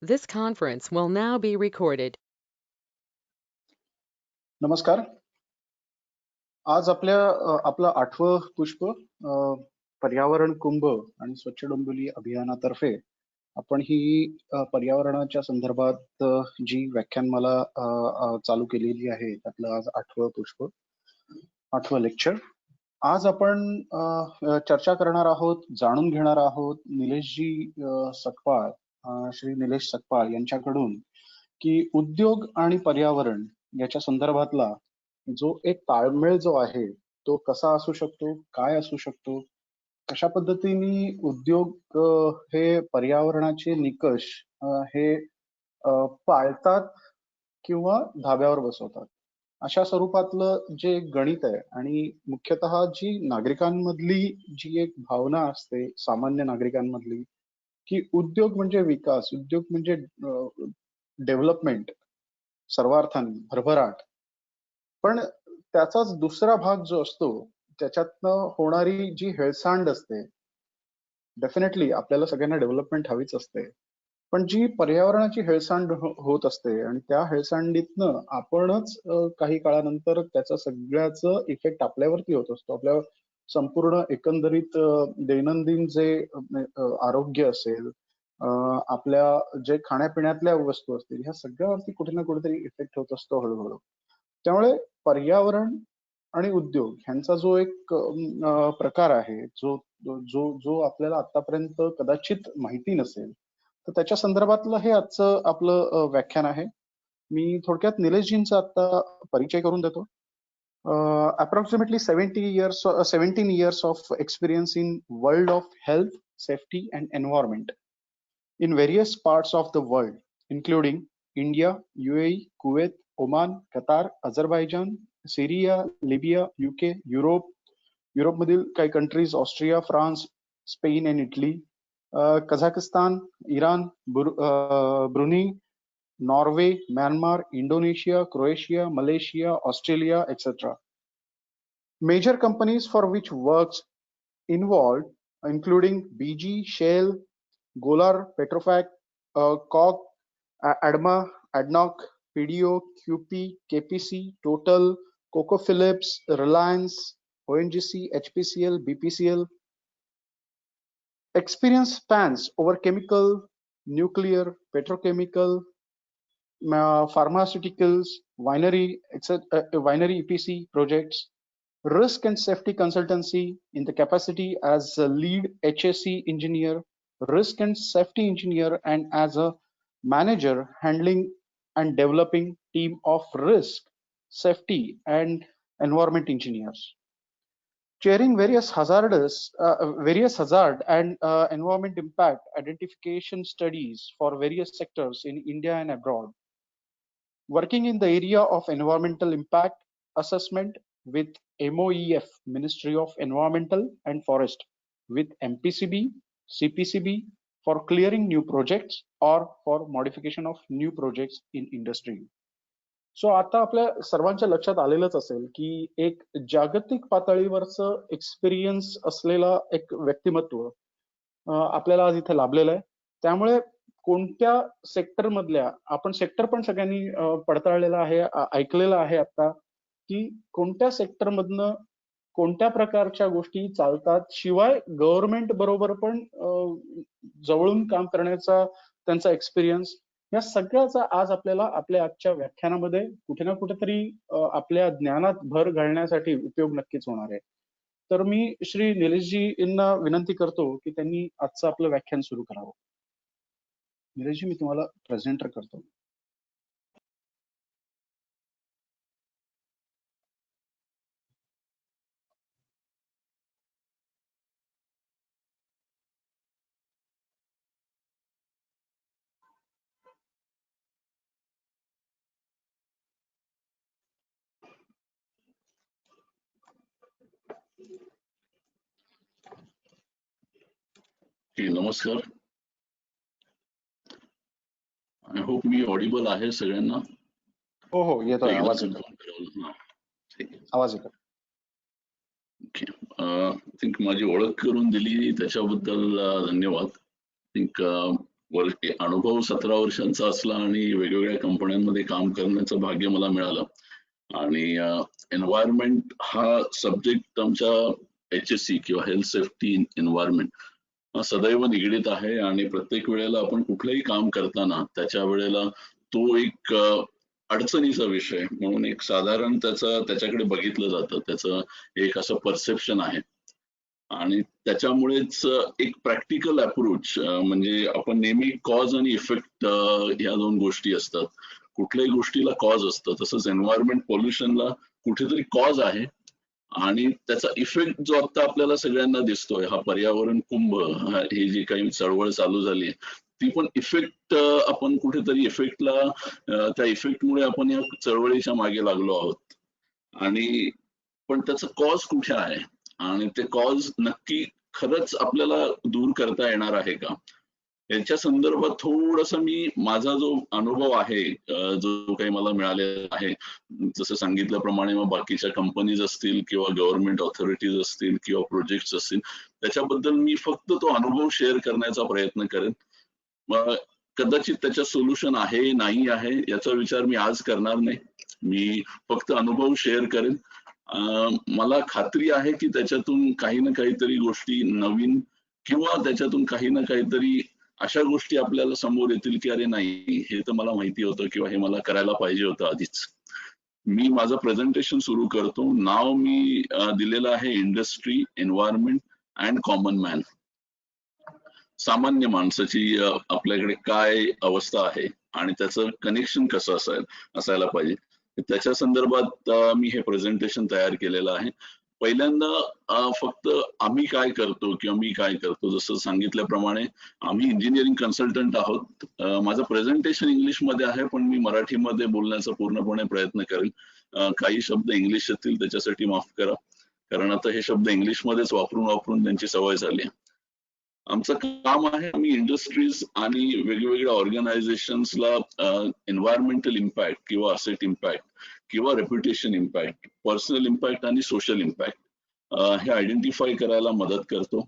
This conference will now be recorded. नमस्कार. आज आपलं 8वं पुष्प पर्यावरण कुंभ आणि स्वच्छ डोंबिवली अभियानातर्फे आपण ही पर्यावरणाच्या संदर्भात जी व्याख्यानमाला चालू केलेली आहे त्यातलं आज 8वं पुष्प, 8वं लेक्चर. आज आपण चर्चा करणार आहोत, जाणून घेणार आहोत निलेशजी सकपाळ, श्री निलेश सकपाळ यांच्याकडून की उद्योग आणि पर्यावरण याच्या संदर्भातला जो एक ताळमेळ जो आहे तो कसा असू शकतो, काय असू शकतो, कशा पद्धतीने उद्योग हे पर्यावरणाचे निकष हे पाळतात किंवा धाब्यावर बसवतात, अशा स्वरूपातलं जे गणित आहे. आणि मुख्यतः जी नागरिकांमधली जी एक भावना असते सामान्य नागरिकांमधली की उद्योग म्हणजे विकास, उद्योग म्हणजे डेव्हलपमेंट, सर्वार्थाने भरभराट. पण त्याचाच दुसरा भाग जो असतो त्याच्यातनं होणारी जी हेळसांड असते. डेफिनेटली आपल्याला सगळ्यांना डेव्हलपमेंट हवीच असते, पण जी पर्यावरणाची हेळसांड होत असते आणि त्या हेळसांडीतनं आपणच काही काळानंतर त्याचा सगळ्याचं इफेक्ट आपल्यावरती होत असतो. आपल्या संपूर्ण एकंदरीत दैनंदिन जे आरोग्य असेल, आपल्या जे खाण्यापिण्यातल्या वस्तू असतील, ह्या सगळ्यावरती कुठे ना कुठेतरी इफेक्ट होत असतो हळूहळू. त्यामुळे पर्यावरण आणि उद्योग ह्यांचा जो एक प्रकार आहे, जो जो जो आपल्याला आतापर्यंत कदाचित माहिती नसेल, तर त्याच्या संदर्भातलं हे आजचं आपलं व्याख्यान आहे. मी थोडक्यात निलेशजींचा आता परिचय करून देतो. Approximately 17 years of experience in world of health, safety and environment in various parts of the world, including India, UAE, Kuwait, Oman, Qatar, Azerbaijan, Syria, Libya, UK, युरोपमधील काही कंट्रीज, ऑस्ट्रिया, फ्रान्स, स्पेन आणि Italy, Kazakhstan, Iran, ब्रुनी, Norway, Myanmar, Indonesia, Croatia, Malaysia, Australia, etc. Major companies for which works involved including BG, Shell, Golar, Petrofac, Koch, ADMA, ADNOC, PDO, QP, KPC, Total, CocoPhillips, Reliance, ONGC, HPCL, BPCL. Experience spans over chemical, nuclear, petrochemical, pharmaceuticals, winery EPC projects, risk and safety consultancy in the capacity as a lead HSE engineer, risk and safety engineer, and as a manager handling and developing team of risk, safety and environment engineers. Chairing various hazard and environment impact identification studies for various sectors in India and abroad. Working in the area of environmental impact assessment with MOEF, Ministry of Environmental and Forest, with MPCB, CPCB for clearing new projects or for modification of new projects in industry. So आता आपल्या सर्वांच्या लक्षात आलेलंच असेल की एक जागतिक पातळीवरचं experience असलेला एक व्यक्तिमत्व आपल्याला आज इथे लाभलेलं आहे. त्यामुळे कोणत्या सेक्टर मधल्या, आपण सेक्टर पण सगळ्यांनी पडताळलेला आहे, ऐकलेलं आहे आता, की कोणत्या सेक्टर मधनं कोणत्या प्रकारच्या गोष्टी चालतात, शिवाय गव्हर्नमेंट बरोबर पण जवळून काम करण्याचा त्यांचा एक्सपिरियन्स, या सगळ्याचा आज आपल्याला आपल्या आजच्या व्याख्यानामध्ये कुठे ना कुठेतरी आपल्या ज्ञानात भर घालण्यासाठी उपयोग नक्कीच होणार आहे. तर मी श्री निलेशजी यांना विनंती करतो की त्यांनी आजचं आपलं व्याख्यान सुरू करावं. निलेशजी, मी तुम्हाला प्रेझेंटर करतो. नमस्कार. आय होप मी ऑडिबल आहे सगळ्यांना. हो हो, येतोय आवाज. आवाज येतो. ओके, थिंक माझी ओळख करून दिली त्याच्याबद्दल धन्यवाद. थिंक अनुभव 17 वर्षांचा असला आणि वेगवेगळ्या कंपन्यांमध्ये काम करण्याचं भाग्य मला मिळालं. आणि एन्व्हायरमेंट हा सब्जेक्ट आमच्या HSE किंवा हेल्थ सेफ्टी एन्व्हायरमेंट सदैव निगडीत आहे. आणि प्रत्येक वेळेला आपण कुठलंही काम करताना त्याच्या वेळेला तो एक अडचणीचा विषय म्हणून एक साधारण त्याच्याकडे बघितलं जातं. त्याचं एक असं परसेप्शन आहे. आणि त्याच्यामुळेच एक प्रॅक्टिकल अप्रोच म्हणजे आपण नेहमी कॉज आणि इफेक्ट ह्या दोन गोष्टी असतात. कुठल्याही गोष्टीला कॉज असतं, तसंच एन्व्हायरमेंट पोल्युशनला कुठेतरी कॉज आहे आणि त्याचा इफेक्ट जो आता आपल्याला सगळ्यांना दिसतोय, हा पर्यावरण कुंभ, ही जी काही चळवळ चालू झाली ती पण इफेक्ट आपण कुठेतरी इफेक्टला त्या इफेक्टमुळे आपण या चळवळीच्या मागे लागलो आहोत. आणि पण त्याचं कॉज कुठे आहे आणि ते कॉज नक्की खरंच आपल्याला दूर करता येणार आहे का, याच्या संदर्भात थोडंसं मी माझा जो अनुभव आहे जो काही मला मिळालेला आहे, जसं सांगितल्याप्रमाणे मग बाकीच्या कंपनीज असतील किंवा गव्हर्नमेंट ऑथॉरिटीज असतील किंवा प्रोजेक्ट्स असतील, त्याच्याबद्दल मी फक्त तो अनुभव शेअर करण्याचा प्रयत्न करेन. मग कदाचित त्याच्या सोल्युशन आहे नाही आहे याचा विचार मी आज करणार नाही. मी फक्त अनुभव शेअर करेन. मला खात्री आहे की त्याच्यातून काही ना काहीतरी गोष्टी नवीन किंवा त्याच्यातून काही ना काहीतरी अशा गोष्टी आपल्याला समोर येतील की अरे नाही, हे तर मला माहिती होतं किंवा हे मला करायला पाहिजे होतं आधीच. मी माझं प्रेझेंटेशन सुरू करतो. नाव मी दिलेलं आहे industry, environment and common man. सामान्य माणसाची आपल्याकडे काय अवस्था आहे आणि त्याचं कनेक्शन कसं असायला पाहिजे, त्याच्या संदर्भात मी हे प्रेझेंटेशन तयार केलेलं आहे. पहिल्यांदा फक्त आम्ही काय करतो किंवा मी काय करतो, जसं सांगितल्याप्रमाणे आम्ही इंजिनिअरिंग कन्सल्टंट आहोत. माझं प्रेझेंटेशन इंग्लिशमध्ये आहे पण मी मराठीमध्ये बोलण्याचा पूर्णपणे प्रयत्न करेन. काही शब्द इंग्लिश असतील त्याच्यासाठी माफ करा, कारण आता हे शब्द इंग्लिशमध्येच वापरून त्यांची सवय झाली आहे. आमचं काम आहे, आम्ही इंडस्ट्रीज आणि वेगवेगळ्या ऑर्गनायझेशन्सला एन्व्हायरमेंटल इम्पॅक्ट किंवा असेट इम्पॅक्ट किंवा रेप्युटेशन इम्पॅक्ट, पर्सनल इम्पॅक्ट आणि सोशल इम्पॅक्ट हे आयडेंटिफाय करायला मदत करतो.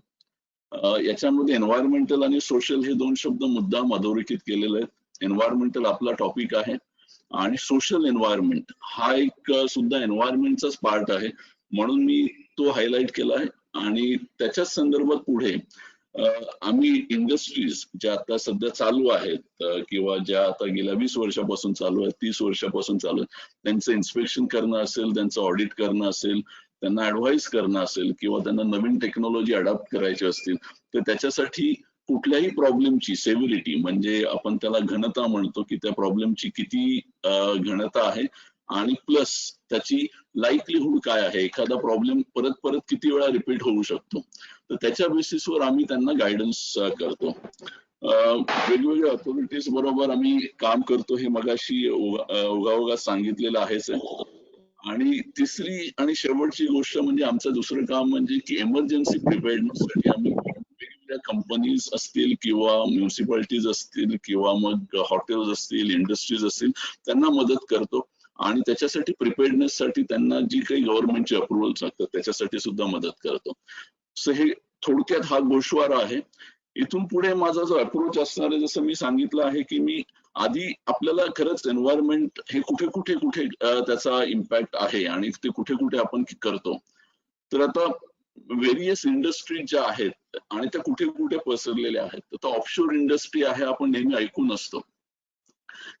याच्यामध्ये एन्व्हायरमेंटल आणि सोशल हे दोन शब्द मुद्दाम अधोरेखित केलेले आहेत. एन्व्हायरमेंटल आपला टॉपिक आहे आणि सोशल एन्व्हायरमेंट हा एक सुद्धा एन्व्हायरमेंटचाच पार्ट आहे, म्हणून मी तो हायलाइट केला आहे. आणि त्याच्याच संदर्भात पुढे आम्ही इंडस्ट्रीज ज्या आता सध्या चालू आहेत किंवा ज्या आता गेल्या 20 वर्षापासून चालू आहेत, 30 वर्षापासून चालू आहेत, त्यांचं इन्स्पेक्शन करणं असेल, त्यांचं ऑडिट करणं असेल, त्यांना ऍडवाइस करणं असेल किंवा त्यांना नवीन टेक्नॉलॉजी अडॉप्ट करायची असतील, तर त्याच्यासाठी कुठल्याही प्रॉब्लेमची सेव्हिरिटी म्हणजे आपण त्याला घनता म्हणतो की त्या प्रॉब्लेमची किती घनता आहे आणि प्लस त्याची लाईकलीहुड काय आहे, एखादा प्रॉब्लेम परत परत किती वेळा रिपीट होऊ शकतो, तर त्याच्या बेसिसवर आम्ही त्यांना गायडन्स करतो. वेगवेगळ्या अथॉरिटीज बरोबर आम्ही काम करतो, हे मगाशी ओघाओघा सांगितलेलं आहेच. आणि तिसरी आणि शेवटची गोष्ट म्हणजे आमचं दुसरं काम म्हणजे की एमर्जन्सी प्रिपेअर्डनेससाठी आम्ही वेगवेगळ्या कंपनीज असतील किंवा म्युन्सिपालिटीज असतील किंवा मग हॉटेल्स असतील, इंडस्ट्रीज असतील, त्यांना मदत करतो. आणि त्याच्यासाठी प्रिपेअर्डनेससाठी त्यांना जी काही गव्हर्नमेंटची अप्रुव्हल्स लागतात त्याच्यासाठी सुद्धा मदत करतो. सो हे थोडक्यात हा गोषवारा आहे. इथून पुढे माझा जो अप्रोच असणार आहे, जसं मी सांगितलं आहे की मी आधी आपल्याला खरंच एन्व्हायरमेंट हे कुठे कुठे कुठे त्याचा इम्पॅक्ट आहे आणि ते कुठे कुठे आपण करतो. तर आता व्हेरियस इंडस्ट्री ज्या आहेत आणि त्या कुठे कुठे पसरलेल्या आहेत, तर ऑफशोर इंडस्ट्री आहे, आपण नेहमी ऐकून असतो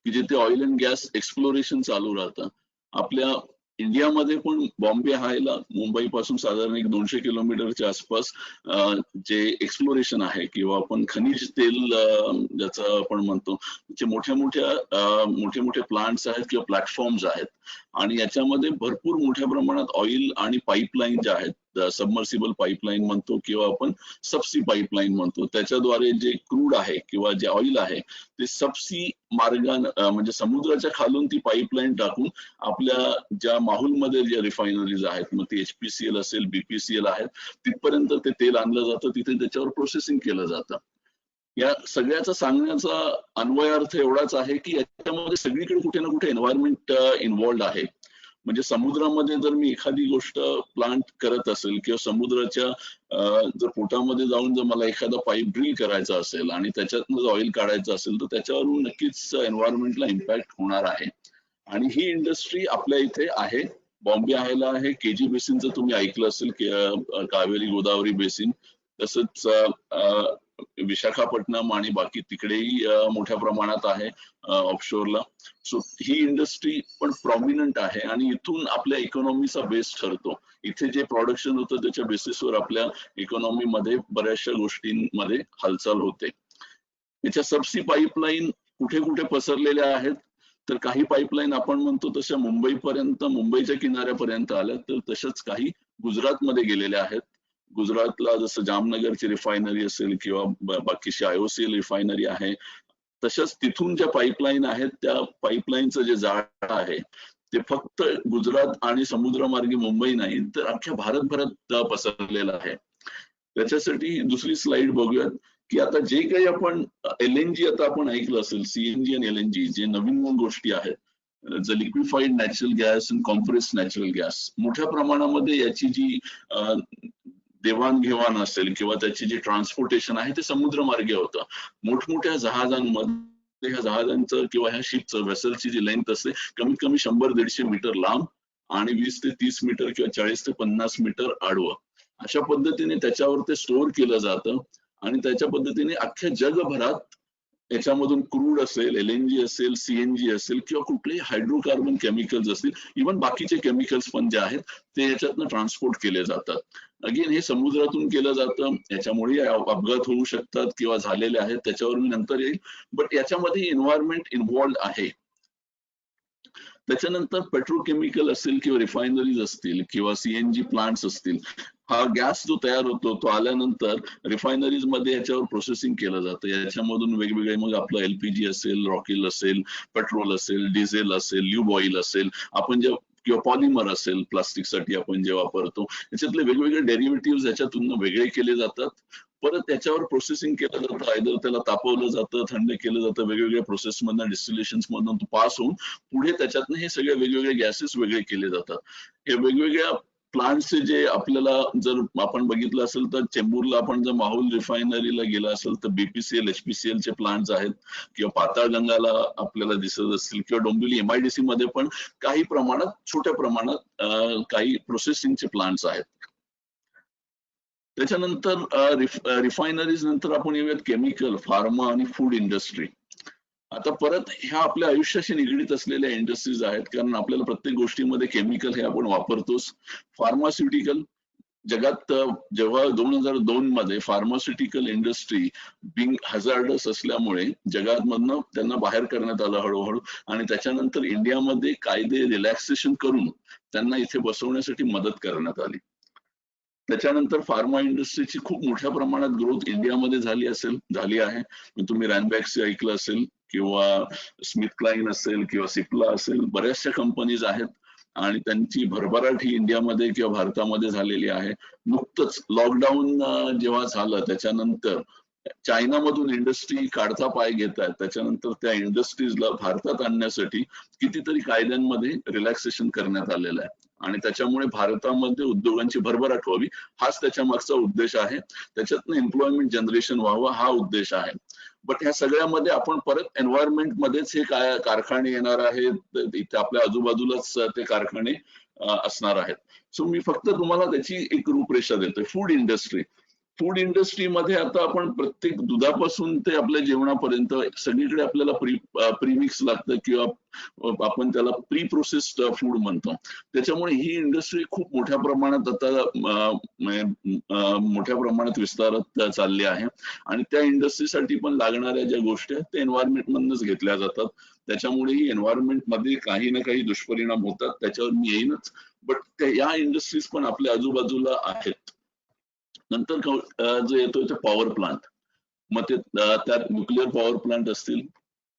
की जिथे ऑइल अँड गॅस एक्सप्लोरेशन चालू राहतं. आपल्या इंडियामध्ये पण बॉम्बे हायला मुंबई पासून साधारण एक 200 किलोमीटरच्या आसपास जे एक्सप्लोरेशन आहे किंवा आपण खनिज तेल ज्याचं आपण म्हणतो, जे मोठ्या मोठे प्लांट्स आहेत किंवा प्लॅटफॉर्म्स आहेत आणि याच्यामध्ये भरपूर मोठ्या प्रमाणात ऑइल आणि पाईपलाईन ज्या आहेत, सबमर्सिबल पाईपलाईन म्हणतो किंवा आपण सबसी पाईपलाईन म्हणतो, त्याच्याद्वारे जे क्रूड आहे किंवा जे ऑइल आहे ते सबसी मार्गाने म्हणजे समुद्राच्या खालून ती पाईपलाईन टाकून आपल्या ज्या माहूलमध्ये ज्या रिफायनरीज आहेत, मग ते HPCL असेल, BPCL आहेत, तिथपर्यंत ते तेल आणलं जातं, तिथे त्याच्यावर प्रोसेसिंग केलं जातं. या सगळ्याचा सांगण्याचा अन्वयार्थ एवढाच आहे की याच्यामध्ये सगळीकडे कुठे ना कुठे एन्व्हायरमेंट इन्व्हॉल्ड आहे. म्हणजे समुद्रामध्ये जर मी एखादी गोष्ट प्लांट करत असेल किंवा समुद्राच्या जर पोटामध्ये जाऊन जर मला एखादा पाईप ड्रिल करायचा असेल आणि त्याच्यातनं ऑइल काढायचं असेल तर त्याच्यावरून नक्कीच एन्व्हायरमेंटला इम्पॅक्ट होणार आहे. आणि ही इंडस्ट्री आपल्या इथे आहे, बॉम्बे आहे, केजी बेसिनचं तुम्ही ऐकलं असेल, कावेरी गोदावरी बेसिन, तसंच विशाखापट्टणम आणि बाकी तिकडेही मोठ्या प्रमाणात आहे ऑफशोरला. सो ही इंडस्ट्री पण प्रॉमिनंट आहे आणि इथून आपल्या इकॉनॉमीचा बेस ठरतो. इथे जे प्रोडक्शन होतं त्याच्या बेसिसवर आपल्या इकॉनॉमीमध्ये बऱ्याचशा गोष्टींमध्ये हालचाल होते. याच्या सबसी पाईपलाईन कुठे कुठे पसरलेल्या आहेत, तर काही पाईपलाईन आपण म्हणतो तशा मुंबईपर्यंत, मुंबईच्या किनाऱ्यापर्यंत आल्या, तर तशाच काही गुजरातमध्ये गेलेल्या आहेत. गुजरातला जसं जामनगरची रिफायनरी असेल किंवा बाकीची IOCL रिफायनरी आहे, तशाच तिथून ज्या पाईपलाईन आहेत त्या पाईपलाईनचं जे जाळं आहे ते फक्त गुजरात आणि समुद्रमार्गी मुंबई नाही तर अख्ख्या भारतभरात पसरलेलं आहे. त्याच्यासाठी दुसरी स्लाइड बघूयात की आता जे काही आपण LNG आता आपण ऐकलं असेल, CNG आणि LNG जे नवीन गोष्टी आहेत, लिक्विफाईड नॅचरल गॅस आणि कॉम्प्रेस नॅचरल गॅस, मोठ्या प्रमाणामध्ये याची जी देवाणघेवाण असेल किंवा त्याची जी ट्रान्सपोर्टेशन आहे ते समुद्रमार्गे होतं. मोठमोठ्या जहाजांमध्ये ह्या जहाजांचं किंवा ह्या शिपचं वेसलची जी लेंथ असते कमीत कमी 100-150 मीटर लांब आणि 20 ते 30 मीटर किंवा 40 ते 50 मीटर आडवं, अशा पद्धतीने त्याच्यावर ते स्टोअर केलं जातं आणि त्याच्या पद्धतीने अख्ख्या जगभरात याच्यामधून क्रूड असेल, LNG असेल, CNG असेल किंवा कुठलेही हायड्रोकार्बन केमिकल्स असतील, इव्हन बाकीचे केमिकल्स पण जे आहेत ते याच्यातनं ट्रान्सपोर्ट केले जातात. अगेन हे समुद्रातून केलं जातं, याच्यामुळे अपघात होऊ शकतात किंवा झालेले आहेत, त्याच्यावर मी नंतर येईल. बट याच्यामध्ये एन्व्हायरमेंट इन्व्हॉल्ड आहे. त्याच्यानंतर पेट्रोकेमिकल असेल किंवा रिफायनरीज असतील किंवा CNG प्लांट्स असतील, हा गॅस जो तयार होतो तो आल्यानंतर रिफायनरीज मध्ये याच्यावर प्रोसेसिंग केलं जातं. याच्यामधून वेगवेगळे मग आपलं LPG असेल, रॉकेल असेल, पेट्रोल असेल, डिझेल असेल, ल्यूब ऑइल असेल, आपण जे किंवा पॉलिमर असेल प्लास्टिकसाठी आपण जे वापरतो, याच्यातले वेगवेगळे डेरिव्हेटिव्ह याच्यातून वेगळे केले जातात. परत त्याच्यावर प्रोसेसिंग केलं जातं, आयदर त्याला तापवलं जातं, थंड केलं जातं, वेगवेगळ्या प्रोसेस मधून, डिस्टिलेशन्स मधून पास होऊन पुढे त्याच्यातनं हे सगळे वेगवेगळे गॅसेस वेगळे केले जातात. हे वेगवेगळ्या प्लांट्सचे जे आपल्याला जर आपण बघितलं असेल तर चेंबूरला आपण जर माहुल रिफायनरीला गेला असेल तर BPCL, HPCL चे प्लांट्स आहेत किंवा पाताळगंगाला आपल्याला दिसत असतील किंवा डोंबिवली MIDC मध्ये पण काही प्रमाणात, छोट्या प्रमाणात काही प्रोसेसिंगचे प्लांट्स आहेत. त्याच्यानंतर रिफायनरीज नंतर आपण येऊयात केमिकल, फार्मा आणि फूड इंडस्ट्री. आता परत ह्या आपल्या आयुष्याशी निगडीत असलेल्या इंडस्ट्रीज आहेत, कारण आपल्याला प्रत्येक गोष्टीमध्ये केमिकल हे आपण वापरतोच. फार्मास्युटिकल जगात जेव्हा 2002 मध्ये फार्मास्युटिकल इंडस्ट्री बिंग हजार्डस असल्यामुळे जगामधनं त्यांना बाहेर करण्यात आलं हळूहळू आणि त्याच्यानंतर इंडियामध्ये कायदे रिलॅक्सेशन करून त्यांना इथे बसवण्यासाठी मदत करण्यात आली. त्याच्यानंतर फार्मा इंडस्ट्रीची खूप मोठ्या प्रमाणात ग्रोथ इंडियामध्ये झाली आहे. तुम्ही रॅनबॅक्सचे ऐकलं असेल किंवा स्मिथ क्लाइन असेल किंवा सिप्ला असेल, बऱ्याचशा कंपनीज आहेत आणि त्यांची भरभराट ही इंडियामध्ये किंवा भारतामध्ये झालेली आहे. नुकतंच लॉकडाऊन जेव्हा झालं त्याच्यानंतर चायनामधून इंडस्ट्री काढता पाय घेत आहेत, त्याच्यानंतर त्या इंडस्ट्रीजला भारतात आणण्यासाठी कितीतरी कायद्यांमध्ये रिलॅक्सेशन करण्यात आलेलं आहे आणि त्याच्यामुळे भारतामध्ये उद्योगांची भरभराट व्हावी, हाच त्याच्या मागचा उद्देश आहे. त्याच्यातनं एम्प्लॉयमेंट जनरेशन व्हावं हा उद्देश आहे. बट ह्या सगळ्यामध्ये आपण परत एन्व्हायरमेंट मध्येच हे कारखाने येणार आहेत, इथे आपल्या आजूबाजूलाच ते कारखाने असणार आहेत. सो मी फक्त तुम्हाला त्याची एक रूपरेषा देतोय. फूड इंडस्ट्रीमध्ये आता आपण प्रत्येक दुधापासून ते आपल्या जेवणापर्यंत सगळीकडे आपल्याला प्रीमिक्स लागतं किंवा आपण त्याला प्री प्रोसेस्ड फूड म्हणतो. त्याच्यामुळे ही इंडस्ट्री खूप मोठ्या प्रमाणात आता मोठ्या प्रमाणात विस्तारात चालली आहे आणि त्या इंडस्ट्रीसाठी पण लागणाऱ्या ज्या गोष्टी आहेत त्या एन्व्हायरमेंट मधूनच घेतल्या जातात. त्याच्यामुळे ही एन्व्हायरमेंट मध्ये काही ना काही दुष्परिणाम होतात, त्याच्यावर मी येईनच. बट या इंडस्ट्रीज पण आपल्या आजूबाजूला आहेत. नंतर जो येतोय ते पॉवर प्लांट, मग ते त्यात न्यूक्लिअर पॉवर प्लांट असतील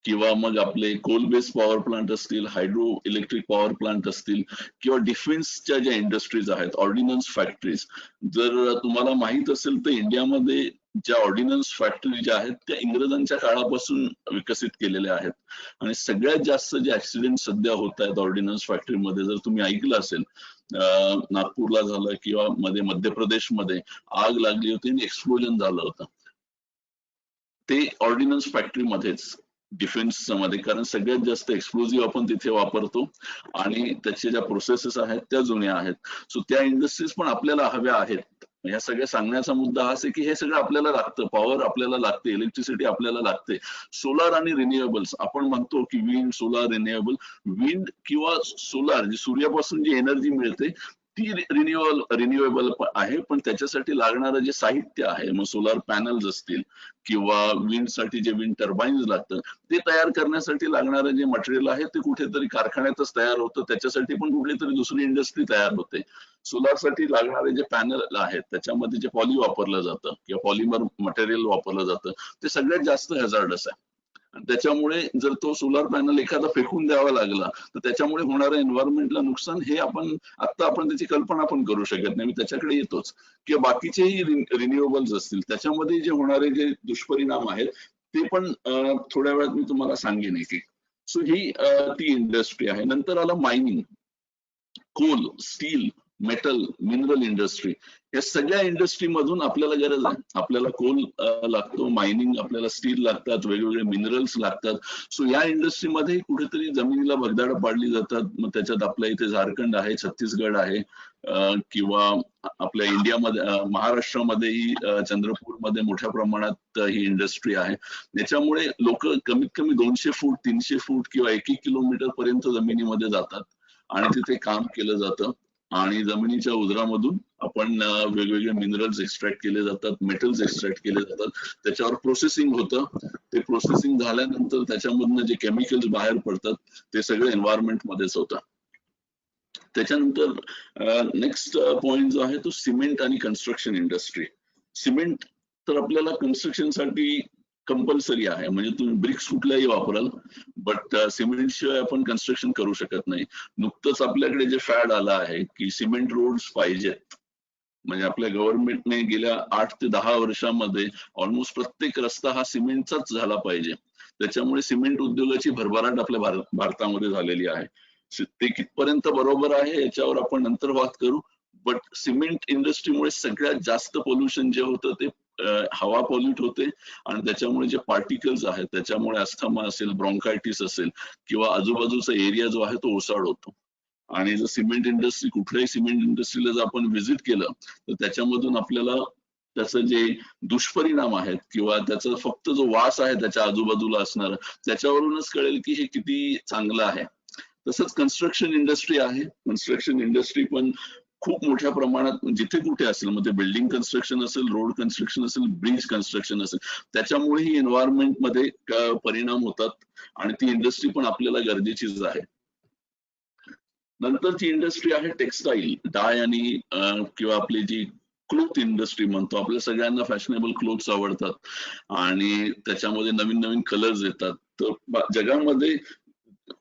किंवा मग आपले कोल बेस्ड पॉवर प्लांट असतील, हायड्रो इलेक्ट्रिक पॉवर प्लांट असतील, किंवा डिफेन्सच्या ज्या इंडस्ट्रीज आहेत, ऑर्डिनन्स फॅक्टरीज. जर तुम्हाला माहित असेल तर इंडियामध्ये ज्या ऑर्डिनन्स फॅक्टरी ज्या आहेत त्या इंग्रजांच्या काळापासून विकसित केलेल्या आहेत. आणि सगळ्यात जास्त जे ऍक्सिडेंट सध्या होत आहेत ऑर्डिनन्स फॅक्टरीमध्ये, जर तुम्ही ऐकलं असेल, नागपूरला झालं किंवा मध्य प्रदेशमध्ये आग लागली होती आणि एक्सप्लोजन झालं होतं, ते ऑर्डिनन्स फॅक्टरीमध्येच, डिफेन्स मध्ये. कारण सगळ्यात जास्त एक्सप्लोजिव्ह आपण तिथे वापरतो आणि त्याच्या ज्या प्रोसेसेस आहेत त्या जुन्या आहेत. सो त्या इंडस्ट्रीज पण आपल्याला हव्या आहेत. या सगळ्या सांगण्याचा मुद्दा हाच आहे की हे सगळं आपल्याला लागतं, पॉवर आपल्याला लागते, इलेक्ट्रिसिटी आपल्याला लागते. सोलार आणि रिन्युएबल्स, आपण म्हणतो की विंड, सोलार, रिन्युएबल. विंड किंवा सोलार, जी सूर्यापासून जी एनर्जी मिळते ती रिन्युएबल आहे, पण त्याच्यासाठी लागणारं जे साहित्य आहे, मग सोलार पॅनल्स असतील किंवा विंडसाठी जे विंड टर्बाईन्स लागतं, ते तयार करण्यासाठी लागणारं जे मटेरियल आहे ते कुठेतरी कारखान्यातच तयार होतं, त्याच्यासाठी पण कुठेतरी दुसरी इंडस्ट्री तयार होते. सोलारसाठी लागणारे जे पॅनल आहेत त्याच्यामध्ये जे पॉली वापरलं जातं किंवा पॉलिमर मटेरियल वापरलं जातं ते सगळ्यात जास्त हॅझार्डस आहे. त्याच्यामुळे जर तो सोलार पॅनल एखादा फेकून द्यावा लागला तर त्याच्यामुळे होणारं एन्व्हायरमेंटला नुकसान हे आपण त्याची कल्पना पण करू शकत नाही. मी त्याच्याकडे येतोच. किंवा बाकीचेही रिन्युएबल्स असतील त्याच्यामध्ये जे होणारे जे दुष्परिणाम आहेत ते पण थोड्या वेळात मी तुम्हाला सांगेन की. सो ही ती इंडस्ट्री आहे. नंतर आलं mining, coal, steel, metal, mineral industry. या सगळ्या इंडस्ट्री मधून आपल्याला गरज आहे. आपल्याला कोल लागतो, मायनिंग, आपल्याला स्टील लागतात, वेगवेगळे मिनरल्स लागतात. सो या इंडस्ट्रीमध्ये कुठेतरी जमिनीला भगदाड पाडली जातात. मग त्याच्यात आपल्या इथे झारखंड आहे, छत्तीसगड आहे, किंवा आपल्या इंडियामध्ये महाराष्ट्रामध्येही चंद्रपूरमध्ये मोठ्या प्रमाणात ही इंडस्ट्री आहे. याच्यामुळे लोक कमीत कमी 200 फूट, 300 फूट किंवा 1 किलोमीटर पर्यंत जमिनीमध्ये जातात आणि तिथे काम केलं जातं. आणि जमिनीच्या उदरामधून आपण वेगवेगळे मिनरल्स एक्सट्रॅक्ट केले जातात, मेटल्स एक्सट्रॅक्ट केले जातात, त्याच्यावर प्रोसेसिंग होतं. ते प्रोसेसिंग झाल्यानंतर त्याच्यामधनं जे केमिकल्स बाहेर पडतात ते सगळं एन्व्हायरमेंट मध्येच होतं. त्याच्यानंतर नेक्स्ट पॉइंट जो आहे तो सिमेंट आणि कन्स्ट्रक्शन इंडस्ट्री. सिमेंट तर आपल्याला कन्स्ट्रक्शनसाठी कंपल्सरी आहे, म्हणजे तुम्ही ब्रिक्स कुठल्याही वापराल, बट सिमेंट शिवाय आपण कन्स्ट्रक्शन करू शकत नाही. नुकतंच आपल्याकडे जे फॅड आलं आहे की सिमेंट रोड्स पाहिजेत, म्हणजे आपल्या गव्हर्नमेंटने गेल्या 8 ते 10 वर्षांमध्ये ऑलमोस्ट प्रत्येक रस्ता हा सिमेंटचाच झाला पाहिजे. त्याच्यामुळे सिमेंट उद्योगाची भरभराट आपल्या भारतामध्ये झालेली आहे. ते कितपर्यंत बरोबर आहे याच्यावर आपण नंतर बात करू. बट सिमेंट इंडस्ट्रीमुळे सगळ्यात जास्त पोल्युशन जे होतं ते हवा पॉल्यूट होते आणि त्याच्यामुळे जे पार्टिकल्स आहेत त्याच्यामुळे अस्थमा असेल, ब्रॉन्कायटिस असेल किंवा आजूबाजूचा एरिया जो आहे तो ओसाड होतो. आणि जर सिमेंट इंडस्ट्री, कुठल्याही सिमेंट इंडस्ट्रीला जर आपण व्हिजिट केलं तर त्याच्यामधून आपल्याला त्याचं जे दुष्परिणाम आहेत किंवा त्याचा फक्त जो वास आहे त्याच्या आजूबाजूला असणार त्याच्यावरूनच कळेल की हे किती चांगलं आहे. तसंच कन्स्ट्रक्शन इंडस्ट्री आहे. कन्स्ट्रक्शन इंडस्ट्री पण खूप मोठ्या प्रमाणात जिथे कुठे असेल, मग ते बिल्डिंग कन्स्ट्रक्शन असेल, रोड कन्स्ट्रक्शन असेल, ब्रिज कन्स्ट्रक्शन असेल, त्याच्यामुळेही एन्व्हायरमेंट मध्ये परिणाम होतात आणि ती इंडस्ट्री पण आपल्याला गरजेचीच आहे. नंतरची इंडस्ट्री आहे टेक्सटाईल, डाय आणि किंवा आपली जी क्लोथ इंडस्ट्री म्हणतो. आपल्या सगळ्यांना फॅशनेबल क्लोथ्स आवडतात आणि त्याच्यामध्ये नवीन नवीन कलर्स येतात. तर जगामध्ये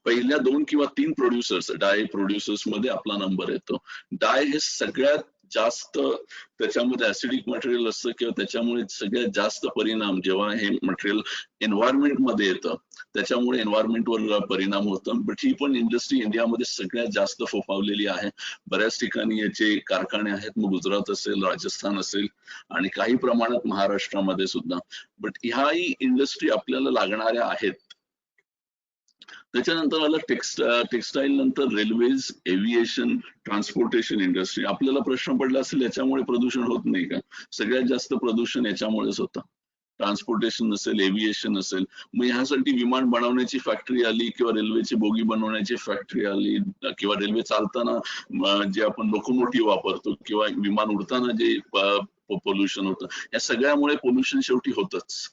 पहिल्या 2 किंवा 3 प्रोड्युसर्स, डाय प्रोड्युसर्स मध्ये आपला नंबर येतो. डाय हे सगळ्यात जास्त, त्याच्यामध्ये ऍसिडिक मटेरियल असतं किंवा त्याच्यामुळे सगळ्यात जास्त परिणाम जेव्हा हे मटेरियल एन्व्हायरमेंट मध्ये येतं त्याच्यामुळे एन्व्हायरमेंटवर परिणाम होतं. बट ही पण इंडस्ट्री इंडियामध्ये सगळ्यात जास्त फोफावलेली आहे. बऱ्याच ठिकाणी याचे कारखाने आहेत, मग गुजरात असेल, राजस्थान असेल आणि काही प्रमाणात महाराष्ट्रामध्ये सुद्धा. बट ह्याही इंडस्ट्री आपल्याला लागणाऱ्या आहेत. त्याच्यानंतर आलं टेक्सटाईल, नंतर रेल्वेज, एव्हिएशन, ट्रान्सपोर्टेशन इंडस्ट्री. आपल्याला प्रश्न पडला असेल याच्यामुळे प्रदूषण होत नाही का? सगळ्यात जास्त प्रदूषण याच्यामुळेच होतं. ट्रान्सपोर्टेशन असेल, एव्हिएशन असेल, मग ह्यासाठी विमान बनवण्याची फॅक्टरी आली किंवा रेल्वेची बोगी बनवण्याची फॅक्टरी आली किंवा रेल्वे चालताना जे आपण लोकोमोटिव्ह वापरतो किंवा विमान उडताना जे पोल्युशन होतं, या सगळ्यामुळे पोल्युशन शेवटी होतच.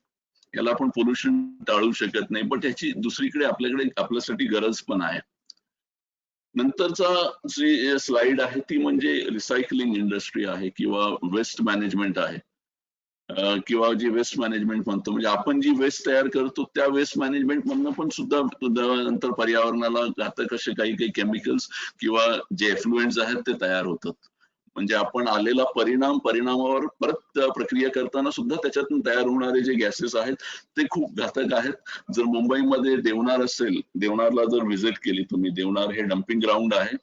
याला आपण पोल्युशन टाळू शकत नाही, पण त्याची दुसरीकडे आपल्यासाठी गरज पण आहे. नंतरचा जी स्लाइड आहे ती म्हणजे रिसायकलिंग इंडस्ट्री आहे किंवा वेस्ट मॅनेजमेंट आहे. किंवा जी वेस्ट मॅनेजमेंट म्हणतो, म्हणजे आपण जी वेस्ट तयार करतो त्या वेस्ट मॅनेजमेंट मधनं पण सुद्धा नंतर पर्यावरणाला घातक असे काही काही केमिकल्स किंवा जे एफ्लुएंट्स आहेत ते तयार होतात. म्हणजे आपण आलेला परिणामावर परत प्रक्रिया करताना सुद्धा त्याच्यातून तयार होणारे जे गॅसेस आहेत ते खूप घातक आहेत. जर मुंबईमध्ये देवनार असेल, देवनारला जर व्हिजिट केली तुम्ही, देवनार हे डम्पिंग ग्राउंड आहे.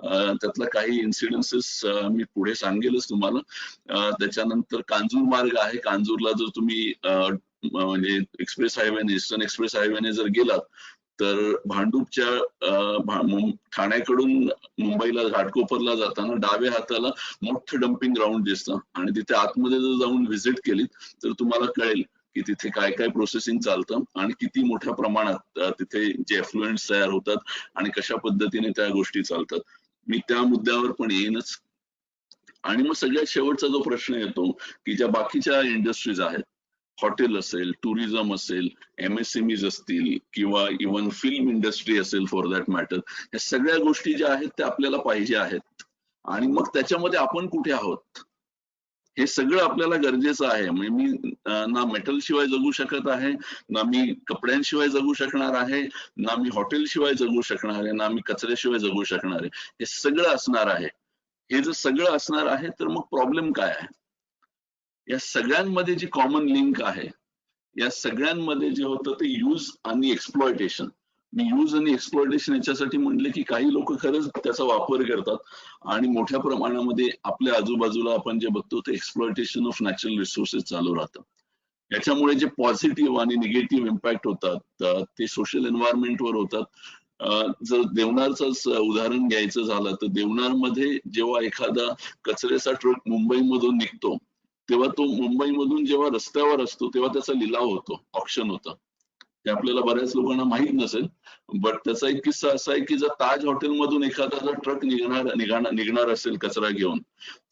त्यातलं काही इन्सिडेन्सेस मी पुढे सांगेलच तुम्हाला. त्याच्यानंतर कांजूर मार्ग आहे, कांजूरला जर तुम्ही म्हणजे एक्सप्रेस हायवेने, ईस्टर्न एक्सप्रेस हायवेने जर गेलात तर भांडूपच्या ठाण्याकडून मुंबईला घाटकोपरला जाताना डाव्या हाताला मोठं डम्पिंग ग्राउंड दिसतं आणि तिथे आतमध्ये जर जाऊन व्हिजिट केली तर तुम्हाला कळेल की तिथे काय काय प्रोसेसिंग चालतं आणि किती मोठ्या प्रमाणात तिथे जे एफ्लुएंट्स तयार होतात आणि कशा पद्धतीने त्या गोष्टी चालतात. मी त्या मुद्द्यावर पण येईनच. आणि मग सगळ्यात शेवटचा जो प्रश्न येतो की ज्या बाकीच्या इंडस्ट्रीज आहेत, हॉटेल असेल, टुरिझम असेल, MSMEs असतील किंवा इव्हन फिल्म इंडस्ट्री असेल फॉर दॅट मॅटर, या सगळ्या गोष्टी ज्या आहेत त्या आपल्याला पाहिजे आहेत. आणि मग त्याच्यामध्ये आपण कुठे आहोत हे सगळं आपल्याला गरजेचं आहे. म्हणजे मी ना मेटल शिवाय जगू शकत आहे, ना मी कपड्यांशिवाय जगू शकणार आहे, ना मी हॉटेल शिवाय जगू शकणार आहे, ना मी कचऱ्याशिवाय जगू शकणार आहे. हे सगळं असणार आहे. हे जर सगळं असणार आहे तर मग प्रॉब्लेम काय आहे? या सगळ्यांमध्ये जी कॉमन लिंक आहे, या सगळ्यांमध्ये जे होतं ते यूज आणि एक्सप्लॉयटेशन. मी यूज आणि एक्सप्लॉयटेशन याच्यासाठी म्हणले की काही लोक खरंच त्याचा वापर करतात आणि मोठ्या प्रमाणामध्ये आपल्या आजूबाजूला आपण जे बघतो ते एक्सप्लॉयटेशन ऑफ नॅचरल रिसोर्सेस चालू राहतं. याच्यामुळे जे पॉझिटिव्ह आणि निगेटिव्ह इम्पॅक्ट होतात ते सोशल एन्व्हायरमेंटवर होतात. जर देवनारच उदाहरण घ्यायचं झालं तर देवनारमध्ये जेव्हा एखादा कचऱ्याचा ट्रक मुंबईमधून निघतो तेव्हा तो मुंबईमधून जेव्हा रस्त्यावर असतो तेव्हा त्याचा लिलाव होतो, ऑक्शन होतं. ते आपल्याला बऱ्याच लोकांना माहित नसेल, बट त्याचा एक किस्सा असा आहे की जर ताज हॉटेलमधून एखादा जर ट्रक निघणार असेल कचरा घेऊन,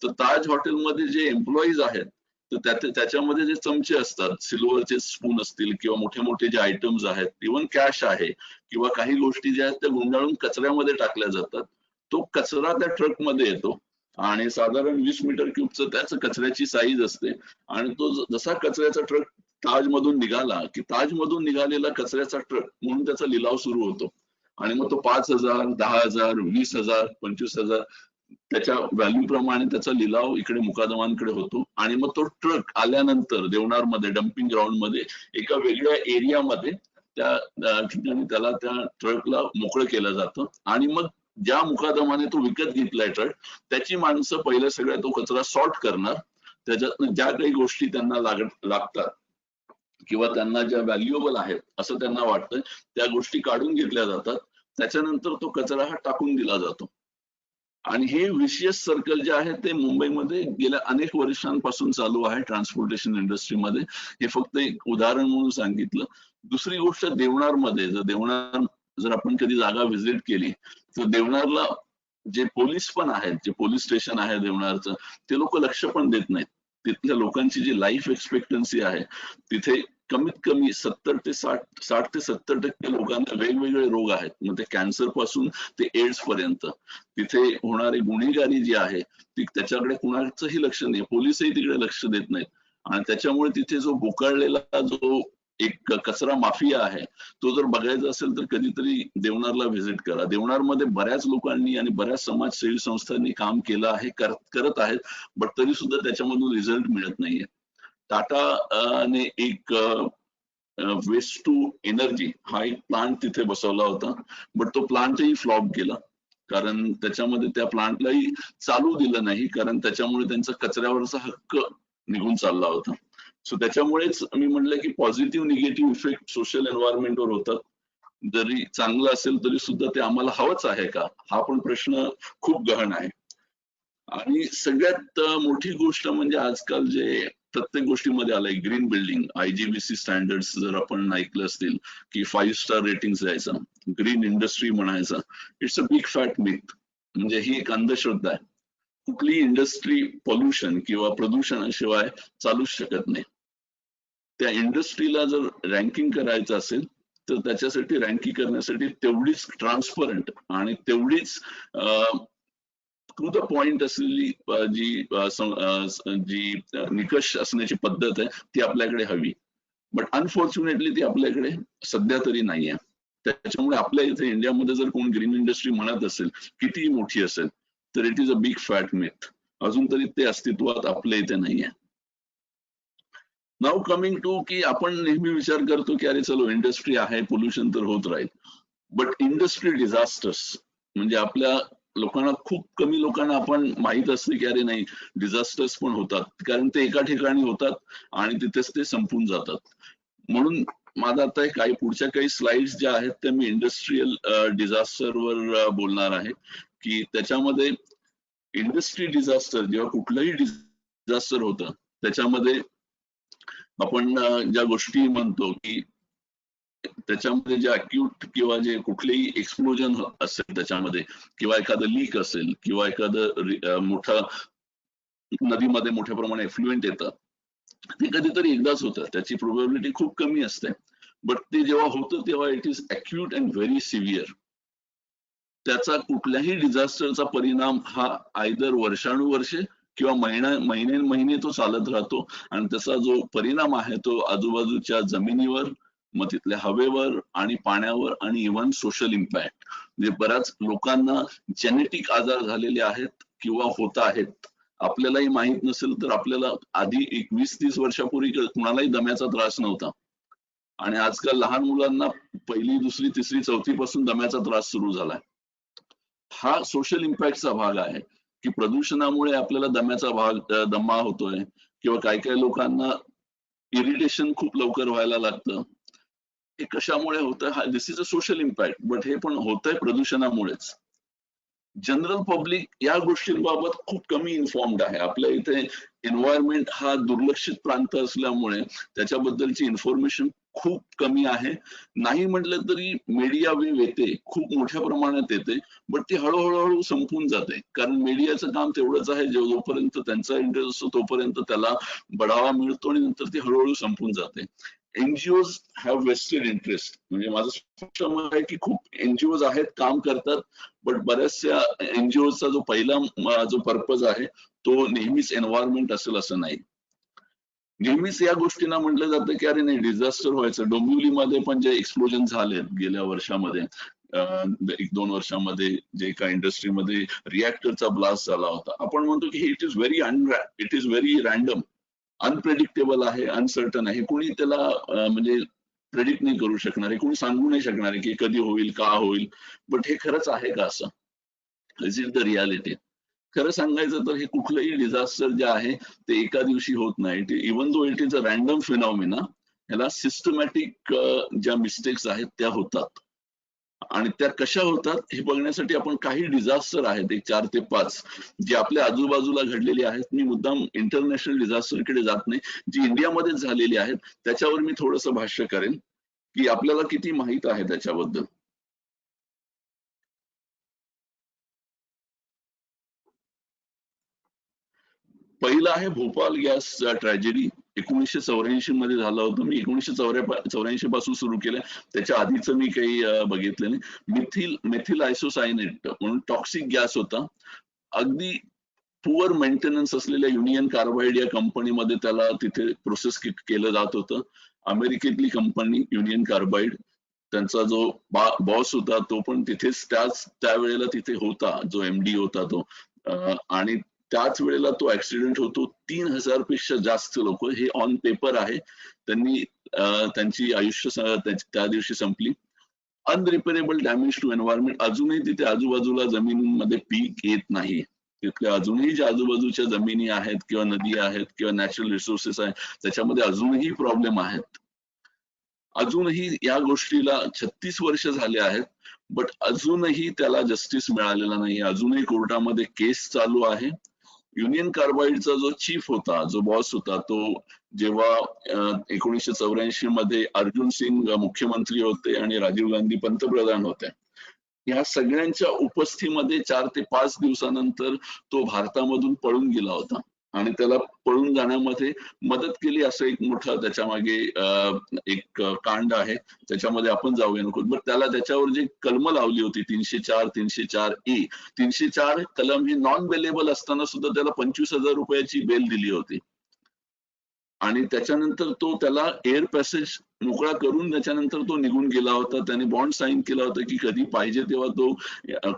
तर ताज हॉटेलमध्ये जे एम्प्लॉईज आहेत तर त्याच्यामध्ये जे चमचे असतात, सिल्वरचे स्पून असतील किंवा मोठे मोठे जे आयटम्स आहेत, इव्हन कॅश आहे किंवा काही गोष्टी ज्या आहेत त्या गुंडाळून कचऱ्यामध्ये टाकल्या जातात. तो कचरा त्या ट्रकमध्ये येतो आणि साधारण 20 मीटर क्यूबचं त्याच कचऱ्याची साईज असते आणि तो जसा कचऱ्याचा ट्रक ताजमधून निघाला की ताजमधून निघालेला कचऱ्याचा ट्रक म्हणून त्याचा लिलाव सुरू होतो आणि मग तो 5,000, 10,000, 20,000, 25,000 त्याच्या व्हॅल्यू प्रमाणे त्याचा लिलाव इकडे मुकादमांकडे होतो. आणि मग तो ट्रक आल्यानंतर देवनारमध्ये डम्पिंग ग्राउंड मध्ये एका वेगळ्या एरियामध्ये त्या ठिकाणी त्याला त्या ट्रकला मोकळं केलं जातं आणि मग ज्या मुकादमाने तो विकत घेतलाय ट्रक त्याची माणसं पहिले सगळ्या तो कचरा सॉर्ट करणार, त्याच्यात ज्या काही गोष्टी त्यांना लागतात किंवा त्यांना ज्या व्हॅल्युएबल आहेत असं त्यांना वाटतं त्या गोष्टी काढून घेतल्या जातात. त्याच्यानंतर तो कचरा हा टाकून दिला जातो. आणि हे विशियस सर्कल जे आहे ते मुंबईमध्ये गेल्या अनेक वर्षांपासून चालू आहे ट्रान्सपोर्टेशन इंडस्ट्रीमध्ये. हे फक्त एक उदाहरण म्हणून सांगितलं. दुसरी गोष्ट देवनारमध्ये, जर आपण कधी जागा व्हिजिट केली तर देवनारला जे पोलीस पण आहेत, जे पोलीस स्टेशन आहे देवनारचं, ते लोक लक्ष पण देत नाहीत. तिथल्या लोकांची जी लाईफ एक्सपेक्टन्सी आहे तिथे कमीत कमी 60 ते 70% लोकांना वेगवेगळे रोग आहेत. मग ते कॅन्सर पासून ते एड्स पर्यंत. तिथे होणारी गुन्हेगारी जी आहे ती त्याच्याकडे कुणाचंही लक्ष नाही, पोलीसही तिकडे लक्ष देत नाहीत. आणि त्याच्यामुळे तिथे जो बोकाळलेला जो एक कचरा माफिया आहे तो जर बघायचा असेल तर कधीतरी देवनारला व्हिजिट करा. देवनारमध्ये बऱ्याच लोकांनी आणि बऱ्याच समाजसेवी संस्थांनी काम केलं आहे, करत आहेत, बट तरी सुद्धा त्याच्यामधून रिझल्ट मिळत नाहीये. टाटा ने एक वेस्ट टू एनर्जी हा एक प्लांट तिथे बसवला होता, बट तो प्लांटही फ्लॉप गेला कारण त्याच्यामध्ये त्या प्लांटलाही चालू दिलं नाही कारण त्याच्यामुळे त्यांचा कचऱ्यावरचा हक्क निघून चालला होता. सो त्याच्यामुळेच मी म्हटलं की पॉझिटिव्ह निगेटिव्ह इफेक्ट सोशल एन्व्हायरमेंटवर होतात. जरी चांगलं असेल तरी सुद्धा ते आम्हाला हवंच आहे का हा पण प्रश्न खूप गहन आहे. आणि सगळ्यात मोठी गोष्ट म्हणजे आजकाल जे प्रत्येक गोष्टीमध्ये आलंय ग्रीन बिल्डिंग, IGBC स्टँडर्ड्स जर आपण ऐकलं असतील की 5 स्टार रेटिंग द्यायचं, ग्रीन इंडस्ट्री म्हणायचं, it's a big fat myth. म्हणजे ही एक अंधश्रद्धा आहे. कुठली इंडस्ट्री पॉल्युशन किंवा प्रदूषणाशिवाय चालूच शकत नाही. त्या इंडस्ट्रीला जर रँकिंग करायचं असेल तर त्याच्यासाठी रँकिंग करण्यासाठी तेवढीच ट्रान्सपरंट आणि तेवढीच टू द पॉइंट असलेली जी निकष असण्याची पद्धत आहे ती आपल्याकडे हवी. बट अनफॉर्च्युनेटली ती आपल्याकडे सध्या तरी नाही आहे. त्याच्यामुळे आपल्या इथे इंडियामध्ये जर कोण ग्रीन इंडस्ट्री म्हणत असेल, कितीही मोठी असेल, तर it is a big fat myth. अजून तरी ते अस्तित्वात आपल्या इथे नाहीये. नाव कमिंग टू की आपण नेहमी विचार करतो की अरे चलो इंडस्ट्री आहे, पोल्युशन तर होत राहील. बट इंडस्ट्री डिझास्टर्स म्हणजे आपल्या लोकांना, खूप कमी लोकांना आपण माहित असते की अरे नाही, डिझास्टर्स पण होतात, कारण ते एका ठिकाणी होतात आणि तिथेच ते संपून जातात. म्हणून माझा आता पुढच्या काही स्लाइड्स ज्या आहेत त्या मी इंडस्ट्रियल डिझास्टरवर बोलणार आहे, की त्याच्यामध्ये इंडस्ट्री डिझास्टर जेव्हा कुठलंही डिझास्टर होतं त्याच्यामध्ये आपण ज्या गोष्टी म्हणतो की त्याच्यामध्ये जे अक्यूट किंवा जे कुठलेही एक्सप्लोजन असेल त्याच्यामध्ये, किंवा एखादं लीक असेल, किंवा एखादं मोठा नदीमध्ये मोठ्या प्रमाणात एफ्लुएंट येतं, ते कधीतरी एकदाच होतं, त्याची प्रोबॅबिलिटी खूप कमी असते. बट ते जेव्हा होतं तेव्हा it is acute and very severe. त्याचा कुठल्याही डिझास्टरचा परिणाम हा आयदर वर्षानुवर्षे किंवा महिने तो चालत राहतो, आणि त्याचा जो परिणाम आहे तो आजूबाजूच्या जमिनीवर, मग तिथल्या हवेवर आणि पाण्यावर, आणि इव्हन सोशल इम्पॅक्ट, म्हणजे बऱ्याच लोकांना जेनेटिक आजार झालेले आहेत किंवा होत आहेत. आपल्यालाही माहित नसेल तर आपल्याला आधी 20-30 वर्षापूर्वी कुणालाही दम्याचा त्रास नव्हता, आणि आजकाल लहान मुलांना 1ली, 2री, 3री, 4थी पासून दम्याचा त्रास सुरू झालाय. हा सोशल इम्पॅक्टचा भाग आहे की प्रदूषणामुळे आपल्याला दमा होतोय, किंवा काही लोकांना इरिटेशन खूप लवकर व्हायला लागतं. हे कशामुळे होतं? हा this is a social impact, but हे पण होतंय प्रदूषणामुळेच. जनरल पब्लिक या गोष्टींबाबत खूप कमी इन्फॉर्म्ड आहे. आपल्या इथे एन्व्हायरमेंट हा दुर्लक्षित प्रांत असल्यामुळे त्याच्याबद्दलची इन्फॉर्मेशन खूप कमी आहे. नाही म्हटलं तरी मीडिया वेव्ह येते, खूप मोठ्या प्रमाणात येते, बट ती हळूहळू संपून जाते, कारण मीडियाचं काम तेवढंच आहे, जोपर्यंत त्यांचा इंटरेस्ट असतो तोपर्यंत त्याला बढावा मिळतो, आणि नंतर ती हळूहळू संपून जाते. एनजीओज हॅव वेस्टेड इंटरेस्ट, म्हणजे माझं स्पष्ट मत आहे की खूप एनजीओज आहेत, काम करतात, बट बऱ्याचशा एनजीओचा जो पहिला जो पर्पज आहे तो नेहमीच एन्व्हायरमेंट असेल असं नाही. नेहमीच या गोष्टींना म्हटलं जातं की अरे नाही, डिझास्टर व्हायचं. डोंबिवलीमध्ये पण जे एक्सप्लोजन झाले गेल्या वर्षामध्ये, 1-2 वर्षामध्ये, जे एका इंडस्ट्रीमध्ये रिएक्टरचा ब्लास्ट झाला होता, आपण म्हणतो की it is very random, unpredictable आहे, अनसर्टन आहे, कोणी त्याला म्हणजे प्रेडिक्ट नाही करू शकणार आहे, कोणी सांगू नाही शकणार आहे की कधी होईल, का होईल. बट हे खरंच आहे का असं? Is it the reality? खरं सांगायचं तर हे कुठलंही डिझास्टर जे आहे ते एका दिवशी होत नाही. Even though it is a random phenomena, ह्याला सिस्टमॅटिक ज्या मिस्टेक्स आहेत त्या होतात, आणि त्या कशा होतात हे बघण्यासाठी आपण काही डिझास्टर आहेत, 4 ते 5 जे आपल्या आजूबाजूला घडलेली आहेत. मी मुद्दाम इंटरनॅशनल डिझास्टरकडे जात नाही, जी इंडियामध्येच झालेली आहेत त्याच्यावर मी थोडंसं भाष्य करेन की आपल्याला किती माहित आहे त्याच्याबद्दल. पहिलं आहे भोपाळ गॅस ट्रॅजेडी, 1984 मध्ये झालं होतं. मी 1984 पासून सुरू केलं, त्याच्या आधीचं मी काही बघितलं नाही. मेथिल आयसोसायनेट म्हणून टॉक्सिक गॅस होता. अगदी पुअर मेंटेनन्स असलेल्या युनियन कार्बाइड या कंपनीमध्ये त्याला तिथे प्रोसेस केलं जात होतं. अमेरिकेतली कंपनी युनियन कार्बाइड, त्यांचा जो बॉस होता तो पण तिथेच त्यावेळेला तिथे होता, जो MD होता तो, आणि त्याच वेळेला तो ऍक्सिडेंट होतो. 3000 पेक्षा जास्त लोक, हे ऑन पेपर आहे, त्यांची आयुष्य त्या दिवशी संपली. अनरिपेरेबल डॅमेज टू एन्व्हायरमेंट, अजूनही तिथे आजूबाजूला जमिनीमध्ये पीक येत नाही. तिथल्या अजूनही ज्या आजूबाजूच्या जमिनी आहेत किंवा नदी आहेत किंवा नॅचरल रिसोर्सेस आहेत त्याच्यामध्ये अजूनही प्रॉब्लेम आहेत. अजूनही या गोष्टीला 36 वर्ष झाले आहेत, बट अजूनही त्याला जस्टिस मिळालेला नाही. अजूनही कोर्टामध्ये केस चालू आहे. युनियन कार्बाइडचा जो चीफ होता, जो बॉस होता, तो जेव्हा 1984 मध्ये अर्जुन सिंग मुख्यमंत्री होते आणि राजीव गांधी पंतप्रधान होते, या सगळ्यांच्या उपस्थितीमध्ये 4 ते 5 दिवसानंतर तो भारतामधून पळून गेला होता. आणि त्याला पळून जाण्यामध्ये मदत केली, असं एक मोठं त्याच्या मागे एक कांड आहे. त्याच्यामध्ये आपण जाऊया नको. बट त्याला त्याच्यावर जी कलम लावली होती 304 E, 304 कलम ही नॉन बेलेबल असताना सुद्धा त्याला 25,000 रुपयाची बेल दिली होती. आणि त्याच्यानंतर तो त्याला एअर पॅसेज मोकळा करून त्याच्यानंतर तो निघून गेला होता. त्याने बॉन्ड साईन केला होता की कधी पाहिजे तेव्हा तो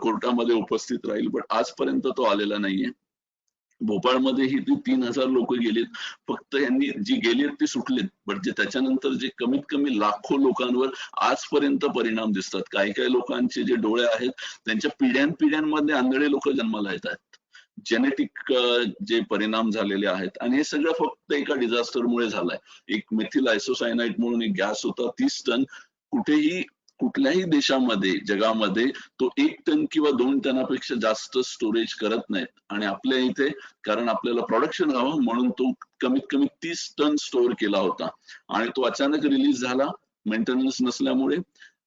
कोर्टामध्ये उपस्थित राहील. बट आजपर्यंत तो आलेला नाहीये. भोपाळमध्येही 3,000 लोक गेलेत. फक्त यांनी जी गेलेत ते सुटलेत. बट जे त्याच्यानंतर जे कमीत कमी लाखो लोकांवर आजपर्यंत परिणाम दिसतात. काही काही लोकांचे जे डोळे आहेत त्यांच्या पिढ्यानपिढ्यांमध्ये आंधळे लोक जन्माला येतात. जेनेटिक जे परिणाम झालेले आहेत. आणि हे सगळं फक्त एका डिझास्टरमुळे झालंय. एक मिथिल आयसोसायनाइट म्हणून एक गॅस होता, 30 टन. कुठल्याही देशामध्ये जगामध्ये तो 1 टन किंवा 2 टनापेक्षा जास्त स्टोरेज करत नाहीत. आणि आपल्या इथे कारण आपल्याला प्रोडक्शन हवं म्हणून तो कमीत कमी 30 टन स्टोअर केला होता. आणि तो अचानक रिलीज झाला मेंटेनन्स नसल्यामुळे,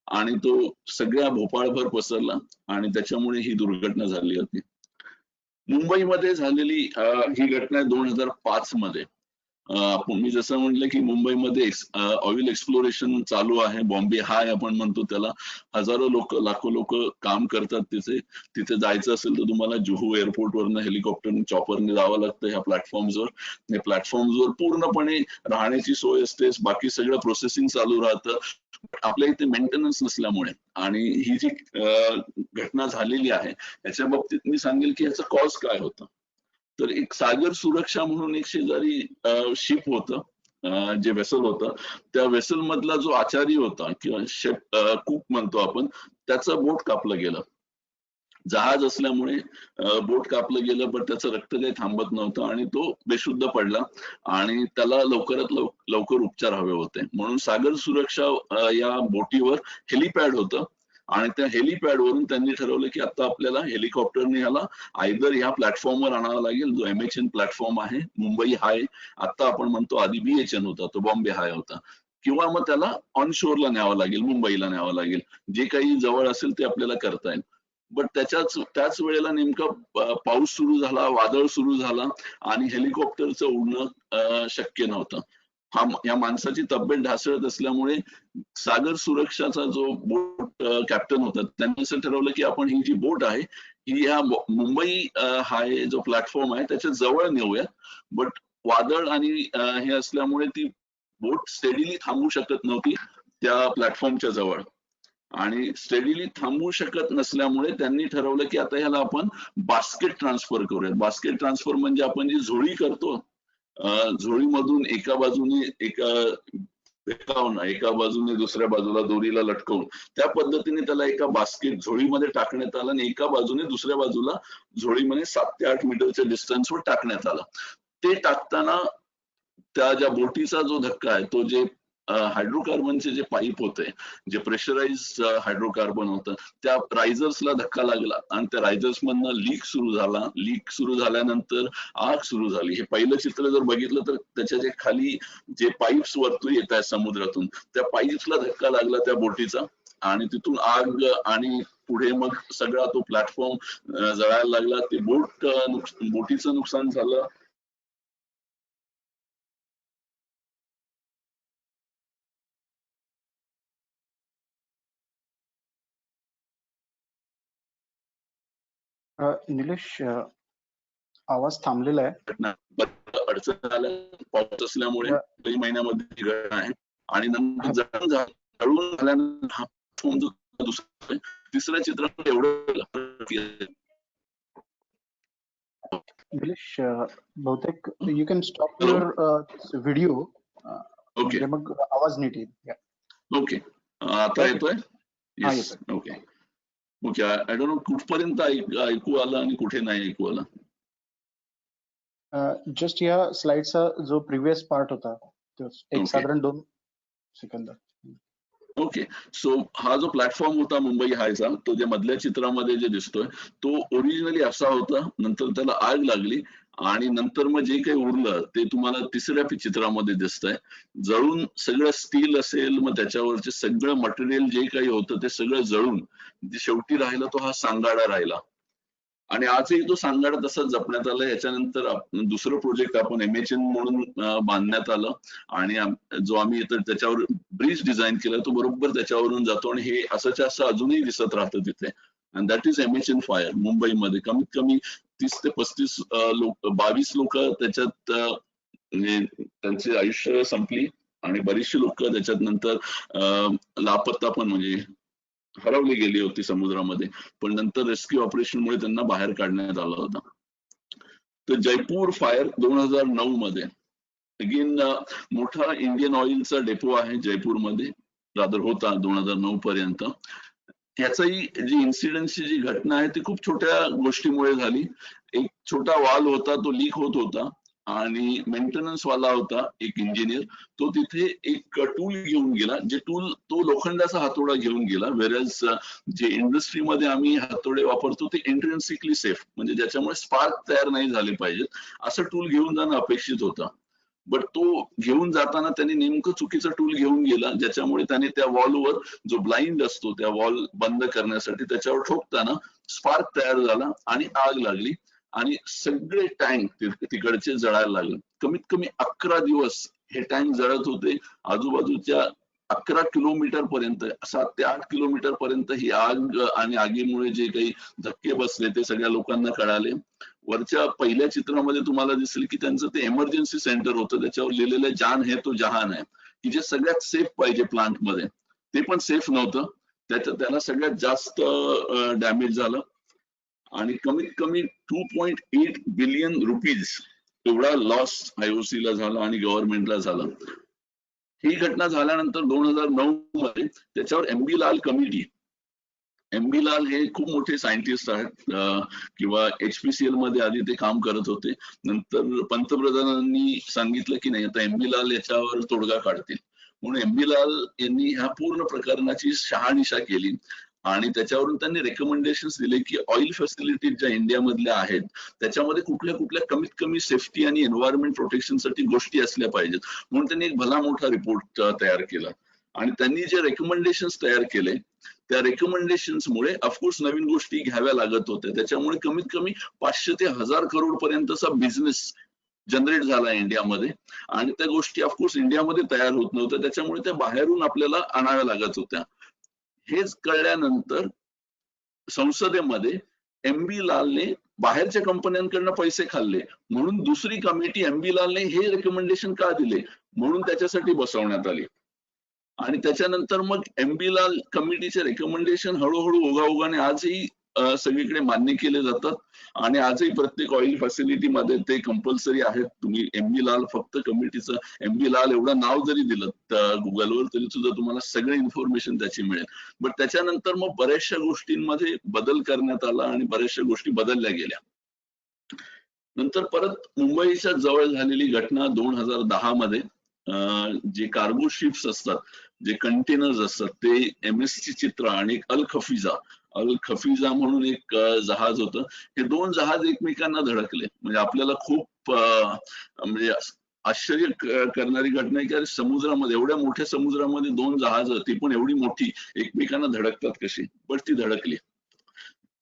आणि तो सगळ्या भोपाळभर पसरला आणि त्याच्यामुळे ही दुर्घटना झाली होती. मुंबईमध्ये झालेली ही घटना 2005 मध्ये. मी जसं म्हटलं की मुंबईमध्ये ऑइल एक्सप्लोरेशन चालू आहे. बॉम्बे हाय आपण म्हणतो त्याला. हजारो लोक, लाखो लोक काम करतात तिथे जायचं असेल तर तुम्हाला जुहू एअरपोर्ट वरनं हेलिकॉप्टर चॉपरने जावं लागतं ह्या प्लॅटफॉर्म्सवर. या प्लॅटफॉर्म्सवर पूर्णपणे राहण्याची सोय असते, बाकी सगळं प्रोसेसिंग चालू राहतं. आपल्या इथे मेंटेनन्स नसल्यामुळे आणि ही जी घटना झालेली आहे याच्या बाबतीत मी सांगेल की याचं कॉज काय होतं. तर एक सागर सुरक्षा म्हणून एक शेजारी शिप होतं, जे वेसल होतं. त्या वेसल मधला जो आचारी होता किंवा शेप कुक म्हणतो आपण, त्याचं बोट कापलं गेलं. जहाज असल्यामुळे बोट कापलं गेलं, पण त्याचं रक्त काही थांबत नव्हतं आणि तो बेशुद्ध पडला आणि त्याला लवकरात लवकर उपचार हवे होते. म्हणून सागर सुरक्षा या बोटीवर हेलिपॅड होतं आणि त्या हेलिपॅड वरून त्यांनी ठरवलं की आता आपल्याला हेलिकॉप्टरने ह्याला आयदर ह्या प्लॅटफॉर्मवर आणावं लागेल, जो MHN प्लॅटफॉर्म आहे, मुंबई हाय आता आपण म्हणतो, आधी BHN होता, तो बॉम्बे हाय होता, किंवा मग त्याला ऑनशोरला न्यावं लागेल, मुंबईला न्यावं लागेल. जे काही जवळ असेल ते आपल्याला करता येईल. बट त्याच वेळेला नेमका पाऊस सुरू झाला, वादळ सुरू झाला आणि हेलिकॉप्टरचं उडणं शक्य नव्हतं. या माणसाची तब्येत ढासळत असल्यामुळे सागर सुरक्षाचा जो बोट कॅप्टन होता त्यांनी असं ठरवलं की आपण ही जी बोट आहे ही या मुंबई हाय जो प्लॅटफॉर्म आहे त्याच्या जवळ नेऊया. बट वादळ आणि हे असल्यामुळे ती बोट स्टेडीली थांबू शकत नव्हती त्या प्लॅटफॉर्मच्या जवळ. आणि स्टेडीली थांबू शकत नसल्यामुळे त्यांनी ठरवलं की आता ह्याला आपण बास्केट ट्रान्सफर करूया. बास्केट ट्रान्सफर म्हणजे आपण जी झोळी करतो, झोळीमधून एका बाजूने एका बाजूने दुसऱ्या बाजूला दोरीला लटकवून त्या पद्धतीने त्याला एका बास्केट झोळीमध्ये टाकण्यात आलं आणि एका बाजूने दुसऱ्या बाजूला झोळीमध्ये 7 ते 8 मीटरच्या डिस्टन्सवर टाकण्यात आलं. ते टाकताना त्या ज्या बोटीचा जो धक्का आहे तो जे हायड्रोकार्बनचे जे पाईप होते, जे प्रेशराइज हायड्रोकार्बन होतं, त्या रायझर्सला धक्का लागला आणि त्या रायझर्स मधनं लीक सुरू झाला. लीक सुरू झाल्यानंतर आग सुरू झाली. हे पहिलं चित्र जर बघितलं तर त्याच्या जे खाली जे पाईप्स वरती येत आहेत समुद्रातून, त्या पाईप्सला धक्का लागला त्या बोटीचा आणि तिथून आग आणि पुढे मग सगळा तो प्लॅटफॉर्म जळायला लागला. ते बोटीचं नुकसान झालं. निलेश, आवाज थांबलेला आहे. अडचण आल्या पाऊस असल्यामुळे काही महिन्यामध्ये घटना आहे आणि नंतर जळून झाल्यानंतर तिसऱ्या चित्रात एवढं. निलेश, बहुतेक you can stop your video. Okay, मग आवाज नीट येईल. ओके, आता येतोय? Yes. Okay okay. I don't know कुठपर्यंत ऐकू आलं आणि कुठे नाही ऐकू आलं. जस्ट या स्लाइडचा जो प्रिव्हियस पार्ट होता एक साधारण 2 सेकंद. ओके. सो हा जो प्लॅटफॉर्म होता मुंबई हायचा, तो जे मधल्या चित्रामध्ये जे दिसतोय तो ओरिजिनली असा होता. नंतर त्याला आग लागली आणि नंतर मग जे काही उरलं ते तुम्हाला तिसऱ्या चित्रामध्ये दिसतंय. जळून सगळं स्टील असेल, मग त्याच्यावरचे सगळं मटेरियल जे काही होतं ते सगळं जळून शेवटी राहिला तो हा सांगाडा राहिला. आणि आजही तो सांगाडा तसाच जपण्यात आला. याच्यानंतर दुसरं प्रोजेक्ट आपण MHN म्हणून बांधण्यात आलं आणि जो आम्ही त्याच्यावर ब्रिज डिझाईन केला तो बरोबर त्याच्यावरून जातो आणि हे असंच्या असं अजूनही दिसत राहतं तिथे. And that is MHN fire मुंबईमध्ये. कमीत कमी 30 ते 35 22 लोक त्याच्यात म्हणजे त्यांचे आयुष्य संपली आणि बरीचशी लोक त्याच्यात नंतर लापत्ता पण म्हणजे हरवली गेली होती समुद्रामध्ये, पण नंतर रेस्क्यू ऑपरेशनमुळे त्यांना बाहेर काढण्यात आला होता. तर जयपूर फायर 2009 मध्ये अगेन मोठा इंडियन ऑइलचा डेपो आहे जयपूरमध्ये, रादर होता 2009 पर्यंत. ह्याचाही जी इन्सिडेंटची जी घटना आहे ती खूप छोट्या गोष्टीमुळे झाली. एक छोटा वाल होता, तो लीक होत होता आणि मेंटेनन्स वाला होता एक इंजिनियर, तो तिथे एक टूल घेऊन गेला. जे टूल तो लोखंडाचा हातोडा घेऊन गेला, वेरएज जे इंडस्ट्रीमध्ये आम्ही हातोडे वापरतो ते इंट्रिन्सिकली सेफ, म्हणजे ज्याच्यामुळे स्पार्क तयार नाही झाले पाहिजेत असं टूल घेऊन जाणं अपेक्षित होतं. बट तो घेऊन जाताना त्यांनी नेमकं चुकीचं टूल घेऊन गेला, ज्याच्यामुळे त्याने त्या वॉलवर जो ब्लाइंड असतो त्या वॉल बंद करण्यासाठी त्याच्यावर ठोकताना स्पार्क तयार झाला आणि आग लागली आणि सगळे टँक तिकडचे जळायला लागले. कमीत कमी 11 दिवस हे टँक जळत होते. आजूबाजूच्या 11 किलोमीटर पर्यंत, 7 ते 8 किलोमीटर पर्यंत ही आग आणि आगीमुळे जे काही धक्के बसले ते सगळ्या लोकांना कळाले. वरच्या पहिल्या चित्रामध्ये तुम्हाला दिसेल की त्यांचं ते इमर्जन्सी सेंटर होतं, त्याच्यावर लिहिलेलं जान है तो जहान है, की जे सगळ्यात सेफ पाहिजे प्लांट मध्ये, ते पण सेफ नव्हतं. त्याला सगळ्यात जास्त डॅमेज झालं आणि कमीत कमी 2.8 बिलियन रुपीज एवढा लॉस IOC ला झाला आणि गव्हर्नमेंटला झाला. ही घटना झाल्यानंतर 2009 मध्ये त्याच्यावर MB लाल कमिटी, MB लाल हे खूप मोठे सायंटिस्ट आहेत किंवा HPCL मध्ये आधी ते काम करत होते. नंतर पंतप्रधानांनी सांगितलं की नाही आता MB लाल याच्यावर तोडगा काढतील, म्हणून MB लाल यांनी ह्या पूर्ण प्रकरणाची शहानिशा केली आणि त्याच्यावरून त्यांनी रेकमेंडेशन्स दिले की ऑइल फॅसिलिटीज ज्या इंडियामधल्या आहेत त्याच्यामध्ये कुठल्या कुठल्या कमीत कमी सेफ्टी आणि एन्व्हायरमेंट प्रोटेक्शनसाठी गोष्टी असल्या पाहिजेत. म्हणून त्यांनी एक भला मोठा रिपोर्ट तयार केला आणि त्यांनी जे रेकमेंडेशन्स तयार केले त्या रेकमेंडेशन्समुळे ऑफकोर्स नवीन गोष्टी घ्याव्या लागत होत्या. त्याच्यामुळे कमीत कमी 500 ते 1000 करोड पर्यंतचा बिझनेस जनरेट झाला इंडियामध्ये आणि त्या गोष्टी ऑफकोर्स इंडियामध्ये तयार होत नव्हत्या, त्याच्यामुळे त्या बाहेरून आपल्याला आणाव्या लागत होत्या. हेच कळल्यानंतर संसदेमध्ये MB लालने बाहेरच्या कंपन्यांकडनं पैसे खाल्ले म्हणून दुसरी कमिटी MB लालने हे रेकमेंडेशन का दिले म्हणून त्याच्यासाठी बसवण्यात आली आणि त्याच्यानंतर मग MB लाल कमिटीचे रेकमेंडेशन हळूहळू ओघाओघाने आजही सगळीकडे मान्य केले जातात आणि आजही प्रत्येक ऑइल फॅसिलिटी मध्ये ते कंपल्सरी आहेत. तुम्ही MB लाल फक्त कमिटीचं MB लाल एवढं नाव जरी दिलं गुगलवर तरी सुद्धा तुम्हाला सगळे इन्फॉर्मेशन त्याची मिळेल. बट त्याच्यानंतर मग बऱ्याचशा गोष्टींमध्ये बदल करण्यात आला आणि बऱ्याचशा गोष्टी बदलल्या गेल्या. नंतर परत मुंबईच्या जवळ झालेली घटना 2010 मध्ये जे कार्गो शिप्स असतात, जे कंटेनर्स असतात ते MSC चित्रा आणि अल खफीजा म्हणून एक जहाज होतं. हे दोन जहाज एकमेकांना धडकले. म्हणजे आपल्याला खूप म्हणजे आश्चर्य करणारी घटना आहे की समुद्रामध्ये, एवढ्या मोठ्या समुद्रामध्ये दोन जहाज, ती पण एवढी मोठी, एकमेकांना धडकतात कशी, पण ती धडकली.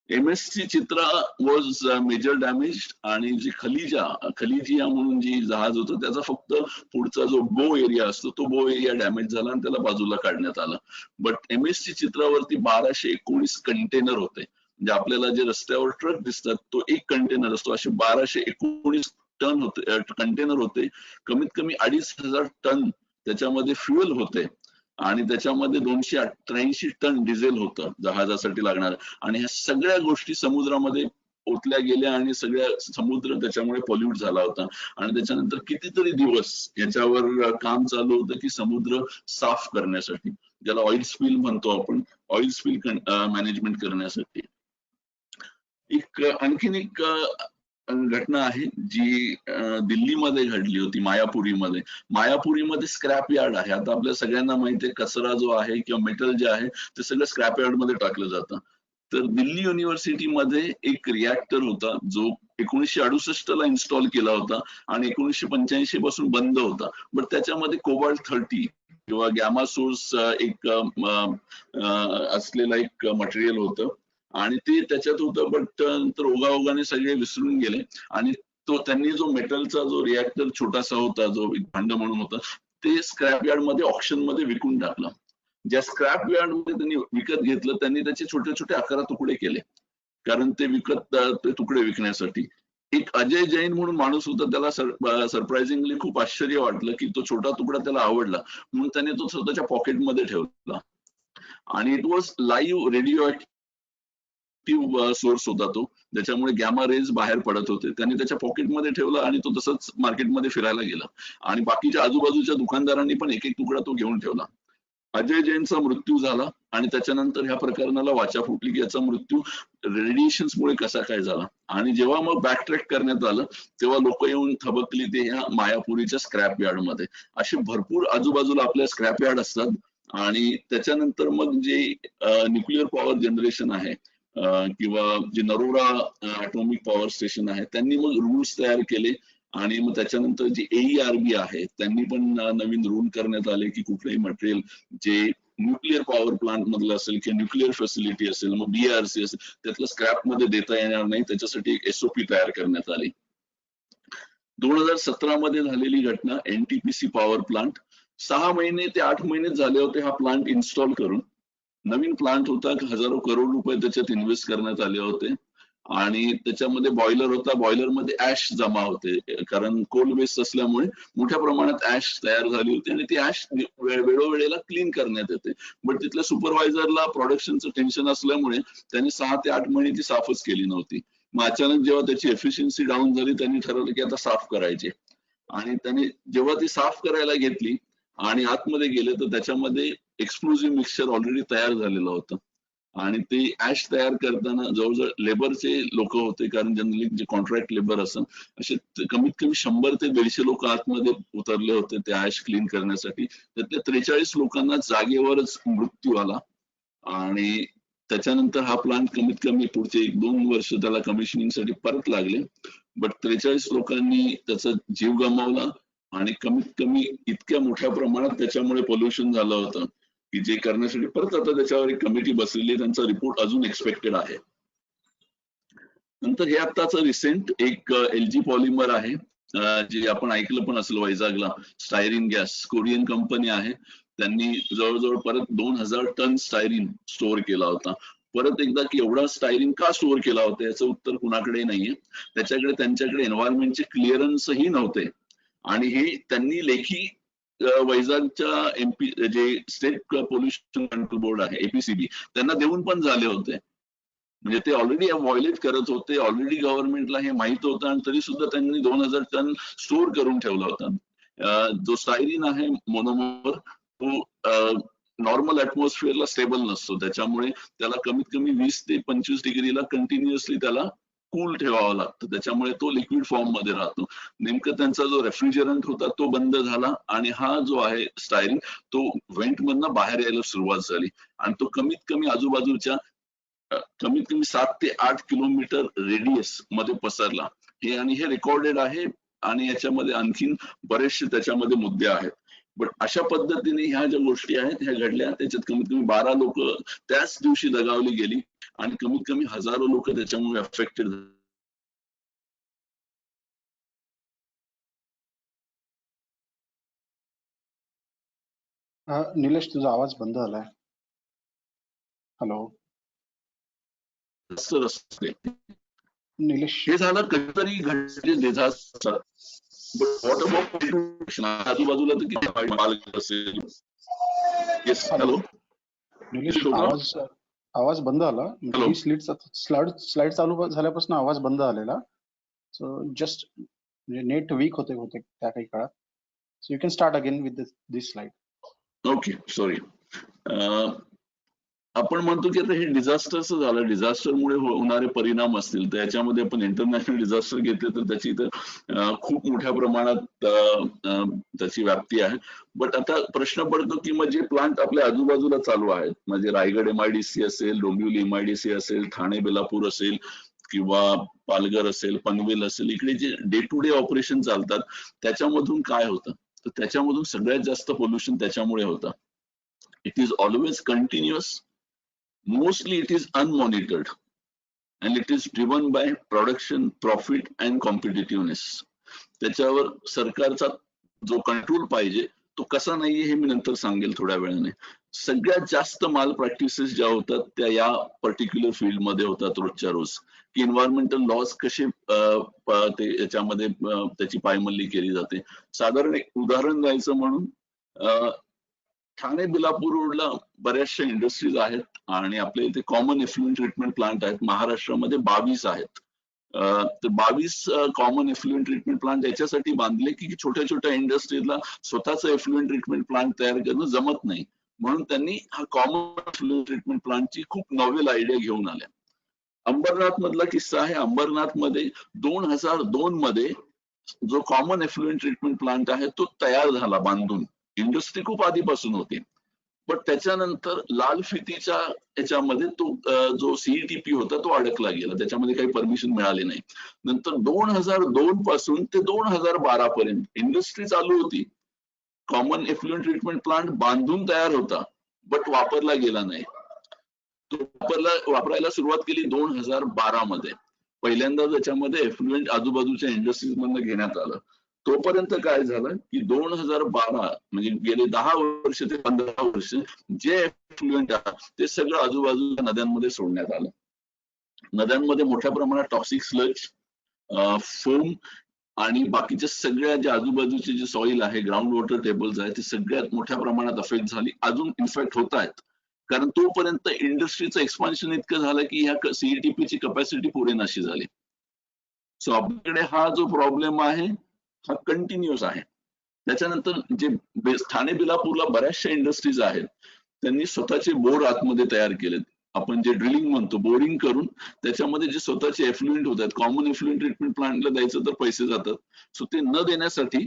MSC Chitra was major damage आणि जी खलिजिया म्हणून जी जहाज होतं त्याचा फक्त पुढचा जो बो एरिया असतो तो बो एरिया डॅमेज झाला आणि त्याला बाजूला काढण्यात आलं. बट MSC चित्रावरती 1219 कंटेनर होते. म्हणजे आपल्याला जे रस्त्यावर ट्रक दिसतात तो एक कंटेनर असतो, असे 1219 टन होते, कंटेनर होते. कमीत कमी 2500 टन त्याच्यामध्ये फ्युएल होते आणि त्याच्यामध्ये 283 टन डिझेल होतं जहाजासाठी लागणार. आणि ह्या सगळ्या गोष्टी समुद्रामध्ये ओतल्या गेल्या आणि सगळ्या समुद्र त्याच्यामुळे पॉल्यूट झाला होता. आणि त्याच्यानंतर कितीतरी दिवस याच्यावर काम चालू होतं की समुद्र साफ करण्यासाठी, ज्याला ऑइल स्पिल म्हणतो आपण, ऑइल स्पिल मॅनेजमेंट करण्यासाठी. आणखीन एक घटना आहे जी दिल्लीमध्ये घडली होती, मायापुरीमध्ये स्क्रॅप यार्ड आहे. आता आपल्या सगळ्यांना माहिती आहे कचरा जो आहे किंवा मेटल जे आहे ते सगळं स्क्रॅप यार्ड मध्ये टाकलं जातं. तर दिल्ली युनिव्हर्सिटीमध्ये एक रिॲक्टर होता जो 1968 ला इन्स्टॉल केला होता आणि 1985 पासून बंद होता. बट त्याच्यामध्ये कोबाल्ट 30 किंवा गॅमा सोर्स एक असलेला एक मटेरियल होतं आणि ते त्याच्यात होतं. बट नंतर ओघाओघाने सगळे विसरून गेले आणि त्यांनी जो मेटलचा जो रिॲक्टर छोटासा होता, जो एक भांड म्हणून होता, ते स्क्रॅप यार्ड मध्ये ऑक्शन मध्ये विकून टाकलं. ज्या स्क्रॅप यार्ड मध्ये त्यांनी विकत घेतलं त्यांनी त्याचे छोटे छोटे 11 तुकडे केले, कारण ते ते तुकडे विकण्यासाठी. एक अजय जैन म्हणून माणूस होता, त्याला सरप्राइझिंगली खूप आश्चर्य वाटलं की तो छोटा तुकडा त्याला आवडला, म्हणून त्याने तो स्वतःच्या पॉकेटमध्ये ठेवला. आणि it was live radio source होता तो, ज्याच्यामुळे गॅमा रेज बाहेर पडत होते. त्यांनी त्याच्या पॉकेटमध्ये ठेवला आणि तो तसंच मार्केटमध्ये फिरायला गेला. आणि बाकीच्या आजूबाजूच्या दुकानदारांनी पण एक एक तुकडा तो घेऊन ठेवला. अजय जैनचा मृत्यू झाला आणि त्याच्यानंतर ह्या प्रकरणाला वाचा फुटली की याचा मृत्यू रेडिएशन्समुळे कसा काय झाला. आणि जेव्हा मग बॅकट्रॅक करण्यात आलं तेव्हा लोक येऊन थबकली ते ह्या मायापुरीच्या स्क्रॅप यार्ड मध्ये. असे भरपूर आजूबाजूला आपल्या स्क्रॅप यार्ड असतात. आणि त्याच्यानंतर मग जे न्यूक्लिअर पॉवर जनरेशन आहे किंवा जे नरोरा ॲटॉमिक पॉवर स्टेशन आहे, त्यांनी मग रूल्स तयार केले. आणि मग त्याच्यानंतर जे AERB आहे त्यांनी पण नवीन रूल करण्यात आले की कुठलंही मटेरियल जे न्यूक्लिअर पॉवर प्लांट मधलं असेल किंवा न्यूक्लिअर फॅसिलिटी असेल, मग BRC असेल, त्यातलं स्क्रॅप मध्ये देता येणार नाही. त्याच्यासाठी एक SOP तयार करण्यात आली. 2017 मध्ये झालेली घटना, NTPC पॉवर प्लांट 6 महिने ते 8 महिने झाले होते हा प्लांट इन्स्टॉल करून. नवीन प्लांट होता, हजारो करोड रुपये त्याच्यात इन्व्हेस्ट करण्यात आले होते. आणि त्याच्यामध्ये बॉयलर होता, बॉयलर मध्ये ऍश जमा होते, कारण कोल बेस्ड असल्यामुळे मोठ्या प्रमाणात ऍश तयार झाली होती आणि ती ऍश वेळोवेळेला क्लीन करण्यात येते. बट तिथल्या सुपरवायझरला प्रोडक्शनचं टेन्शन असल्यामुळे त्यांनी 6 ते 8 महिने ती साफच केली नव्हती. मग अचानक जेव्हा त्याची एफिशियन्सी डाऊन झाली त्यांनी ठरवलं की आता साफ करायचे. आणि त्यांनी जेव्हा ती साफ करायला घेतली आणि आतमध्ये गेले तर त्याच्यामध्ये एक्सप्लोजिव्ह मिक्सचर ऑलरेडी तयार झालेलं होतं. आणि ते ऍश तयार करताना जवळजवळ लेबरचे लोक होते, कारण जनरली जे कॉन्ट्रॅक्ट लेबर असं असे कमीत कमी 100 ते 150 लोक आतमध्ये उतरले होते ते ऍश क्लीन करण्यासाठी. त्यातल्या 43 लोकांना जागेवरच मृत्यू आला. आणि त्याच्यानंतर हा प्लांट कमीत कमी पुढचे 1-2 वर्ष त्याला कमिशनिंगसाठी परत लागले. बट 43 लोकांनी त्याचा जीव गमावला आणि कमीत कमी इतक्या मोठ्या प्रमाणात त्याच्यामुळे पोल्युशन झालं होतं की जे करण्यासाठी परत आता त्याच्यावर एक कमिटी बसलेली आहे, त्यांचा रिपोर्ट अजून एक्सपेक्टेड आहे. नंतर हे आताच रिसेंट एक LG पॉलिमर आहे, जे आपण ऐकलं पण असेल वैजागला, स्टायरिन गॅस, कोरियन कंपनी आहे. त्यांनी जवळजवळ परत 2000 टन स्टायरिन स्टोअर केला होता. परत एकदा की एवढा स्टायरिन का स्टोअर केला होता याचं उत्तर कुणाकडे नाहीये. त्यांच्याकडे एन्व्हायरमेंटचे क्लिअरन्सही नव्हते. आणि हे त्यांनी लेखी वैजागच्या MP जे स्टेट पोल्युशन कंट्रोल बोर्ड आहे APCB त्यांना देऊन पण झाले होते. म्हणजे ते ऑलरेडी व्हायोलेट करत होते, ऑलरेडी गव्हर्नमेंटला हे माहित होतं आणि तरी सुद्धा त्यांनी 2000 टन स्टोअर करून ठेवला होता. जो स्टायरिन आहे मोनोमर, तो नॉर्मल ऍटमॉस्फिअरला स्टेबल नसतो, त्याच्यामुळे त्याला कमीत कमी 20 ते 25 डिग्रीला कंटिन्युअसली त्याला कूल ठेवावं लागतं, त्याच्यामुळे तो लिक्विड फॉर्म मध्ये राहतो. नेमकं त्यांचा जो रेफ्रिजरंट होता तो बंद झाला आणि हा जो आहे स्टायरिन तो व्हेंट मधनं बाहेर यायला सुरुवात झाली आणि तो कमीत कमी आजूबाजूच्या कमीत कमी 7 ते 8 किलोमीटर रेडियस मध्ये पसरला. आणि हे रेकॉर्डेड आहे आणि याच्यामध्ये आणखीन बरेचसे त्याच्यामध्ये मुद्दे आहेत. बट अशा पद्धतीने ह्या ज्या गोष्टी आहेत ह्या घडल्या, त्याच्यात कमीत कमी 12 लोक त्याच दिवशी दगावली गेली आणि कमीत कमी हजारो लोक त्याच्यामुळे अफेक्टेड झाले. निलेश, तुझा आवाज बंद झालाय. हॅलो निलेश, हे झालं कधीतरी घडले डिझास्टर. बट व्हॉट अबाउट आजूबाजूला तर किती पालक असेल. येस, हॅलो निलेश, आवाज बंद झाला. ही स्लाइड चालू झाल्यापासून आवाज बंद झालेला. सो जस्ट म्हणजे नेट वीक होते त्या काही काळात. So you can start again with this slide. Okay, sorry. आपण म्हणतो की आता हे डिझास्टरचं झालं, डिझास्टरमुळे होणारे परिणाम असतील तर याच्यामध्ये आपण इंटरनॅशनल डिझास्टर घेतले तर त्याची तर खूप मोठ्या प्रमाणात त्याची व्याप्ती आहे. बट आता प्रश्न पडतो की मग जे प्लांट आपल्या आजूबाजूला चालू आहेत, म्हणजे रायगड MIDC असेल, डोंबिवली MIDC असेल, ठाणे बेलापूर असेल किंवा पालघर असेल, पनवेल असेल, इकडे जे डे टू डे ऑपरेशन चालतात त्याच्यामधून काय होतं, तर त्याच्यामधून सगळ्यात जास्त पोल्युशन त्याच्यामुळे होतं. It is always continuous, mostly it is unmonitored and it is driven by production, profit and competitiveness. त्याच्यावर सरकारचा जो कंट्रोल पाहिजे तो कसा नाहीये हे मी नंतर सांगेल थोड्या वेळाने. सगळ्यात जास्त माल प्रॅक्टिसेस ज्या होतात त्या या पर्टिक्युलर फील्ड मध्ये होतात रोजच्या रोज, की एन्व्हायरमेंटल लॉज कसे ते याच्यामध्ये त्याची पायमल्ली केली जाते. साधारण एक उदाहरण द्यायचं म्हणून, ठाणे बिलापूर रोडला बऱ्याचशा इंडस्ट्रीज आहेत आणि आपल्या इथे कॉमन एफ्लुएंट ट्रीटमेंट प्लांट आहेत. महाराष्ट्रामध्ये 22 आहेत. तर 22 कॉमन एफ्लुएंट ट्रीटमेंट प्लांट याच्यासाठी बांधले की छोट्या छोट्या इंडस्ट्रीजला स्वतःचं एफ्लुएंट ट्रीटमेंट प्लांट तयार करणं जमत नाही, म्हणून त्यांनी हा कॉमन एफ्लुएंट ट्रीटमेंट प्लांटची खूप नॉवेल आयडिया घेऊन आल्या. अंबरनाथ मधला किस्सा आहे. अंबरनाथ मध्ये 2002 मध्ये जो कॉमन एफ्लुएंट ट्रीटमेंट प्लांट आहे तो तयार झाला बांधून. इंडस्ट्री खूप आधीपासून होती, पण त्याच्यानंतर लाल फितीच्या याच्यामध्ये तो जो सीईटीपी होता तो अडकला गेला, त्याच्यामध्ये काही परमिशन मिळाली नाही. नंतर 2002 पासून ते 2012 पर्यंत इंडस्ट्री चालू होती. कॉमन एफ्लुएंट ट्रीटमेंट प्लांट बांधून तयार होता, बट वापरला गेला नाही. तो वापरायला सुरुवात केली 2012 मध्ये. पहिल्यांदा त्याच्यामध्ये एफ्लुएंट आजूबाजूच्या इंडस्ट्रीज मधनं घेण्यात आलं. तोपर्यंत काय झालं की 2012 म्हणजे गेले 10 वर्ष ते 15 वर्ष जे एफ्लुएंट आहे ते सगळं आजूबाजूच्या नद्यांमध्ये सोडण्यात आलं. नद्यांमध्ये मोठ्या प्रमाणात टॉक्सिक स्लज, फोम आणि बाकीच्या सगळ्या जे आजूबाजूचे जे सॉइल आहे, ग्राउंड वॉटर टेबल्स आहे, ते सगळ्यात मोठ्या प्रमाणात अफेक्ट झाली. अजून इन्फेक्ट होत आहेत, कारण तोपर्यंत इंडस्ट्रीचं एक्सपान्शन इतकं झालं की ह्या सीईटीपीची कॅपॅसिटी पुरेनाशी झाली. सो आपल्याकडे हा जो प्रॉब्लेम आहे हा कंटिन्युअस आहे. त्याच्यानंतर जे ठाणे बिलापूरला बऱ्याचशा इंडस्ट्रीज आहेत त्यांनी स्वतःचे बोर आतमध्ये तयार केलेत. आपण जे ड्रिलिंग म्हणतो, बोरिंग करून त्याच्यामध्ये जे स्वतःचे एफ्लुएंट होतात, कॉमन एफ्लुएंट ट्रीटमेंट प्लांटला द्यायचं तर पैसे जातात, सो ते न देण्यासाठी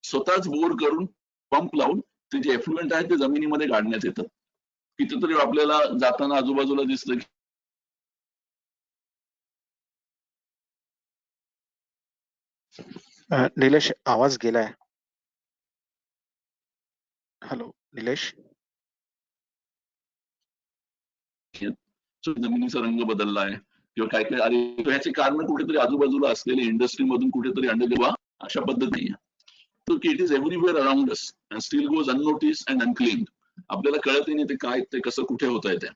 स्वतःच बोर करून पंप लावून ते जे एफ्लुएंट आहे ते जमिनीमध्ये गाडण्यात येतात. कितीतरी आपल्याला जाताना आजूबाजूला दिसतं की निलेश, आवाज गेलाय. हॅलो निलेश. जमिनीचा रंग बदलला आहे किंवा काय काय, अरे ह्याचे कारण कुठेतरी आजूबाजूला असलेले इंडस्ट्री मधून कुठेतरी अंडरग्राउंड अशा पद्धतीने. तो it is everywhere around us and still goes unnoticed and unclean. आपल्याला कळतही नाही ते काय, ते कसं कुठे होत आहे. ते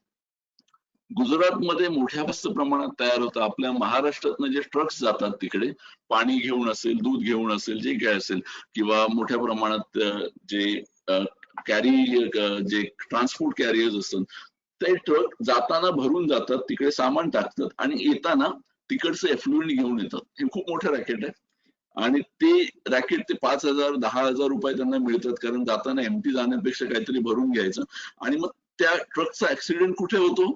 गुजरातमध्ये मोठ्या प्रमाणात तयार होतं. आपल्या महाराष्ट्रातनं जे ट्रक्स जातात तिकडे पाणी घेऊन असेल, दूध घेऊन असेल, जे काय असेल, किंवा मोठ्या प्रमाणात जे कॅरी जे ट्रान्सपोर्ट कॅरियर्स असतात ते ट्रक जाताना भरून जातात, तिकडे सामान टाकतात आणि येताना तिकडचं एफ्लुएंट घेऊन येतात. हे खूप मोठं रॅकेट आहे आणि ते रॅकेट ते 5,000 10,000 रुपये त्यांना मिळतात, कारण जाताना एमटी जाण्यापेक्षा काहीतरी भरून घ्यायचं. आणि मग त्या ट्रकचा ऍक्सिडेंट कुठे होतो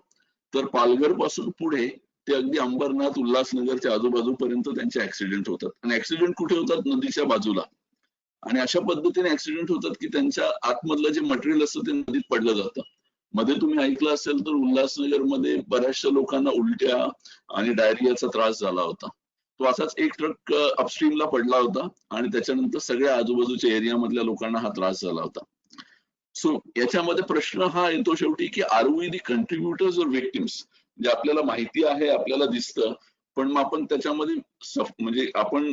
तर पालघर पासून पुढे ते अगदी अंबरनाथ, उल्हासनगरच्या आजूबाजूपर्यंत त्यांचे ऍक्सिडेंट होतात. आणि ऍक्सिडेंट कुठे होतात? नदीच्या बाजूला. आणि अशा पद्धतीने ऍक्सिडेंट होतात की त्यांच्या आतमधलं जे मटेरियल असतं ते नदीत पडलं जातं. मध्ये तुम्ही ऐकलं असेल तर उल्हासनगरमध्ये बऱ्याचशा लोकांना उलट्या आणि डायरियाचा त्रास झाला होता. तो असाच एक ट्रक अपस्ट्रीमला पडला होता आणि त्याच्यानंतर सगळ्या आजूबाजूच्या एरियामधल्या लोकांना हा त्रास झाला होता. सो याच्यामध्ये प्रश्न हा येतो शेवटी की आर वी दी कंट्रीब्युटर्स और विक्टिम्स. जे आपल्याला माहिती आहे, आपल्याला दिसतं, पण मग आपण त्याच्यामध्ये म्हणजे आपण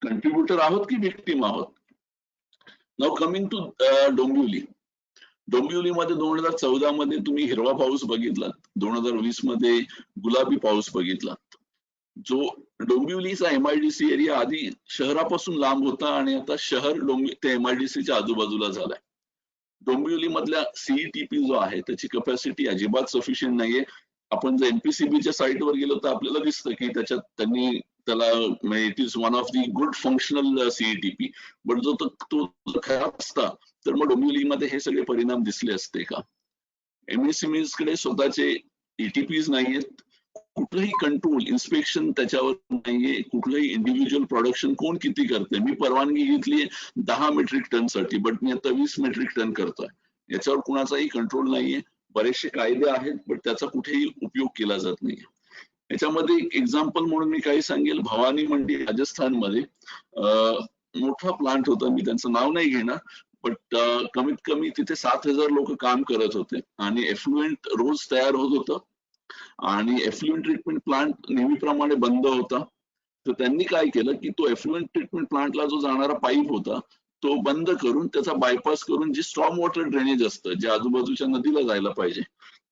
कंट्रीब्युटर आहोत की विक्टिम आहोत. Now coming to Dombivli. डोंबिवलीमध्ये 2014 मध्ये तुम्ही हिरवा पाऊस बघितला, 2020 मध्ये गुलाबी पाऊस बघितला. जो डोंबिवलीचा एमआयडीसी एरिया आधी शहरापासून लांब होता आणि आता शहर ते एमआयडीसीच्या आजूबाजूला झालाय. डोंबिवली मधल्या सीईटीपी जो आहे त्याची कॅपॅसिटी अजिबात सफिशियंट नाहीये. आपण जर एमपीसीबीच्या साईटवर गेलो तर आपल्याला दिसतं की त्याच्यात त्यांनी त्याला it is one of the good functional CETP, but जो तो खराब असता तर मग डोंबिवलीमध्ये हे सगळे परिणाम दिसले असते का? एमएसएमईज कडे स्वतःचे ईटीपीज नाहीयेत, कुठलंही कंट्रोल इन्स्पेक्शन त्याच्यावर नाहीये, कुठलंही इंडिव्हिज्युअल प्रोडक्शन कोण किती करते. मी परवानगी घेतली 10 मेट्रिक टन साठी, बट मी आता 20 मेट्रिक टन करतोय. याच्यावर कुणाचाही कंट्रोल नाहीये. बरेचसे कायदे आहेत पण त्याचा कुठेही उपयोग केला जात नाही. याच्यामध्ये एक एक्झाम्पल म्हणून मी काही सांगेल. भवानी मंडी राजस्थानमध्ये मोठा प्लांट होता, मी त्यांचं नाव नाही घेणार, बट कमीत कमी तिथे 7,000 लोक काम करत होते आणि एफ्लुएंट रोज तयार होत होतं आणि एफ्लुएंट ट्रीटमेंट प्लांट नेहमीप्रमाणे बंद होता. तर त्यांनी काय केलं की तो एफ्लुएंट ट्रीटमेंट प्लांटला जो जाणारा पाईप होता तो बंद करून त्याचा बायपास करून जे स्टॉर्म वॉटर ड्रेनेज असतं जे आजूबाजूच्या नदीला जायला पाहिजे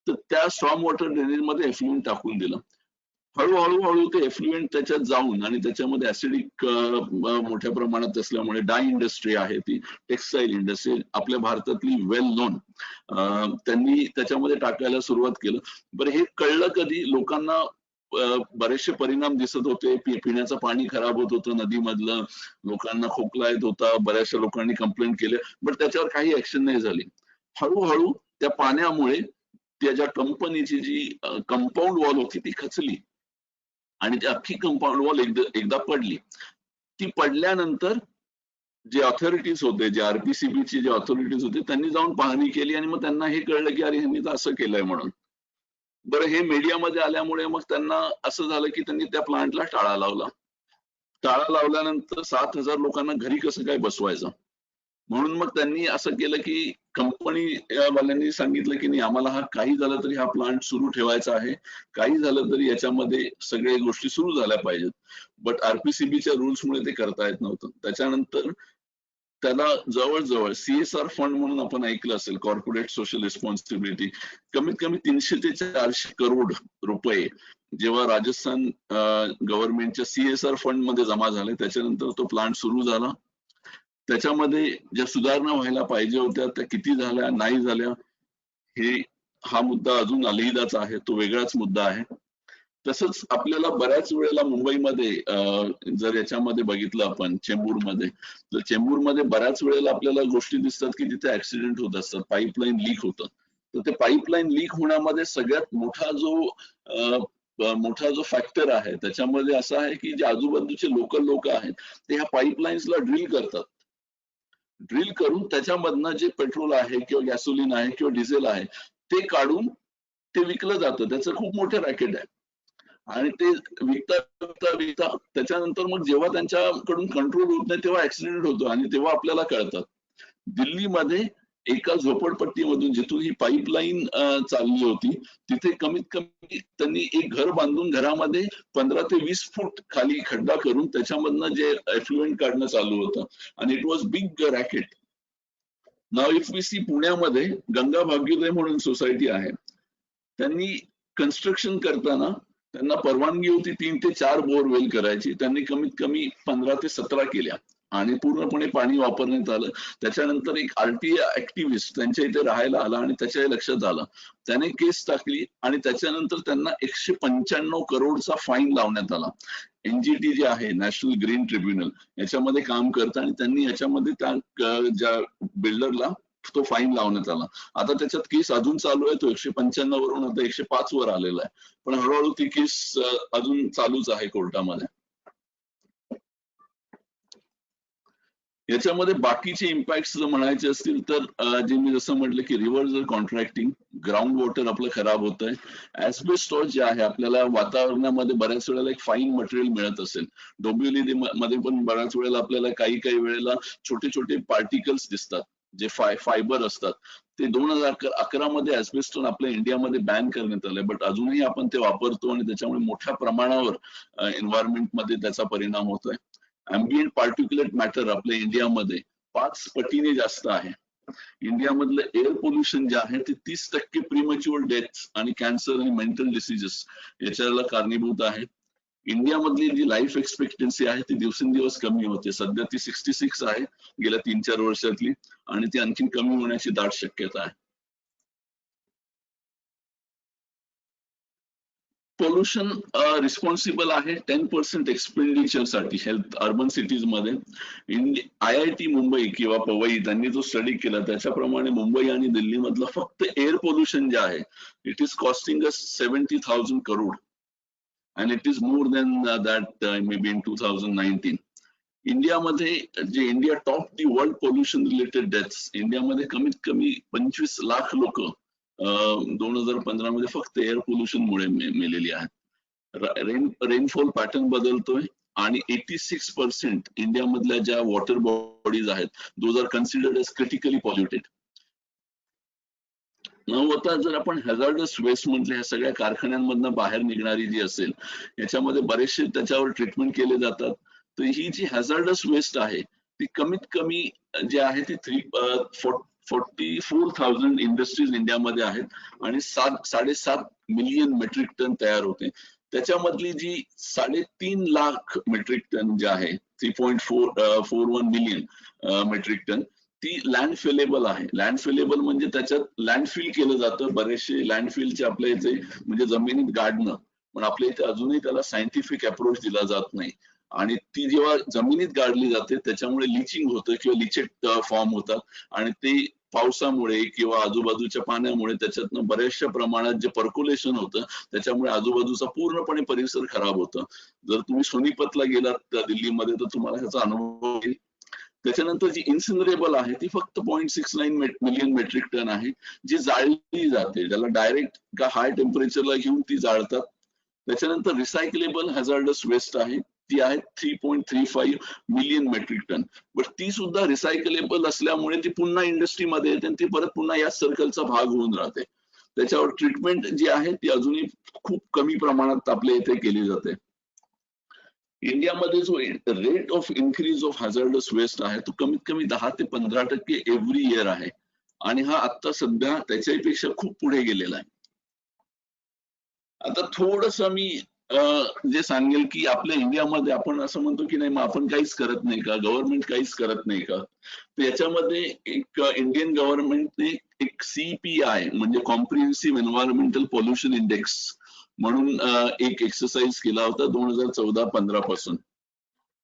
तर त्या स्टॉर्म वॉटर ड्रेनेज मध्ये एफ्लुएंट टाकून दिलं. हळूहळू ते एफ्लुएंट त्याच्यात जाऊन आणि त्याच्यामध्ये ऍसिडिक मोठ्या प्रमाणात असल्यामुळे डाय इंडस्ट्री आहे ती टेक्सटाईल इंडस्ट्री आपल्या भारतातली वेल नोन त्यांनी त्याच्यामध्ये टाकायला सुरुवात केलं. बरं हे कळलं कधी लोकांना बरेचसे परिणाम दिसत होते पिण्याचं पाणी खराब होत होतं नदीमधलं लोकांना खोकला येत होता बऱ्याचशा लोकांनी कंप्लेंट केले बट त्याच्यावर काही ऍक्शन नाही झाली. हळूहळू त्या पाण्यामुळे त्या ज्या कंपनीची जी कंपाऊंड वॉल होती ती खचली आणि ती अख्खी कंपाऊंड वॉल एकदा पडली. ती पडल्यानंतर जे ऑथॉरिटीज होते जे आरपीसीबीची जे ऑथॉरिटीज होते त्यांनी जाऊन पाहणी केली आणि मग त्यांना हे कळलं की अरे ह्यांनी तर असं केलंय म्हणून. बरं हे मीडियामध्ये आल्यामुळे मग त्यांना असं झालं की त्यांनी त्या प्लांटला टाळा लावला. टाळा लावल्यानंतर 7,000 लोकांना घरी कसं काय बसवायचं म्हणून मग त्यांनी असं केलं की कंपनी वाल्यांनी सांगितलं की नाही आम्हाला हा काही झालं तरी हा प्लांट सुरू ठेवायचा आहे काही झालं तरी याच्यामध्ये सगळ्या गोष्टी सुरू झाल्या पाहिजेत. बट आरपीसीबीच्या रुल्समुळे ते करता येत नव्हतं. त्याच्यानंतर त्याला जवळजवळ सीएसआर फंड म्हणून आपण ऐकलं असेल कॉर्पोरेट सोशल रिस्पॉन्सिबिलिटी कमीत कमी 300 ते 400 करोड रुपये जेव्हा राजस्थान गव्हर्नमेंटच्या सीएसआर फंड मध्ये जमा झाले त्याच्यानंतर तो प्लांट सुरू झाला. त्याच्यामध्ये ज्या सुधारणा व्हायला पाहिजे होत्या त्या किती झाल्या नाही झाल्या हे हा मुद्दा अजून अलहिदाचा आहे तो वेगळाच मुद्दा आहे. तसंच आपल्याला बऱ्याच वेळेला मुंबईमध्ये जर याच्यामध्ये बघितलं आपण चेंबूरमध्ये तर चेंबूरमध्ये बऱ्याच वेळेला आपल्याला गोष्टी दिसतात की तिथे ऍक्सिडेंट होत असतात पाईपलाईन लीक होतं. तर ते पाईपलाईन लीक होण्यामध्ये सगळ्यात मोठा जो फॅक्टर आहे त्याच्यामध्ये असा आहे की जे आजूबाजूचे लोकल लोक आहेत ते ह्या पाईपलाईन्सला ड्रिल करतात. ड्रिल करून त्याच्यामधनं जे पेट्रोल आहे किंवा गॅसोलिन आहे किंवा डिझेल आहे ते काढून ते विकलं जातं. त्याचं खूप मोठं रॅकेट आहे आणि ते विकता त्याच्यानंतर मग जेव्हा त्यांच्याकडून कंट्रोल होत नाही तेव्हा ऍक्सिडेंट होतो आणि तेव्हा आपल्याला कळतात. दिल्लीमध्ये एका झोपडपट्टीमधून जिथून ही पाईपलाईन चालली होती तिथे कमीत कमी त्यांनी एक घर बांधून घरामध्ये 15 ते 20 फूट खाली खड्डा करून त्याच्यामधनं जे एफ्लुएंट काढणं चालू होतं आणि इट वॉज बिग रॅकेट. नाव इफ वी सी पुण्यामध्ये गंगा भाग्योदय म्हणून सोसायटी आहे त्यांनी कन्स्ट्रक्शन करताना त्यांना परवानगी होती 3 ते 4 बोरवेल करायची त्यांनी कमीत कमी 15 ते 17 केल्या आणि पूर्णपणे पाणी वापरण्यात आलं. त्याच्यानंतर एक आरटीए ऍक्टिव्हिस्ट त्यांच्या इथे राहायला आला आणि त्याच्या लक्षात आलं त्याने केस टाकली आणि त्याच्यानंतर त्यांना 195 करोडचा फाईन लावण्यात आला. एनजीटी जे आहे नॅशनल ग्रीन ट्रिब्युनल याच्यामध्ये काम करतं आणि त्यांनी याच्यामध्ये त्या ज्या बिल्डरला तो फाईन लावण्यात आला. आता त्याच्यात केस अजून चालू आहे तो 195 वरून आता 105 वर आलेला आहे पण हळूहळू ती केस अजून चालूच आहे कोर्टामध्ये. याच्यामध्ये बाकीचे इम्पॅक्ट जर म्हणायचे असतील तर जे मी जसं म्हटलं की रिव्हर जर कॉन्ट्रॅक्टिंग ग्राउंड वॉटर आपलं खराब होत आहे. ऍस्बेस्टॉस जे आहे आपल्याला वातावरणामध्ये बऱ्याच वेळेला एक फाईन मटेरियल मिळत असेल डोंबिवली मध्ये पण बऱ्याच वेळेला आपल्याला काही वेळेला छोटे छोटे पार्टिकल्स दिसतात जे फायबर असतात ते 2011 मध्ये ऍस्बेस्टॉस आपल्या इंडियामध्ये बॅन करण्यात आलंय बट अजूनही आपण ते वापरतो आणि त्याच्यामुळे मोठ्या प्रमाणावर एन्व्हायरमेंटमध्ये त्याचा परिणाम होतोय. अँबिएंट पार्टिक्युलेट मॅटर आपल्या इंडियामध्ये 5 पटीने जास्त आहे. इंडियामधलं एअर पोल्युशन जे आहे ते 30% प्रीमॅच्युअर डेथ्स आणि कॅन्सर आणि मेंटल डिसीजेस याच्याला कारणीभूत आहे. इंडियामधली जी लाईफ एक्सपेक्टन्सी आहे ती दिवसेंदिवस कमी होते. सध्या ती 66 आहे गेल्या 3-4 वर्षातली आणि ती आणखी कमी होण्याची दाट शक्यता आहे. पोल्युशन रिस्पॉन्सिबल आहे 10% एक्सपेंडिचर साठी हेल्थ अर्बन सिटीज मध्ये. IIT मुंबई किंवा पवई त्यांनी जो स्टडी केला त्याच्याप्रमाणे मुंबई आणि दिल्ली मधलं फक्त एअर पोल्युशन जे आहे it is costing us 70,000 crore and it is more than that may be in 2019. इंडियामध्ये जे India top the world pollution related deaths इंडियामध्ये कमीत कमी 25 लाख लोक 2015 मध्ये फक्त एअर पोल्युशन मुळे मेलेली आहेत. रेनफॉल पॅटर्न बदलतोय आणि 86% इंडियामधल्या ज्या वॉटर बॉडीज आहेत those are considered as critically polluted. आता जर आपण हॅझार्डस वेस्ट म्हटलं, ह्या सगळ्या कारखान्यांमधनं बाहेर निघणारी जी असेल याच्यामध्ये बरेचसे त्याच्यावर ट्रीटमेंट केले जातात. तर ही जी हॅझार्डस वेस्ट आहे ती कमीत कमी जे आहे ती 44,000 इंडस्ट्रीज इंडियामध्ये आहेत आणि 7.5 मिलियन मेट्रिक टन तयार होते. त्याच्यामधली जी 3.5 लाख मेट्रिक टन जे आहे 3.41 मिलियन मेट्रिक टन ती लँडफिलेबल आहे. लँडफिलेबल म्हणजे त्याच्यात लँडफिल केलं जातं. बरेचसे लँडफिलचे आपल्या इथे म्हणजे जमिनीत गाडणं, पण आपल्या इथे अजूनही त्याला सायंटिफिक अप्रोच दिला जात नाही. आणि ती जेव्हा जमिनीत गाडली जाते त्याच्यामुळे लिचिंग होतं किंवा लिचेट फॉर्म होतात आणि ते पावसामुळे किंवा आजूबाजूच्या पाण्यामुळे त्याच्यातनं बऱ्याचशा प्रमाणात जे पर्क्युलेशन होतं त्याच्यामुळे आजूबाजूचा पूर्णपणे परिसर खराब होतं. जर तुम्ही सोनीपतला गेलात दिल्लीमध्ये तर तुम्हाला ह्याचा अनुभव येईल. त्याच्यानंतर जी इन्सिनरेबल आहे ती फक्त 0.69 मिलियन मेट्रिक टन आहे जी जाळली जाते, ज्याला डायरेक्ट का हाय टेम्परेचरला घेऊन ती जाळतात. त्याच्यानंतर रिसायकलेबल हॅझार्डस वेस्ट आहे ती आहे 3.35 मिलियन मेट्रिक टन. बट ती सुद्धा रिसायकलेबल असल्यामुळे ती पुन्हा इंडस्ट्रीमध्ये येते आणि ती परत पुन्हा या सर्कलचा भाग होऊन राहते. त्याच्यावर ट्रीटमेंट जी आहे ती अजूनही खूप कमी प्रमाणात आपल्या इथे केली जाते. इंडियामध्ये जो rate of increase of hazardous waste आहे तो कमीत कमी 10 ते 15% एव्हरी इयर आहे आणि हा आता सध्या त्याच्यापेक्षा खूप पुढे गेलेला आहे. आता थोडस मी जे सांगेल की आपल्या इंडियामध्ये आपण असं म्हणतो की नाही मग आपण काहीच करत नाही का, गव्हर्नमेंट काहीच करत नाही का, तर याच्यामध्ये एक इंडियन गव्हर्नमेंटने एक CPI म्हणजे कॉम्प्रिहेन्सिव्ह एन्व्हायरमेंटल पोल्युशन इंडेक्स म्हणून एक एक्सरसाइज केला होता 2014-15 पासून.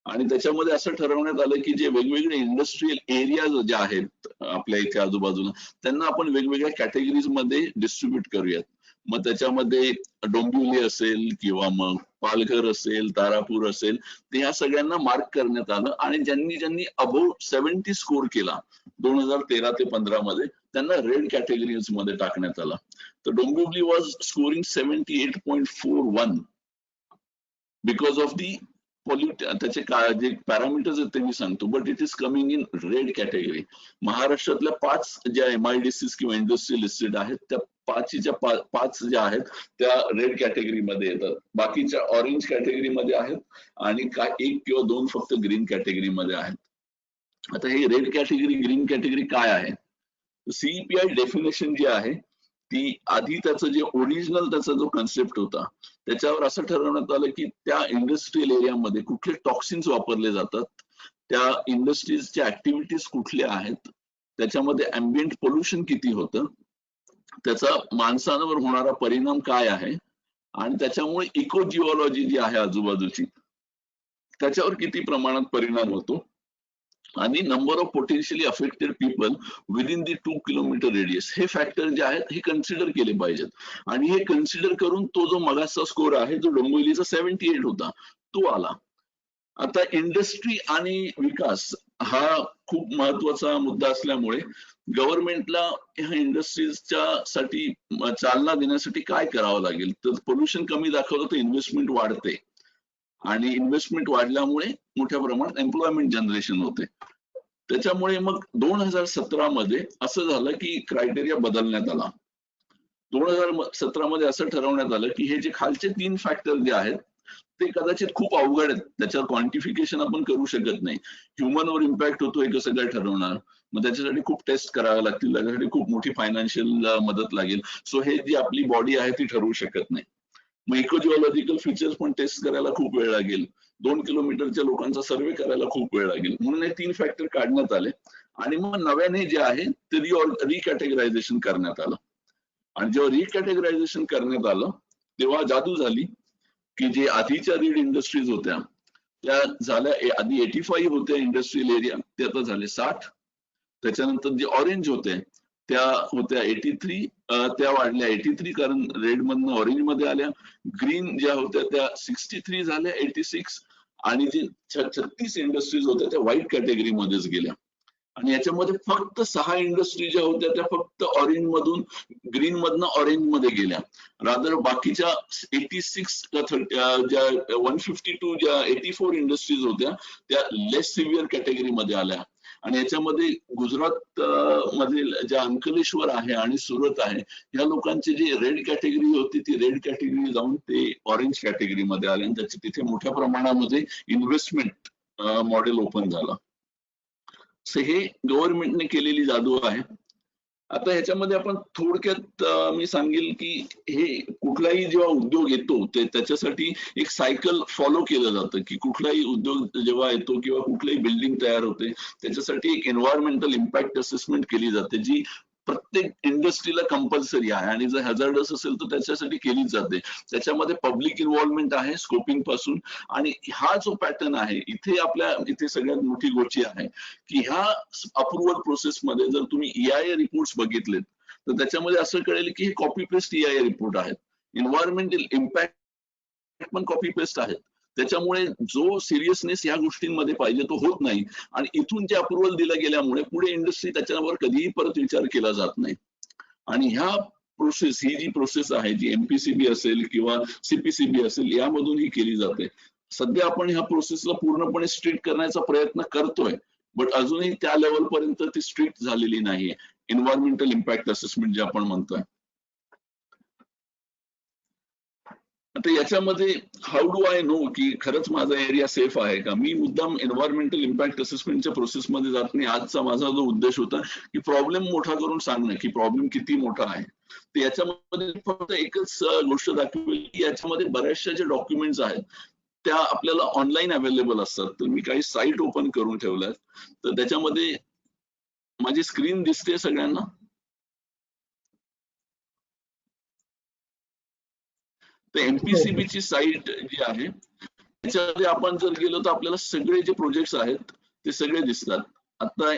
आणि त्याच्यामध्ये असं ठरवण्यात आलं की जे वेगवेगळे इंडस्ट्रियल एरियाज जे आहेत आपल्या इथे आजूबाजूला त्यांना आपण वेगवेगळ्या कॅटेगरीज मध्ये डिस्ट्रीब्यूट करूयात. मग त्याच्यामध्ये डोंबिवली असेल किंवा मग पालघर असेल, तारापूर असेल, तर ह्या सगळ्यांना मार्क करण्यात आलं आणि ज्यांनी ज्यांनी अबोव्ह 70 स्कोर केला 2013 ते 15 मध्ये त्यांना रेड कॅटेगरीज मध्ये टाकण्यात आला. तर Dombivli was scoring 78.41 because of the pollute. त्याचे जे पॅरामीटर्स आहेत ते मी सांगतो, but it is coming in red category. महाराष्ट्रातल्या 5 ज्या MIDCs किंवा इंडस्ट्री लिस्टेड आहेत त्या 5 ज्या आहेत त्या रेड कॅटेगरीमध्ये येतात, बाकीच्या ऑरेंज कॅटेगरीमध्ये आहेत आणि 1 किंवा 2 फक्त ग्रीन कॅटेगरीमध्ये आहेत. आता हे रेड कॅटेगरी ग्रीन कॅटेगरी काय आहे? CPI डेफिनेशन जी आहे ती आधी त्याचं जे ओरिजिनल त्याचा जो कन्सेप्ट होता त्याच्यावर असं ठरवण्यात आलं की त्या इंडस्ट्रियल एरियामध्ये कुठले टॉक्सिन्स वापरले जातात, त्या इंडस्ट्रीजच्या ऍक्टिव्हिटीज कुठल्या आहेत, त्याच्यामध्ये अँबिएंट पोल्युशन किती होतं, त्याचा माणसांवर होणारा परिणाम काय आहे आणि त्याच्यामुळे इको जिओलॉजी जी आहे आजूबाजूची त्याच्यावर किती प्रमाणात परिणाम होतो आणि number of potentially affected people within the 2 kilometre radius, हे फॅक्टर जे आहेत हे कन्सिडर केले पाहिजेत. आणि हे कन्सिडर करून तो जो मगाचा स्कोर आहे जो डोंबिवलीचा 78 होता तो आला. आता इंडस्ट्री आणि विकास हा खूप महत्वाचा मुद्दा असल्यामुळे गव्हर्नमेंटला ह्या इंडस्ट्रीजच्या साठी चालना देण्यासाठी काय करावं लागेल, तर पोल्युशन कमी दाखवलं तर इन्व्हेस्टमेंट वाढते आणि इन्व्हेस्टमेंट वाढल्यामुळे मोठ्या प्रमाणात एम्प्लॉयमेंट जनरेशन होते. त्याच्यामुळे मग 2017 मध्ये असं झालं की क्रायटेरिया बदलण्यात आला. 2017 मध्ये असं ठरवण्यात आलं की हे जे खालचे 3 फॅक्टर जे आहेत ते कदाचित खूप अवघड आहेत, त्याच्यावर क्वांटिफिकेशन आपण करू शकत नाही. ह्युमनवर इम्पॅक्ट होतो हे कसं काय ठरवणार, मग त्याच्यासाठी खूप टेस्ट कराव्या लागतील, त्याच्यासाठी खूप मोठी फायनान्शियल मदत लागेल. सो हे जी आपली बॉडी आहे ती ठरवू शकत नाही. मग इकोजिओलॉजिकल फीचर्स पण टेस्ट करायला खूप वेळ लागेल, 2 किलोमीटरच्या लोकांचा सर्वे करायला खूप वेळ लागेल, म्हणून हे 3 फॅक्टर काढण्यात आले आणि मग नव्याने जे आहे ते रिकॅटेगरायझेशन करण्यात आलं. आणि जेव्हा रिकॅटेगरायझेशन करण्यात आलं तेव्हा जादू झाली की जे आधीच्या रीड इंडस्ट्रीज होत्या त्या झाल्या आधी 85 होत्या इंडस्ट्रियल एरिया, ते आता झाले 60. त्याच्यानंतर जे ऑरेंज होते त्या होत्या 83, त्या वाढल्या 83 कारण रेड मधनं ऑरेंज मध्ये आल्या. ग्रीन ज्या होत्या त्या 63 झाल्या 86 आणि जे 36 इंडस्ट्रीज होत्या त्या व्हाईट कॅटेगरी मध्येच गेल्या. आणि याच्यामध्ये फक्त 6 इंडस्ट्री ज्या होत्या त्या फक्त ऑरेंज मधून ग्रीन मधनं ऑरेंज मध्ये गेल्या. रादर बाकीच्या 86 ज्या 152 ज्या 84 इंडस्ट्रीज होत्या त्या लेस सिव्हिअर कॅटेगरी मध्ये आल्या. आणि याच्यामध्ये गुजरात मधील ज्या अंकलेश्वर आहे आणि सुरत आहे या लोकांची जी रेड कॅटेगरी होती ती रेड कॅटेगरी जाऊन ते ऑरेंज कॅटेगरी मध्ये आले आणि त्याची तिथे मोठ्या प्रमाणामध्ये इन्व्हेस्टमेंट मॉडेल ओपन झालं. सो हे गव्हर्नमेंटने केलेली जादू आहे. आता ह्याच्यामध्ये आपण थोडक्यात मी सांगेल की हे कुठलाही जेव्हा उद्योग येतो त्याच्यासाठी एक सायकल फॉलो केलं जातं की कुठलाही उद्योग जेव्हा येतो किंवा कुठलीही बिल्डिंग तयार होते त्याच्यासाठी एक एन्व्हायरमेंटल इम्पॅक्ट असेसमेंट केली जाते जी प्रत्येक इंडस्ट्रीला कंपल्सरी आहे आणि जर हॅझार्डस असेल तर त्याच्यासाठी केलीच जाते. त्याच्यामध्ये पब्लिक इन्व्हॉल्वमेंट आहे स्कोपिंग पासून. आणि हा जो पॅटर्न आहे इथे सगळ्यात मोठी गोष्ट आहे की ह्या अप्रुव्हल प्रोसेसमध्ये जर तुम्ही EIA रिपोर्ट्स बघितलेत तर त्याच्यामध्ये असं कळेल की हे कॉपी पेस्ट EIA रिपोर्ट आहेत. एन्व्हायरमेंटल इम्पॅक्ट पण कॉपी पेस्ट आहेत. त्याच्यामुळे जो सिरियसनेस या गोष्टींमध्ये पाहिजे तो होत नाही आणि इथून जे अप्रुव्हल दिलं गेल्यामुळे पुढे इंडस्ट्री त्याच्यावर कधीही परत विचार केला जात नाही. आणि ह्या प्रोसेस ही जी प्रोसेस आहे जी MPCB असेल किंवा CPCB असेल यामधून ही केली जाते. सध्या आपण ह्या प्रोसेसला पूर्णपणे स्ट्रिक्ट करण्याचा प्रयत्न करतोय बट अजूनही त्या लेवल पर्यंत ती स्ट्रिक्ट झालेली नाहीये. एन्व्हायरमेंटल इम्पॅक्ट असेसमेंट जे आपण म्हणतोय. आता याच्यामध्ये हाऊ डू आय नो की खरंच माझा एरिया सेफ आहे का? मी मुद्दाम एन्व्हायरमेंटल इम्पॅक्ट असेसमेंटच्या प्रोसेसमध्ये जात नाही. आजचा माझा जो उद्देश होता की प्रॉब्लेम मोठा करून सांगणं की प्रॉब्लेम किती मोठा आहे. तर याच्यामध्ये फक्त एकच गोष्ट दाखवली की याच्यामध्ये बऱ्याचशा जे डॉक्युमेंट्स आहेत त्या आपल्याला ऑनलाईन अवेलेबल असतात. तर मी काही साईट ओपन करून ठेवल्यात. तर त्याच्यामध्ये माझी स्क्रीन दिसते सगळ्यांना? तर MPCB ची साईट जी आहे त्याच्यामध्ये आपण जर गेलो तर आपल्याला सगळे जे प्रोजेक्ट्स आहेत ते सगळे दिसतात. आता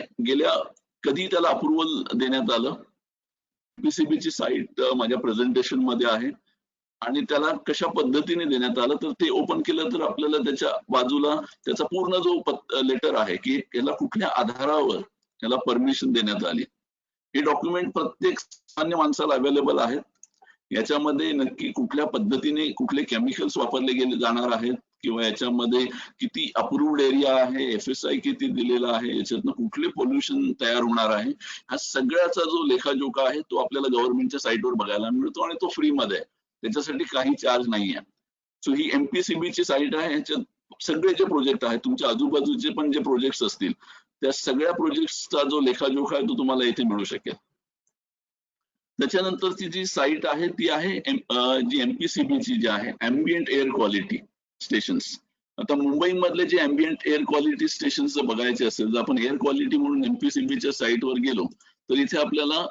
कधी त्याला अप्रुव्हल देण्यात आलं MPCB ची साईट माझ्या प्रेझेंटेशन मध्ये आहे आणि त्याला कशा पद्धतीने देण्यात आलं तर ते ओपन केलं तर आपल्याला त्याच्या बाजूला त्याचा पूर्ण जो लेटर आहे की याला कुठल्या आधारावर याला परमिशन देण्यात आली. हे डॉक्युमेंट प्रत्येक सामान्य माणसाला अवेलेबल आहेत. याच्यामध्ये नक्की कुठल्या पद्धतीने कुठले केमिकल्स वापरले गेले जाणार आहेत किंवा याच्यामध्ये किती अप्रूव्ड एरिया आहे, FSI किती दिलेला आहे, याच्यातनं कुठले पोल्युशन तयार होणार आहे, हा सगळ्याचा जो लेखाजोखा आहे तो आपल्याला गव्हर्नमेंटच्या साईटवर बघायला मिळतो आणि तो फ्री मध्ये आहे. त्याच्यासाठी काही चार्ज नाहीये. सो ही MPCB ची साईट आहे. ह्याच्यात सगळे जे प्रोजेक्ट आहेत तुमच्या आजूबाजूचे पण जे प्रोजेक्ट्स असतील त्या सगळ्या प्रोजेक्ट्सचा जो लेखाजोखा आहे तो तुम्हाला इथे मिळू शकेल. त्याच्यानंतरची जी साईट आहे ती आहे जी MPCB ची जी आहे अँबिएंट एअर क्वालिटी स्टेशन्स. आता मुंबईमधले जे अँबिएंट एअर क्वालिटी स्टेशन्स बघायचे असेल तर आपण एअर क्वालिटी म्हणून MPCB च्या साईटवर गेलो तर इथे आपल्याला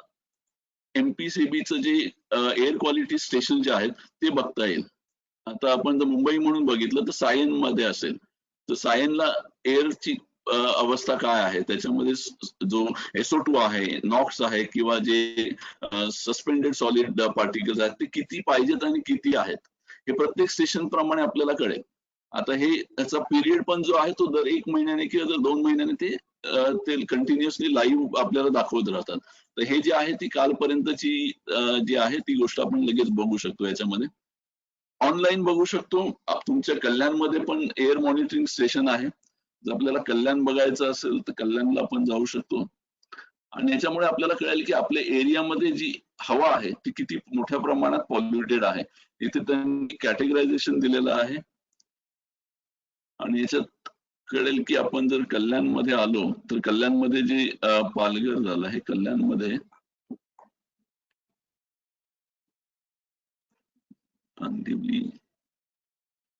MPCBचं जे एअर क्वालिटी स्टेशन जे आहेत ते बघता येईल. आता आपण जर मुंबई म्हणून बघितलं तर सायन मध्ये असेल तर सायनला एअरची अवस्था काय आहे त्याच्यामध्ये जो SO2 आहे, नॉक्स आहे किंवा जे सस्पेंडेड सॉलिड पार्टिकल्स आहेत ते किती पाहिजेत आणि किती आहेत हे प्रत्येक स्टेशन प्रमाणे आपल्याला कळेल. आता त्याचा पिरियड पण जो आहे तो दर 1 महिन्याने किंवा दर 2 महिन्याने ते कंटिन्युअसली लाईव्ह आपल्याला दाखवत राहतात. तर हे जे आहे ती कालपर्यंतची जी आहे ती गोष्ट आपण लगेच बघू शकतो. याच्यामध्ये ऑनलाईन बघू शकतो. तुमच्या कल्याणमध्ये पण एअर मॉनिटरिंग स्टेशन आहे. जर आपल्याला कल्याण बघायचं असेल तर कल्याणला आपण जाऊ शकतो आणि याच्यामुळे आपल्याला कळेल की आपल्या एरियामध्ये जी हवा आहे ती किती मोठ्या प्रमाणात पॉल्युटेड आहे. इथे त्यांनी कॅटेगरायझेशन दिलेलं आहे आणि याच्यात कळेल की आपण जर कल्याणमध्ये आलो तर कल्याणमध्ये जे पालघर झालं आहे कल्याणमध्ये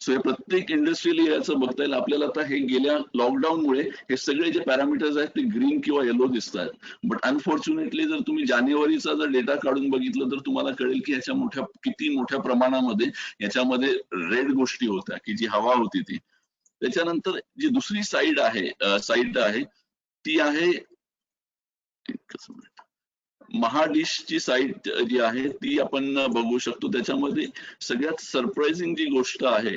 सो प्रत्येक इंडस्ट्रियल एरियाचं बघता येईल आपल्याला. आता हे गेल्या लॉकडाऊनमुळे हे सगळे जे पॅरामीटर्स आहेत ते ग्रीन किंवा येलो दिसत आहेत. बट अनफॉर्च्युनेटली जर तुम्ही जानेवारीचा जर डेटा काढून बघितलं तर तुम्हाला कळेल की ह्याच्या किती मोठ्या प्रमाणामध्ये याच्यामध्ये रेड गोष्टी होत्या की जी हवा होती ती. त्याच्यानंतर जी दुसरी साईट आहे ती आहे महाडिशची साईट जी आहे ती आपण बघू शकतो. त्याच्यामध्ये सगळ्यात सरप्राइझिंग जी गोष्ट आहे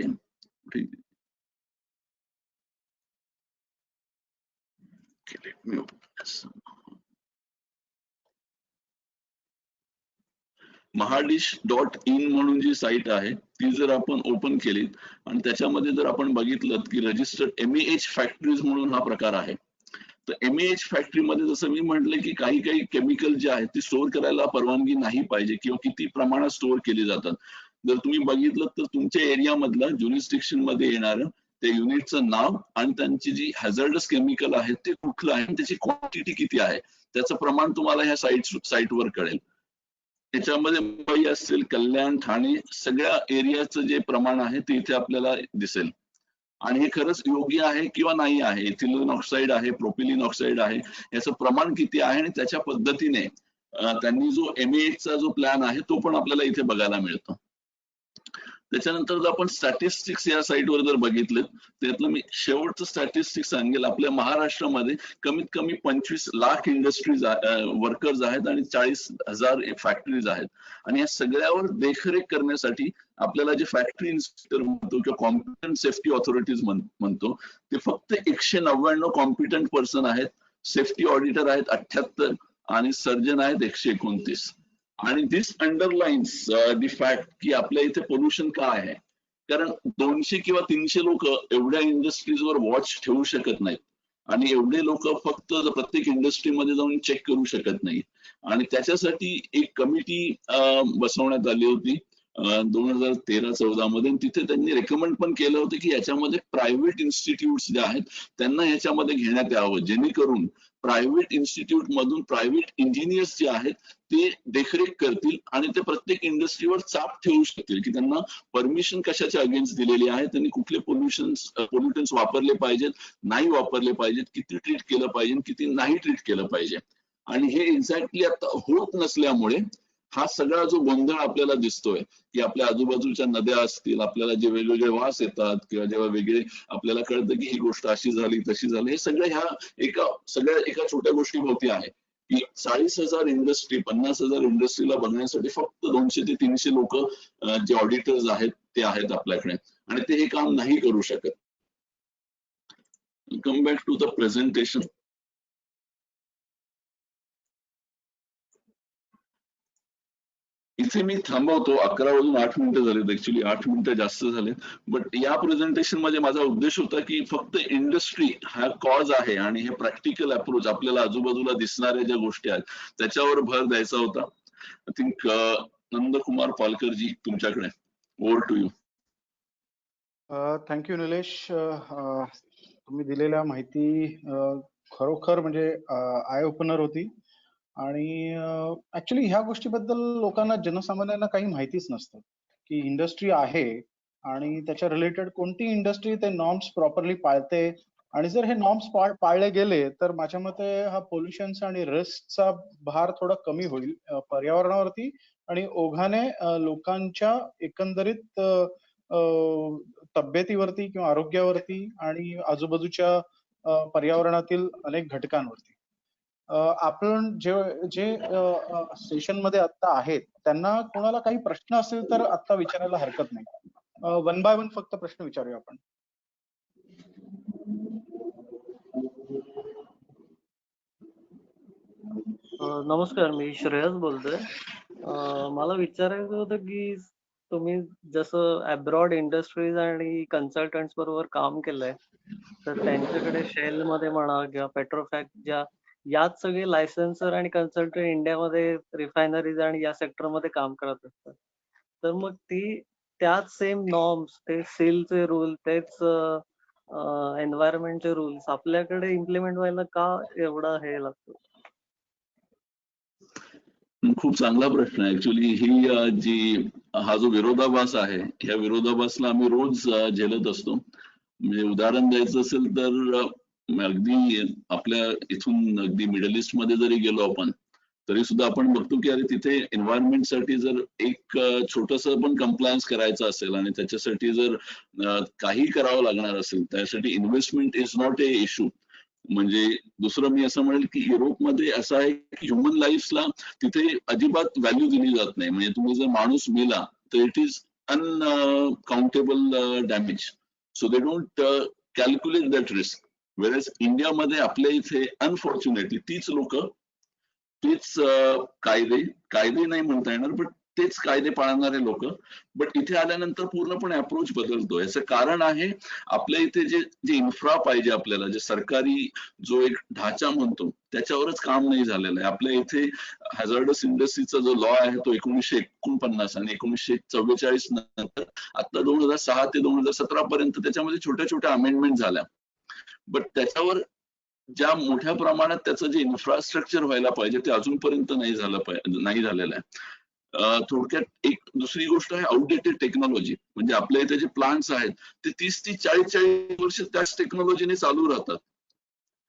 mahadish.in म्हणून जी साईट आहे ती जर आपण ओपन केली आणि त्याच्यामध्ये जर आपण बघितलं की रजिस्टर्ड MEH फॅक्टरीज म्हणून हा प्रकार आहे. तर MEH फॅक्टरी मध्ये जसं मी म्हटलं की काही काही केमिकल जे आहेत ते स्टोअर करायला परवानगी नाही पाहिजे किंवा किती प्रमाणात स्टोअर केली जातात. जर तुम्ही बघितलं तर तुमच्या एरिया मधलं ज्युरिस्डिक्शन मध्ये येणारं त्या युनिटचं नाव आणि त्यांची जी हॅझर्डस केमिकल आहे ते कुठलं आहे आणि त्याची क्वांटिटी किती आहे त्याचं प्रमाण तुम्हाला ह्या साईटवर कळेल. त्याच्यामध्ये मुंबई असेल, कल्याण, ठाणे सगळ्या एरियाचं जे प्रमाण आहे ते इथे आपल्याला दिसेल आणि हे खरंच योग्य आहे किंवा नाही आहे. इथिलीन ऑक्साईड आहे, प्रोपिलिन ऑक्साईड आहे, याचं प्रमाण किती आहे आणि त्याच्या पद्धतीने त्यांनी जो MEH चा जो प्लॅन आहे तो पण आपल्याला इथे बघायला मिळतो. त्याच्यानंतर जर आपण स्टॅटिस्टिक्स या साईटवर जर बघितलं त्यातलं मी शेवटचं स्टॅटिस्टिक्स सांगेल. आपल्या महाराष्ट्रामध्ये कमीत कमी 25 लाख इंडस्ट्रीज वर्कर्स आहेत आणि 40,000 फॅक्टरीज आहेत आणि या सगळ्यावर देखरेख करण्यासाठी आपल्याला जे फॅक्टरी इन्स्पेक्टर म्हणतो किंवा कॉम्पिटंट सेफ्टी ऑथॉरिटीज म्हणतो ते फक्त 199 कॉम्पिटंट पर्सन आहेत. सेफ्टी ऑडिटर आहेत 78 आणि सर्जन आहेत 129. आणि दिस अंडरलाइन्स दी फॅक्ट की आपल्या इथे पोल्युशन का आहे. कारण 200 किंवा 300 लोक एवढ्या इंडस्ट्रीजवर वॉच ठेवू शकत नाहीत आणि एवढे लोक फक्त प्रत्येक इंडस्ट्रीमध्ये जाऊन चेक करू शकत नाही आणि त्याच्यासाठी एक कमिटी बसवण्यात आली होती 2013-14 मध्ये. तिथे त्यांनी रेकमेंड पण केलं होतं की याच्यामध्ये प्रायव्हेट इन्स्टिट्यूट्स जे आहेत त्यांना याच्यामध्ये घेण्यात यावं जेणेकरून प्रायव्हेट इन्स्टिट्यूट मधून प्रायव्हेट इंजिनियर्स जे आहेत ते देखरेख करतील आणि ते प्रत्येक इंडस्ट्रीवर चाप ठेवू शकतील की त्यांना परमिशन कशाच्या अगेन्स्ट दिलेली आहे, त्यांनी कुठले पोल्युटन्स वापरले पाहिजेत, नाही वापरले पाहिजेत, किती ट्रीट केलं पाहिजे, किती नाही ट्रीट केलं पाहिजे. आणि हे एक्झॅक्टली आता होत नसल्यामुळे हा सगळा जो गोंधळ आपल्याला दिसतोय की आपल्या आजूबाजूच्या नद्या असतील, आपल्याला जे वेगवेगळे वास येतात किंवा जेव्हा वेगळे आपल्याला कळतं की ही गोष्ट अशी झाली तशी झाली, हे सगळं ह्या सगळ्या एका छोट्या गोष्टीभोवती आहे की 40,000 इंडस्ट्री 50,000 इंडस्ट्रीला बघण्यासाठी फक्त 200 ते 300 लोक जे ऑडिटर्स आहेत ते आहेत आपल्याकडे आणि ते हे काम नाही करू शकत. Come back to the presentation. इथे मी थांबवतो. 11 वाजून 8 मिनिटं झालेत. ऍक्च्युली 8 मिनिटं जास्त झाले. बट या प्रेझेंटेशन मध्ये माझा उद्देश होता की फक्त इंडस्ट्री हा कॉज आहे आणि हे प्रॅक्टिकल अप्रोच आपल्याला आजूबाजूला दिसणाऱ्या ज्या गोष्टी आहेत त्याच्यावर भर द्यायचा होता. आय थिंक नंदकुमार पालकरजी तुमच्याकडे. Over to you. Thank you Nilesh. तुम्ही दिलेल्या माहिती खरोखर म्हणजे आय ओपनर होती आणि ऍक्च्युली ह्या गोष्टीबद्दल लोकांना जनसामान्यांना काही माहितीच नसतं की इंडस्ट्री आहे आणि त्याच्या रिलेटेड कोणती इंडस्ट्री ते नॉर्म्स प्रॉपरली पाळते आणि जर हे नॉर्म्स पाळले गेले तर माझ्या मते हा पोल्युशनचा आणि रिस्कचा भार थोडा कमी होईल पर्यावरणावरती आणि ओघाने लोकांच्या एकंदरीत तब्येतीवरती किंवा आरोग्यावरती आणि आजूबाजूच्या पर्यावरणातील अनेक घटकांवरती. आपण जे सेशन मध्ये आता आहेत त्यांना कोणाला काही प्रश्न असेल तर आता विचारायला हरकत नाही. वन बाय वन फक्त प्रश्न विचारूया आपण. नमस्कार, मी श्रेयस बोलतोय. मला विचारायचं होतं की तुम्ही जसं अब्रॉड इंडस्ट्रीज आणि कन्सल्टंट्स बरोबर काम केलंय तर त्यांच्याकडे शेल मध्ये म्हणा किंवा पेट्रोफॅक्ट ज्या याच सगळे लायसन्सर आणि कन्सल्टंट इंडियामध्ये रिफायनरीज आणि या सेक्टर मध्ये काम करत असतात. तर मग ती त्याच सेम नॉर्म्स, ते सीलचे रूल, तेच एन्व्हायरमेंटचे रूल्स आपल्याकडे इम्प्लिमेंट व्हायला का एवढा हे लागतो? खूप चांगला प्रश्न आहे. ऍक्च्युली ही हा जो विरोधाभास आहे ह्या विरोधाभासला आम्ही रोज झेलत असतो. म्हणजे उदाहरण द्यायचं असेल तर अगदी आपल्या इथून अगदी मिडल ईस्ट मध्ये जरी गेलो आपण तरी सुद्धा आपण बघतो की अरे तिथे एन्व्हायरमेंट साठी जर एक छोटस पण कम्प्लायन्स करायचं असेल आणि त्याच्यासाठी जर काही करावं लागणार असेल त्यासाठी investment is not a issue. म्हणजे दुसरं मी असं म्हणेल की युरोपमध्ये असं आहे की ह्युमन लाईफला तिथे अजिबात व्हॅल्यू दिली जात नाही. म्हणजे तुम्ही जर माणूस मेला तर it is uncountable damage. So they don't calculate that risk. वेळेस इंडियामध्ये आपल्या इथे अनफॉर्च्युनेटली तीच लोक तेच कायदे नाही म्हणता येणार, पण तेच कायदे पाळणारे लोक, बट इथे आल्यानंतर पूर्णपणे अप्रोच बदलतो. याचं कारण आहे आपल्या इथे जे जे इन्फ्रा पाहिजे आपल्याला, जे सरकारी जो एक ढाचा म्हणतो त्याच्यावरच काम नाही झालेलं आहे. आपल्या इथे हॅझार्डस इंडस्ट्रीचा जो लॉ आहे तो 1949 आणि 1944 नंतर आता 2006 ते 2017 पर्यंत त्याच्यामध्ये छोट्या छोट्या अमेंडमेंट झाल्या, बट त्याच्यावर ज्या मोठ्या प्रमाणात त्याचं जे इन्फ्रास्ट्रक्चर व्हायला पाहिजे ते अजूनपर्यंत नाही झालेलं आहे. थोडक्यात एक दुसरी गोष्ट आहे आउटडेटेड टेक्नॉलॉजी. म्हणजे आपल्या इथे जे प्लांट्स आहेत ते 30-40 वर्ष त्याच टेक्नॉलॉजीने चालू राहतात.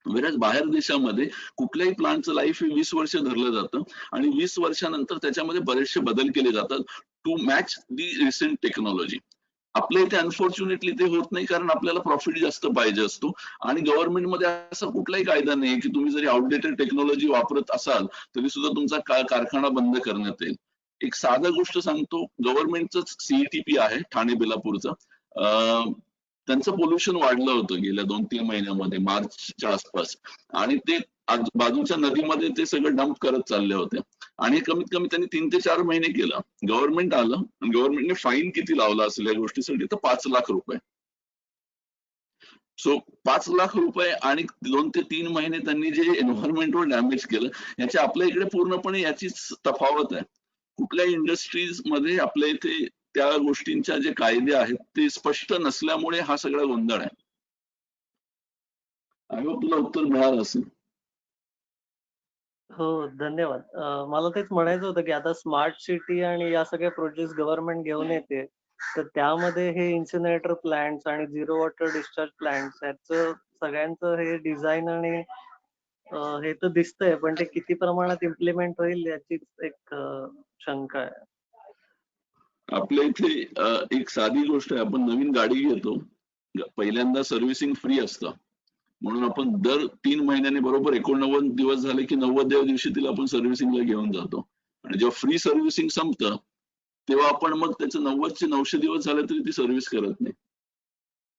वेळेस बाहेर देशामध्ये कुठल्याही प्लांटचं लाईफ हे 20 वर्ष धरलं जातं आणि 20 वर्षानंतर त्याच्यामध्ये बरेचसे बदल केले जातात to match the recent technology. आपल्या इथे अनफॉर्च्युनेटली ते होत नाही, कारण आपल्याला प्रॉफिट जास्त पाहिजे असतो आणि गव्हर्नमेंटमध्ये असा कुठलाही कायदा नाही की तुम्ही जरी आउटडेटेड टेक्नॉलॉजी वापरत असाल तरी सुद्धा तुमचा कारखाना बंद करण्यात येईल. एक साधा गोष्ट सांगतो, गव्हर्नमेंटच सीईटीपी आहे ठाणे बेलापूरचं, त्यांचं पोल्युशन वाढलं होतं गेल्या 2-3 महिन्यामध्ये मार्चच्या आसपास, आणि ते बाजूच्या नदीमध्ये ते सगळं डंप करत चालले होते आणि कमीत कमी त्यांनी 3 ते 4 महिने केलं. गव्हर्नमेंट आलं आणि गव्हर्नमेंटने फाईन किती लावला असेल या गोष्टीसाठी, तर 5 लाख रुपये. सो 5 लाख रुपये आणि 2 ते 3 महिने त्यांनी जे एन्व्हायरमेंटवर डॅमेज केलं, याच्या आपल्या इकडे पूर्णपणे याचीच तफावत आहे. कुठल्या इंडस्ट्रीज मध्ये आपल्या इथे त्या गोष्टींच्या जे कायदे आहेत ते स्पष्ट नसल्यामुळे हा सगळा गोंधळ आहे. आय होप तुला उत्तर मिळालं असेल. हो, धन्यवाद. मला तेच म्हणायचं होतं की आता स्मार्ट सिटी आणि या सगळ्या प्रोजेक्ट गव्हर्नमेंट घेऊन येते, तर त्यामध्ये हे इन्सिनरेटर प्लांट्स आणि झिरो वॉटर डिस्चार्ज प्लांट्स याचं सगळ्यांचं हे डिझाईन आणि हे तर दिसतंय, पण ते किती प्रमाणात इम्प्लिमेंट होईल याचीच एक शंका आहे. आपल्या इथे एक साधी गोष्ट आहे, आपण नवीन गाडी घेतो, पहिल्यांदा सर्व्हिसिंग फ्री असतं, म्हणून आपण दर 3 महिन्याने बरोबर 89 दिवस झाले की 90व्या दिवशी तिला आपण सर्व्हिसिंगला घेऊन जातो, आणि जेव्हा फ्री सर्व्हिसिंग संपतं तेव्हा आपण मग त्याचं 90चे 900 दिवस झाले तरी ती सर्व्हिस करत नाही.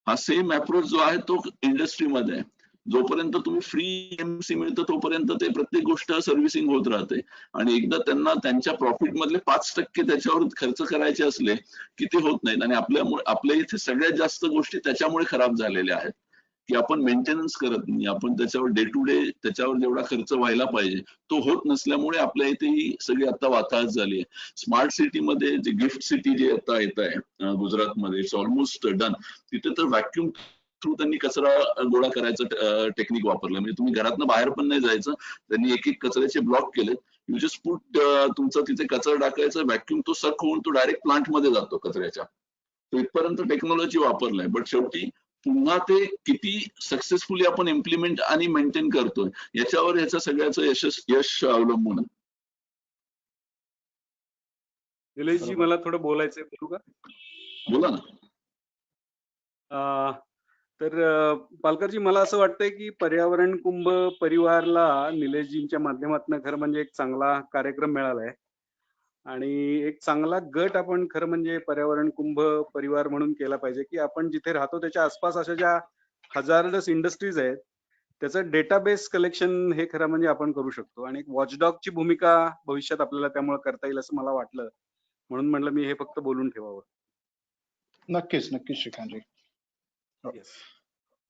हा सेम अप्रोच जो आहे तो इंडस्ट्रीमध्ये आहे. जोपर्यंत तुम्ही फ्री एमसी मिळतं तोपर्यंत ते प्रत्येक गोष्ट सर्व्हिसिंग होत राहते, आणि एकदा त्यांना त्यांच्या प्रॉफिट मधले 5% त्याच्यावर खर्च करायचे असले की ते होत नाहीत. आणि आपल्या इथे सगळ्यात जास्त गोष्टी त्याच्यामुळे खराब झालेल्या आहेत की आपण मेंटेनन्स करत नाही, आपण त्याच्यावर डे टू डे त्याच्यावर जेवढा खर्च व्हायला पाहिजे तो होत नसल्यामुळे आपल्या इथे ही सगळी आता वाताहत झाली आहे. स्मार्ट सिटीमध्ये जे गिफ्ट सिटी जे आता येत आहे गुजरातमध्ये, इट्स ऑलमोस्ट डन. तिथे तर व्हॅक्युम थ्रू त्यांनी कचरा गोळा करायचं टेक्निक वापरलं, म्हणजे तुम्ही घरातनं बाहेर पण नाही जायचं, त्यांनी एक कचऱ्याचे ब्लॉक केले. यू जस्ट पुट तुमचा तिथे कचरा टाकायचा, व्हॅक्युम तो सक होऊन तो डायरेक्ट प्लांट मध्ये जातो कचऱ्याच्या. तो इथपर्यंत टेक्नॉलॉजी वापरलाय, बट शेवटी पुन्हा ते किती सक्सेसफुली आपण इम्प्लिमेंट आणि मेंटेन करतोय याच्यावर याचं सगळ्याचं यश अवलंबून आहे. निलेशजी, मला थोडं बोलायचंय, बोलू का? बोला ना. तर पालकरजी, मला असं वाटतंय की पर्यावरण कुंभ परिवारला निलेशजींच्या माध्यमातून खरं म्हणजे एक चांगला कार्यक्रम मिळालाय आणि एक चांगला गट आपण खरं म्हणजे पर्यावरण कुंभ परिवार म्हणून केला पाहिजे, की आपण जिथे राहतो त्याच्या आसपास अशा ज्या हजार्डस इंडस्ट्रीज आहेत त्याचं डेटाबेस कलेक्शन हे खरं म्हणजे आपण करू शकतो, आणि एक वॉचडॉगची भूमिका भविष्यात आपल्याला त्यामुळे करता येईल असं मला वाटलं, म्हणून म्हटलं मी हे फक्त बोलून ठेवावं. नक्कीच नक्कीच श्रीकांतजी. Yes.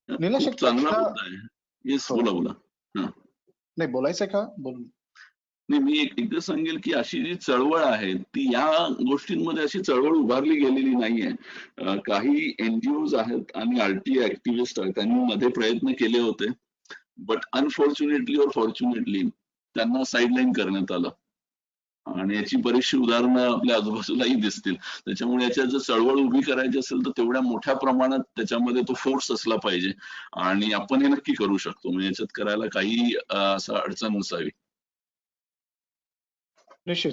निलेश, खूप एक चांगला प्रश्न. मुद्दा आहे. येस, हो. बोला. नाही, बोलायचंय का? बोलून. नाही, मी एकदा सांगेल की अशी जी चळवळ आहे ती या गोष्टींमध्ये अशी चळवळ उभारली गेलेली नाहीये. काही एनजीओज आहेत आणि आरटी ऍक्टिव्हिस्ट आहेत, त्यांनी मध्ये प्रयत्न केले होते, बट अनफॉर्च्युनेटली और फॉर्च्युनेटली त्यांना साईडलाईन करण्यात आलं, आणि याची बरीचशी उदाहरणं आपल्या आजूबाजूलाही दिसतील. त्याच्यामुळे याच्यात जर चळवळ उभी करायची असेल तर तेवढ्या मोठ्या प्रमाणात त्याच्यामध्ये तो फोर्स असला पाहिजे, आणि आपण हे नक्की करू शकतो. म्हणजे याच्यात करायला काही असं अडचण नसावी. निश्चित.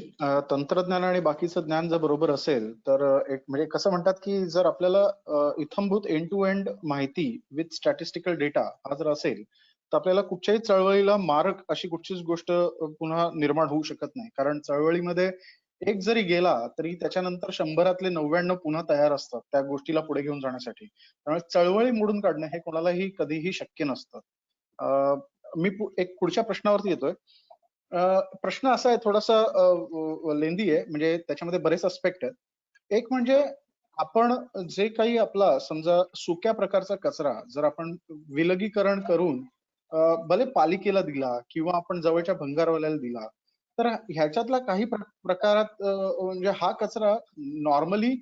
तंत्रज्ञान आणि बाकीचं ज्ञान जर बरोबर असेल तर एक म्हणजे कसं म्हणतात की जर आपल्याला इत्थंभूत एंड टू एंड माहिती विथ स्टॅटिस्टिकल डेटा हा जर असेल तर आपल्याला कुठच्याही चळवळीला मारक अशी कुठचीच गोष्ट पुन्हा निर्माण होऊ शकत नाही. कारण चळवळीमध्ये एक जरी गेला तरी त्याच्यानंतर 100 99 पुन्हा तयार असतात त्या गोष्टीला पुढे घेऊन जाण्यासाठी. त्यामुळे चळवळी मोडून काढणं हे कोणालाही कधीही शक्य नसतं. मी एक पुढच्या प्रश्नावरती येतोय. प्रश्न असा आहे, थोडासा लेंदी आहे, म्हणजे त्याच्यामध्ये बरेच अस्पेक्ट आहेत. एक म्हणजे आपण जे काही आपला समजा सुक्या प्रकारचा कचरा जर आपण विलगीकरण करून भले पालिकेला दिला किंवा आपण जवळच्या भंगारवाल्याला दिला, तर ह्याच्यातला काही प्रकारात म्हणजे हा कचरा नॉर्मली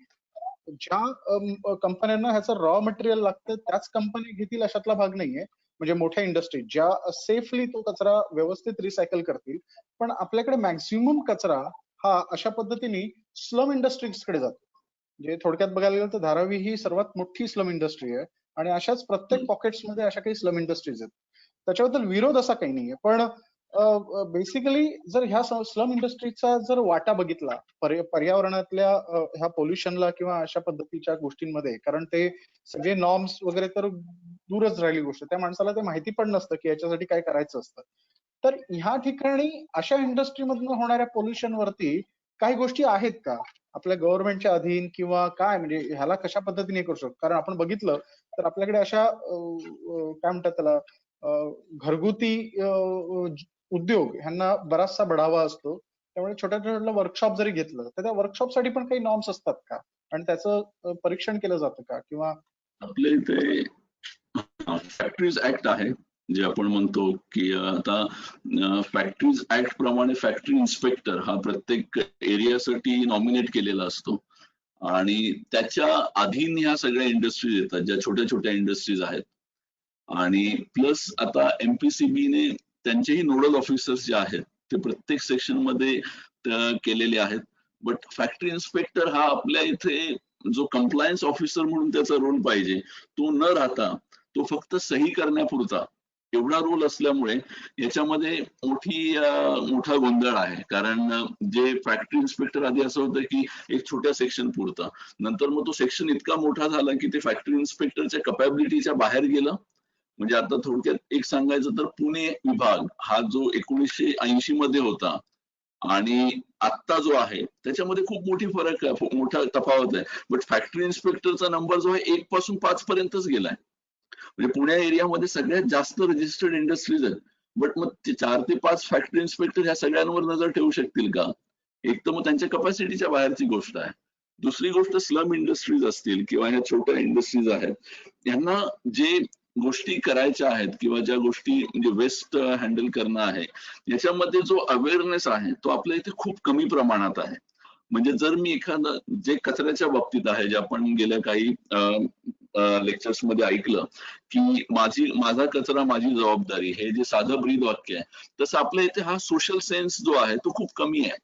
ज्या कंपन्यांना ह्याचं रॉ मटेरियल लागतं त्याच कंपनी घेतील अशातला भाग नाहीये. म्हणजे मोठ्या इंडस्ट्री ज्या सेफली तो कचरा व्यवस्थित रिसायकल करतील. पण आपल्याकडे मॅक्झिमम कचरा हा अशा पद्धतीने स्लम इंडस्ट्रीजकडे जातो. म्हणजे थोडक्यात बघायला गेलं तर धारावी ही सर्वात मोठी स्लम इंडस्ट्री आहे आणि अशाच प्रत्येक पॉकेट्समध्ये अशा काही स्लम इंडस्ट्रीज आहेत. त्याच्याबद्दल विरोध असा काही नाहीये, पण बेसिकली जर ह्या स्लम इंडस्ट्रीचा जर वाटा बघितला पर्यावरणातल्या ह्या पोल्युशनला किंवा अशा पद्धतीच्या गोष्टींमध्ये, कारण ते सगळे नॉर्म्स वगैरे तर दूरच राहिली गोष्ट, त्या माणसाला ते माहिती पण नसतं की याच्यासाठी काय करायचं असतं. तर ह्या ठिकाणी अशा इंडस्ट्रीमधून होणाऱ्या पोल्युशन वरती काही गोष्टी आहेत का आपल्या गव्हर्नमेंटच्या अधीन किंवा काय, म्हणजे ह्याला कशा पद्धतीने करू शकतो? कारण आपण बघितलं तर आपल्याकडे अशा काय म्हणतात त्याला घरगुती उद्योग ह्यांना बराचसा बढावा असतो. त्यामुळे छोट्या छोट्या वर्कशॉप जरी घेतलं तर त्या वर्कशॉपसाठी पण काही नॉर्म्स असतात का आणि त्याचं परीक्षण केलं जातं का? किंवा आपल्या इथे फॅक्टरीज ऍक्ट आहे, जे आपण म्हणतो की आता फॅक्टरीज ऍक्ट प्रमाणे फॅक्टरी इन्स्पेक्टर हा प्रत्येक एरियासाठी नॉमिनेट केलेला असतो आणि त्याच्या अधीन ह्या सगळ्या इंडस्ट्रीज येतात ज्या छोट्या छोट्या इंडस्ट्रीज आहेत. आणि प्लस आता एमपीसीबीने त्यांचेही नोडल ऑफिसर्स जे आहेत ते प्रत्येक सेक्शन मध्ये केलेले आहेत. बट फॅक्टरी इन्स्पेक्टर हा आपल्या इथे जो कंप्लायन्स ऑफिसर म्हणून त्याचा रोल पाहिजे तो न राहता तो फक्त सही करण्यापुरता एवढा रोल असल्यामुळे याच्यामध्ये मोठा गोंधळ आहे. कारण जे फॅक्टरी इन्स्पेक्टर आधी असं होतं की एक छोट्या सेक्शन पुरता, नंतर मग तो सेक्शन इतका मोठा झाला की ते फॅक्टरी इन्स्पेक्टरच्या कपॅबिलिटीच्या बाहेर गेलं. म्हणजे आता थोडक्यात एक सांगायचं तर पुणे विभाग हा जो 1980 मध्ये होता आणि आत्ता जो आहे त्याच्यामध्ये खूप मोठा तफावत आहे. बट फॅक्टरी इन्स्पेक्टरचा नंबर जो आहे 1 पासून 5 पर्यंतच गेलाय. म्हणजे पुणे एरियामध्ये सगळ्यात जास्त रजिस्टर्ड इंडस्ट्रीज आहेत. बट मग 4 ते 5 फॅक्टरी इन्स्पेक्टर ह्या सगळ्यांवर नजर ठेवू शकतील का? एक तर मग त्यांच्या कपॅसिटीच्या बाहेरची गोष्ट आहे. दुसरी गोष्ट स्लम इंडस्ट्रीज असतील किंवा ह्या छोट्या इंडस्ट्रीज आहेत, यांना जे गोष्टी करायच्या आहेत किंवा ज्या गोष्टी म्हणजे वेस्ट हँडल करणं आहे याच्यामध्ये जो अवेअरनेस आहे तो आपल्या इथे खूप कमी प्रमाणात आहे. म्हणजे जर मी एखादं जे कचऱ्याच्या बाबतीत आहे, जे आपण गेल्या काही लेक्चर्स मध्ये ऐकलं की माझा कचरा माझी जबाबदारी, हे जे साधं ब्रीद वाक्य आहे, तसं आपल्या इथे हा सोशल सेन्स जो आहे तो खूप कमी आहे.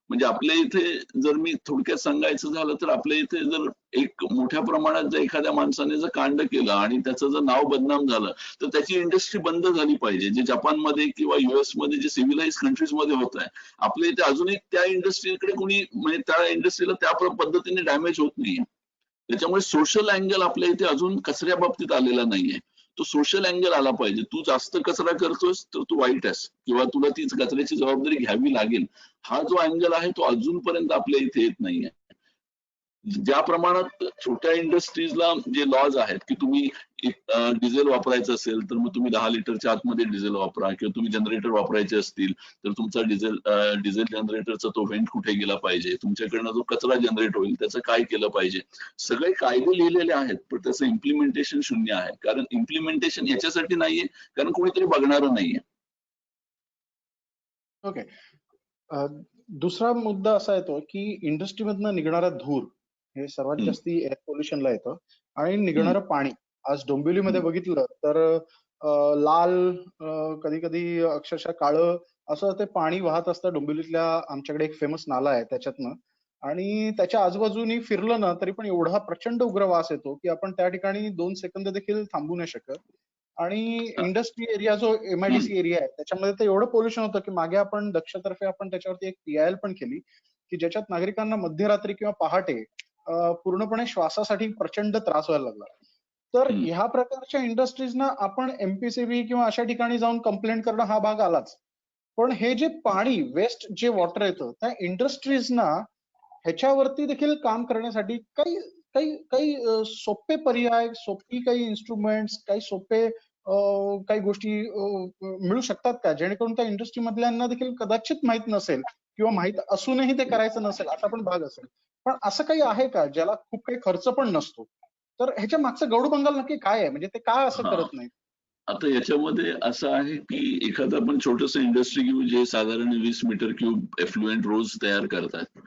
म्हणजे आपल्या इथे जर मी थोडक्यात सांगायचं झालं तर आपल्या इथे जर एक मोठ्या प्रमाणात जर एखाद्या माणसाने जर कांड केलं आणि त्याचं जर नाव बदनाम झालं तर त्याची इंडस्ट्री बंद झाली पाहिजे. जे जपानमध्ये किंवा US मध्ये जे सिव्हिलाइज कंट्रीज मध्ये होत आहे, आपल्या इथे अजूनही त्या इंडस्ट्रीकडे कोणी म्हणजे त्या इंडस्ट्रीला त्या पद्धतीने डॅमेज होत नाहीये. त्याच्यामुळे सोशल अँगल आपल्या इथे अजून कचऱ्या बाबतीत आलेला नाहीये. तो सोशल अँगल आला पाहिजे. तू जास्त कचरा करतोस तर तू वाईट आहेस किंवा तुला तीच कचऱ्याची जबाबदारी घ्यावी लागेल, हा जो अँगल आहे तो अजूनपर्यंत आपल्या इथे येत नाहीये. ज्या प्रमाणात छोट्या इंडस्ट्रीजला जे लॉज आहेत की तुम्ही डिझेल वापरायचं असेल तर मग तुम्ही 10 लिटरच्या आतमध्ये डिझेल वापरा, किंवा तुम्ही जनरेटर वापरायचे असतील तर तुमचा डिझेल जनरेटरचा तो व्हेंट कुठे गेला पाहिजे, तुमच्याकडनं जो कचरा जनरेट होईल त्याचं काय केलं पाहिजे, सगळे कायदे लिहिलेले आहेत. पण त्याचं इम्प्लिमेंटेशन शून्य आहे. कारण इम्प्लिमेंटेशन याच्यासाठी नाहीये कारण कोणीतरी बघणारं नाहीये. ओके. दुसरा मुद्दा असा येतो की इंडस्ट्रीमधनं निघणारा धूर हे सर्वात जास्ती एअर पोल्युशनला येतं आणि निघणारं पाणी. आज डोंबिवलीमध्ये बघितलं तर लाल, कधी कधी अक्षरशः काळं असं ते पाणी वाहत असतं. डोंबिवलीतल्या आमच्याकडे एक फेमस नाला आहे त्याच्यातनं, आणि त्याच्या आजूबाजूनी फिरलं ना तरी पण एवढा प्रचंड उग्र वास येतो की आपण त्या ठिकाणी 2 सेकंद देखील थांबू नाही शकत. आणि इंडस्ट्री एरिया जो MIDC एरिया आहे त्याच्यामध्ये तर एवढं पोल्युशन होतं की मागे आपण दक्षतर्फे आपण त्याच्यावरती एक PIL पण केली की ज्याच्यात नागरिकांना मध्यरात्री किंवा पहाटे पूर्णपणे श्वासासाठी प्रचंड त्रास व्हायला लागला. तर ह्या प्रकारच्या इंडस्ट्रीजना आपण MPCB किंवा अशा ठिकाणी जाऊन कंप्लेंट करणं हा भाग आलाच. पण हे जे पाणी वेस्ट जे वॉटर येतं त्या इंडस्ट्रीजना ह्याच्यावरती देखील काम करण्यासाठी काही काही काही सोपे पर्याय, सोपी काही इन्स्ट्रुमेंट्स, काही सोपे काही गोष्टी मिळू शकतात का, जेणेकरून त्या इंडस्ट्री मधल्यांना देखील कदाचित माहित नसेल किंवा माहित असूनही ते करायचं नसेल असा पण भाग असेल, पण असं काही आहे का ज्याला खूप काही खर्च पण नसतो? तर ह्याच्या मागचं गौड बंगाल नक्की काय आहे, म्हणजे ते का असं हा, करत नाही? आता याच्यामध्ये असं आहे की एखादं आपण छोटस इंडस्ट्री घेऊ जे साधारण 20 मीटर क्यूब एफ्लुएंट रोज तयार करतात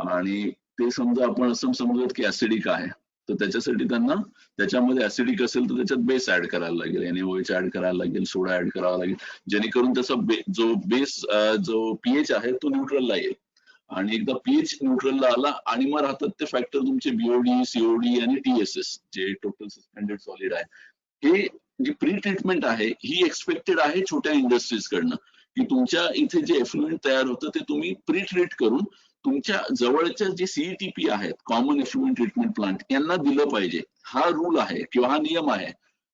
आणि ते समजा आपण असं समजत की ऍसिडिक आहे, तर त्याच्यासाठी त्यांना त्याच्यामध्ये ऍसिडिक असेल तर त्याच्यात बेस ऍड करायला लागेल, NaOH ऍड करायला लागेल, सोडा ऍड करावा लागेल, जेणेकरून त्याचा जो बेस जो पीएच आहे तो न्यूट्रलला येईल. आणि एकदा पीएच न्यूट्रलला आला आणि मग राहतात ते फॅक्टर तुमचे बीओडी, सीओडी आणि TSS जे टोटल सस्पेंडेड सॉलिड आहे. हे जी प्री ट्रीटमेंट आहे ही एक्सपेक्टेड आहे छोट्या इंडस्ट्रीज कडनं, की तुमच्या इथे जे एफ्लुएंट तयार होतं ते तुम्ही प्री ट्रीट करून तुमच्या जवळच्या जे CETP आहेत, कॉमन एफ्लुएंट ट्रीटमेंट प्लांट, यांना दिलं पाहिजे. हा रूल आहे किंवा हा नियम आहे.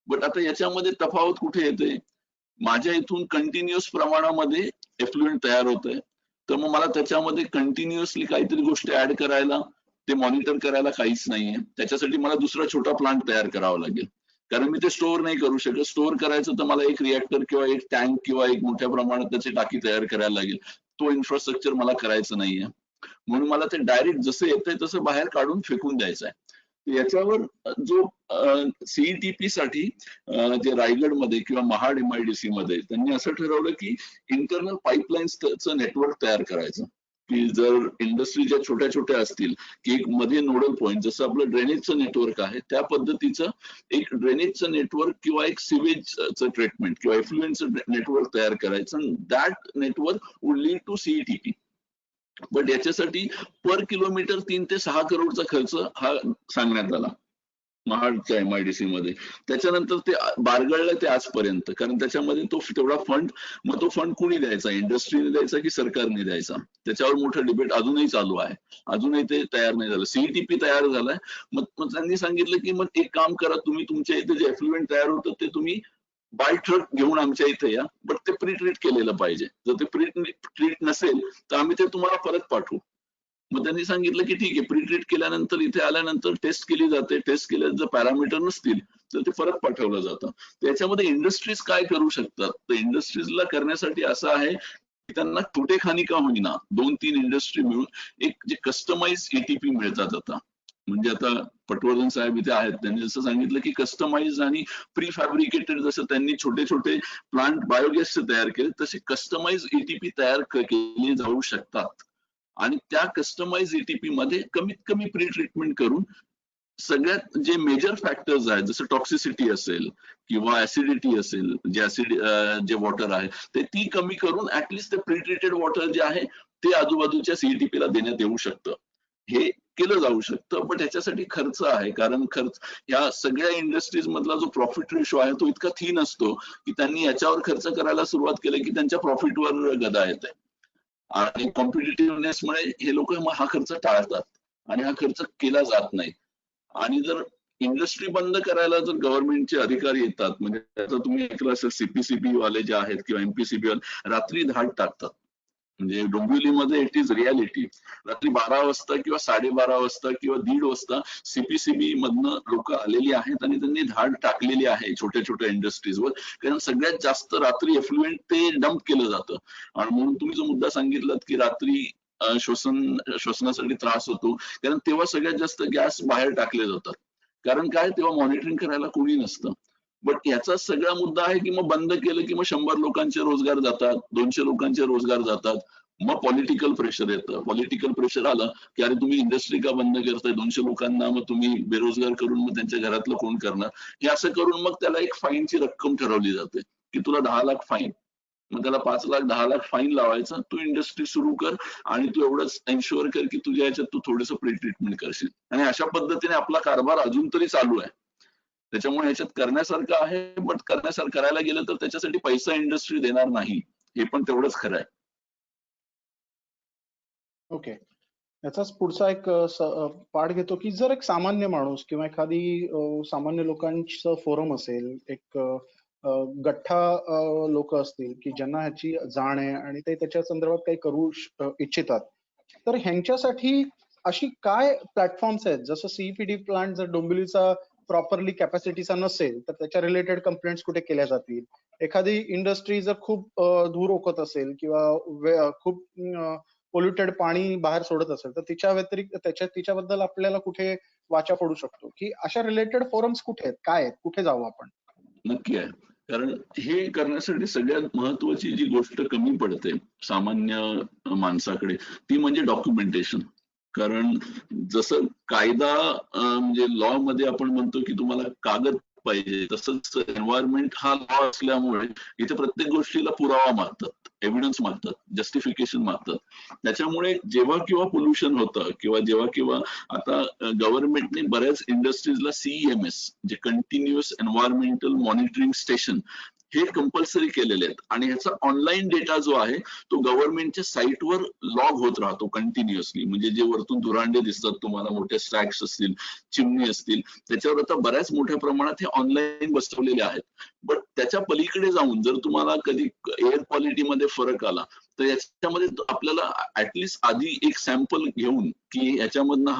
बट आता याच्यामध्ये तफावत कुठे येते? माझ्या इथून कंटिन्युअस प्रमाणामध्ये एफ्लुएंट तयार होतंय, तर मग मला त्याच्यामध्ये कंटिन्युअसली काहीतरी गोष्टी ऍड करायला, ते मॉनिटर करायला काहीच नाहीये. त्याच्यासाठी मला दुसरा छोटा प्लांट तयार करावा लागेल, कारण मी ते स्टोअर नाही करू शकत. स्टोअर करायचं तर मला एक रिएक्टर किंवा एक टँक किंवा एक मोठ्या प्रमाणात त्याची टाकी तयार करायला लागेल. तो इन्फ्रास्ट्रक्चर मला करायचं नाहीये, म्हणून मला ते डायरेक्ट जसं येतंय तसं बाहेर काढून फेकून द्यायचं आहे. याच्यावर जो CETP साठी जे रायगडमध्ये किंवा महाड MIDC मध्ये त्यांनी असं ठरवलं की इंटरनल पाईपलाईन्सचं नेटवर्क तयार करायचं, की जर इंडस्ट्रीच्या छोट्या छोट्या असतील की एक मध्ये नोडल पॉईंट, जसं आपलं ड्रेनेजचं नेटवर्क आहे त्या पद्धतीचं एक ड्रेनेजचं नेटवर्क किंवा एक सिवेजचं ट्रीटमेंट किंवा एफ्लुएंटचं नेटवर्क तयार करायचं. That network would lead to CETP. But याच्यासाठी पर किलोमीटर 3 ते 6 करोडचा खर्च हा सांगण्यात आला महाडच्या MIDC मध्ये. त्याच्यानंतर ते बारगळलं ते आजपर्यंत, कारण त्याच्यामध्ये तो तेवढा फंड, मग तो फंड कुणी द्यायचा, इंडस्ट्रीने द्यायचा की सरकारने द्यायचा, त्याच्यावर मोठं डिबेट अजूनही चालू आहे. अजूनही ते तयार नाही झालं. CETP तयार झालाय. मग त्यांनी सांगितलं की मग एक काम करा, तुम्ही तुमच्या इथे जे एफ्लुएंट तयार होतं ते तुम्ही बाय ट्रक घेऊन आमच्या इथे या, बट ते प्री ट्रीट केलेलं पाहिजे. जर ते प्री ट्रीट नसेल तर आम्ही ते तुम्हाला परत पाठवू. मग त्यांनी सांगितलं की ठीक आहे, प्री ट्रीट केल्यानंतर इथे आल्यानंतर टेस्ट केली जाते, टेस्ट केल्या जर पॅरामीटर नसतील तर ते परत पाठवलं जातं. त्याच्यामध्ये इंडस्ट्रीज काय करू शकतात, तर इंडस्ट्रीजला करण्यासाठी असं आहे की त्यांना छोटे खाणी का होईना 2-3 इंडस्ट्री मिळून एक जे कस्टमाइज ETP मिळतात आता. म्हणजे आता पटवर्धन साहेब इथे आहेत, त्यांनी जसं सांगितलं की कस्टमाइज आणि प्री फॅब्रिकेटेड, जसं त्यांनी छोटे छोटे प्लांट बायोगॅसचे तयार केले तसे कस्टमाइज ETP तयार केले जाऊ शकतात. आणि त्या कस्टमाइज ETP मध्ये कमीत कमी प्री ट्रीटमेंट करून सगळ्यात जे मेजर फॅक्टर्स आहेत, जसं टॉक्सिसिटी असेल किंवा ऍसिडिटी असेल, जे वॉटर आहे ते ती कमी करून ऍटलिस्ट ते प्री ट्रीटेड वॉटर जे आहे ते आजूबाजूच्या CETP ला देण्यात येऊ शकतं. हे केलं जाऊ शकतं, पण ह्याच्यासाठी खर्च आहे. कारण खर्च या सगळ्या इंडस्ट्रीज मधला जो प्रॉफिट रेशो आहे तो इतका थीन असतो की त्यांनी याच्यावर खर्च करायला सुरुवात केली की त्यांच्या प्रॉफिटवर गदा येते आणि कॉम्पिटिटिव्हनेस मुळे हे लोक हा खर्च टाळतात आणि हा खर्च केला जात नाही. आणि जर इंडस्ट्री बंद करायला जर गव्हर्नमेंटचे अधिकारी येतात, म्हणजे आता तुम्ही ऐकलं असेल CPCB वाले जे आहेत किंवा MPCB वाले रात्री धाड टाकतात. म्हणजे डोंबिवलीमध्ये इट इज रियालिटी. रात्री 12 वाजता किंवा 12:30 वाजता किंवा 1:30 वाजता CPCB मधनं लोक आलेली आहेत आणि त्यांनी धाड टाकलेली आहे छोट्या छोट्या इंडस्ट्रीजवर, कारण सगळ्यात जास्त रात्री एफ्लुएंट ते डंप केलं जातं. आणि म्हणून तुम्ही जो मुद्दा सांगितलात की रात्री श्वसनासाठी त्रास होतो, कारण तेव्हा सगळ्यात जास्त गॅस बाहेर टाकले जातात. कारण काय, तेव्हा मॉनिटरिंग करायला कोणी नसतं. बट याचा सगळा मुद्दा आहे की मग बंद केलं की मग 100 लोकांचे रोजगार जातात, 200 लोकांचे रोजगार जातात. मग पॉलिटिकल प्रेशर येतं. पॉलिटिकल प्रेशर आलं की अरे तुम्ही इंडस्ट्री का बंद करताय, 200 लोकांना मग तुम्ही बेरोजगार करून मग त्यांच्या घरातलं कोण करणार. हे असं करून मग त्याला एक फाईनची रक्कम ठरवली जाते की तुला 10 लाख फाईन. मग त्याला 5 लाख 10 लाख फाईन लावायचा, तू इंडस्ट्री सुरू कर आणि तू एवढंच एन्शुअर कर की तुझ्या याच्यात तू थोडंसं प्री ट्रीटमेंट करशील. आणि अशा पद्धतीने आपला कारभार अजून तरी चालू आहे. त्याच्यामुळे ह्याच्यात करण्यासारखं आहे, बट करण्यासारखं करायला गेलं तर त्याच्यासाठी पैसा इंडस्ट्री देणार नाही, हे पण तेवढंच खरं आहे. ओके, याचाच पुढचा एक पाठ घेतो की जर एक सामान्य माणूस किंवा एखादी सामान्य लोकांचं फोरम असेल, एक गठ्ठा लोक असतील की ज्यांना ह्याची जाण आहे आणि ते त्याच्या संदर्भात काही करू इच्छितात, तर ह्यांच्यासाठी अशी काय प्लॅटफॉर्म्स आहेत? जसं सीईपीडी प्लांट जर डोंबिवलीचा प्रॉपरली कॅपॅसिटीचा नसेल तर त्याच्या रिलेटेड कंप्लेंट्स कुठे केल्या जातील? एखादी इंडस्ट्री जर खूप धूर ओकत असेल किंवा खूप पोल्युटेड पाणी बाहेर सोडत असेल तर तिच्या व्यतिरिक्त तिच्याबद्दल आपल्याला कुठे वाचा पडू शकतो, की अशा रिलेटेड फोरम्स कुठे आहेत, काय आहेत, कुठे जाऊ आपण? नक्की आहे. कारण हे करण्यासाठी सगळ्यात महत्वाची जी गोष्ट कमी पडते सामान्य माणसाकडे ती म्हणजे डॉक्युमेंटेशन. कारण जसं कायदा म्हणजे लॉ मध्ये आपण म्हणतो की तुम्हाला कागद पाहिजे, तसंच एन्व्हायरमेंट हा लॉ असल्यामुळे इथे प्रत्येक गोष्टीला पुरावा मागतात, एव्हिडन्स मागतात, जस्टिफिकेशन मागतात. त्याच्यामुळे जेव्हा किंवा पोल्युशन होतं किंवा जेव्हा किंवा आता गव्हर्नमेंटने बऱ्याच इंडस्ट्रीजला CEMS जे कंटिन्युअस एन्व्हायरमेंटल मॉनिटरिंग स्टेशन हे कंपल्सरी केलेले आहेत आणि ह्याचा ऑनलाईन डेटा जो आहे तो गव्हर्नमेंटच्या साईटवर लॉग होत राहतो कंटिन्युअसली. म्हणजे जे वरतून धुरांडे दिसतात तुम्हाला, मोठे स्ट्रॅक्स असतील, चिमणी असतील, त्याच्यावर आता बऱ्याच मोठ्या प्रमाणात हे ऑनलाईन बसवलेले आहेत. बट त्याच्या पलीकडे जाऊन जर तुम्हाला कधी एअर क्वालिटीमध्ये फरक आला तर याच्यामध्ये आपल्याला ऍटलिस्ट आधी एक सॅम्पल घेऊन की याच्यामधनं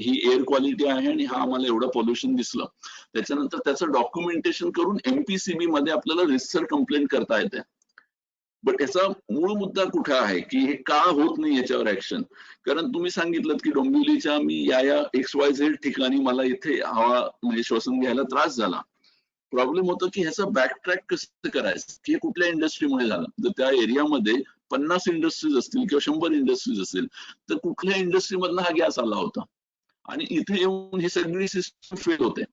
ही एअर क्वालिटी आहे आणि हा आम्हाला एवढं पोल्युशन दिसलं, त्याच्यानंतर त्याचं डॉक्युमेंटेशन करून MPCB मध्ये आपल्याला रिसर कंप्लेंट करता येते. बट याचा मूळ मुद्दा कुठे आहे की हे का होत नाही याच्यावर ऍक्शन? कारण तुम्ही सांगितलं की डोंबिवलीच्या मी या XYZ ठिकाणी मला इथे हवा म्हणजे श्वसन घ्यायला त्रास झाला. प्रॉब्लेम होतो की ह्याचा बॅकट्रॅक कसं करायचं की हे कुठल्या इंडस्ट्रीमुळे झालं. जर त्या एरियामध्ये 50 इंडस्ट्रीज असतील किंवा 100 इंडस्ट्रीज असतील तर कुठल्या इंडस्ट्रीमधनं हा गॅस आला होता आणि इथे येऊन ही सगळी सिस्टम फेल होते.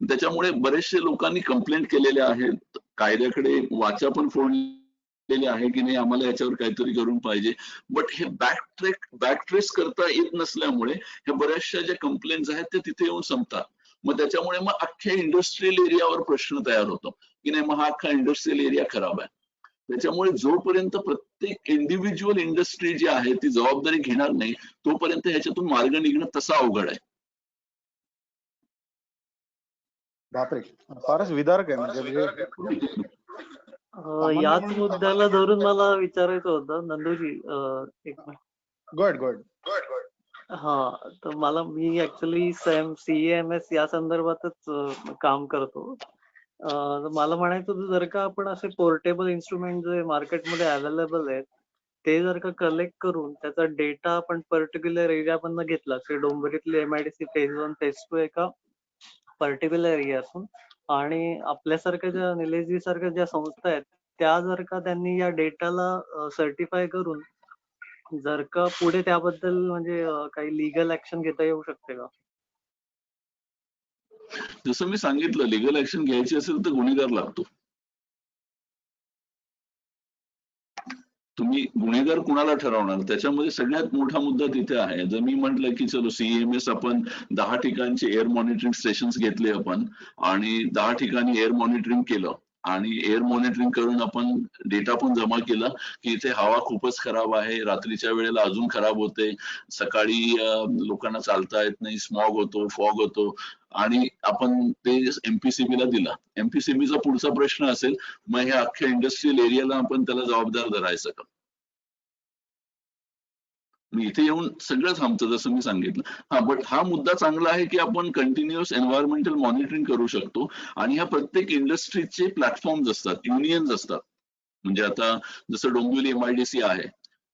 त्याच्यामुळे बरेचसे लोकांनी कंप्लेंट केलेल्या आहेत, कायद्याकडे वाचा पण फोडलेली आहे की नाही आम्हाला याच्यावर काहीतरी करून पाहिजे. बट हे बॅकट्रेस करता येत नसल्यामुळे ह्या बऱ्याचशा ज्या कंप्लेंट्स आहेत त्या तिथे येऊन संपतात. मग त्याच्यामुळे मग अख्ख्या इंडस्ट्रियल एरियावर प्रश्न तयार होतो की नाही मग हा अख्खा इंडस्ट्रियल एरिया खराब आहे. त्याच्यामुळे जोपर्यंत प्रत्येक इंडिव्हिज्युअल इंडस्ट्री जी आहे ती जबाबदारी घेणार नाही तोपर्यंत ह्याच्यातून मार्ग निघणं तसा अवघड आहे. बापरे, फारच विदारक आहे. म्हणजे याच मुद्द्याला धरून मला विचारायचं होतं नंदूजी, एक मिनिट. गुड. हा, तर मी ऍक्च्युली CEMS या संदर्भातच काम करतो. मला म्हणायचं होतं जर का आपण असे पोर्टेबल इन्स्ट्रुमेंट जे मार्केटमध्ये अवेलेबल आहेत ते जर का कलेक्ट करून त्याचा डेटा आपण पर्टिक्युलर एरियामधनं घेतला, की डोंबिवलीतली MIDC फेज 1 फेज 2 एका पर्टिक्युलर एरिया असून आणि आपल्यासारख्या ज्या निलेशजी सारख्या ज्या संस्था आहेत त्या जर का त्यांनी या डेटाला सर्टिफाय करून जर का पुढे त्याबद्दल म्हणजे काही लिगल ऍक्शन घेता येऊ शकते का? जसं मी सांगितलं, लिगल ऍक्शन घ्यायची असेल तर गुन्हेगार लागतो. तुम्ही गुन्हेगार कुणाला ठरवणार? त्याच्यामध्ये सगळ्यात मोठा मुद्दा तिथे आहे. जर मी म्हटलं की चलो CEMS आपण 10 ठिकाणचे एअर मॉनिटरिंग स्टेशन्स घेतले आपण आणि 10 ठिकाणी एअर मॉनिटरिंग केलं आणि एअर मॉनिटरिंग करून आपण डेटा पण जमा केला की इथे हवा खूपच खराब आहे, रात्रीच्या वेळेला अजून खराब होते, सकाळी लोकांना चालता येत नाही, स्मॉग होतो, फॉग होतो आणि आपण ते MPCB ला दिला. MPCB चा पुढचा प्रश्न असेल मग ह्या अख्ख्या इंडस्ट्रियल एरियाला आपण त्याला जबाबदार धरायचं का? इथे येऊन सगळं थांबतं जसं मी सांगितलं. बट हा मुद्दा चांगला आहे की आपण कंटिन्युअस एन्व्हायरमेंटल मॉनिटरिंग करू शकतो आणि ह्या प्रत्येक इंडस्ट्रीचे प्लॅटफॉर्म्स असतात, युनियन्स असतात. म्हणजे आता जसं डोंबिवली MIDC आहे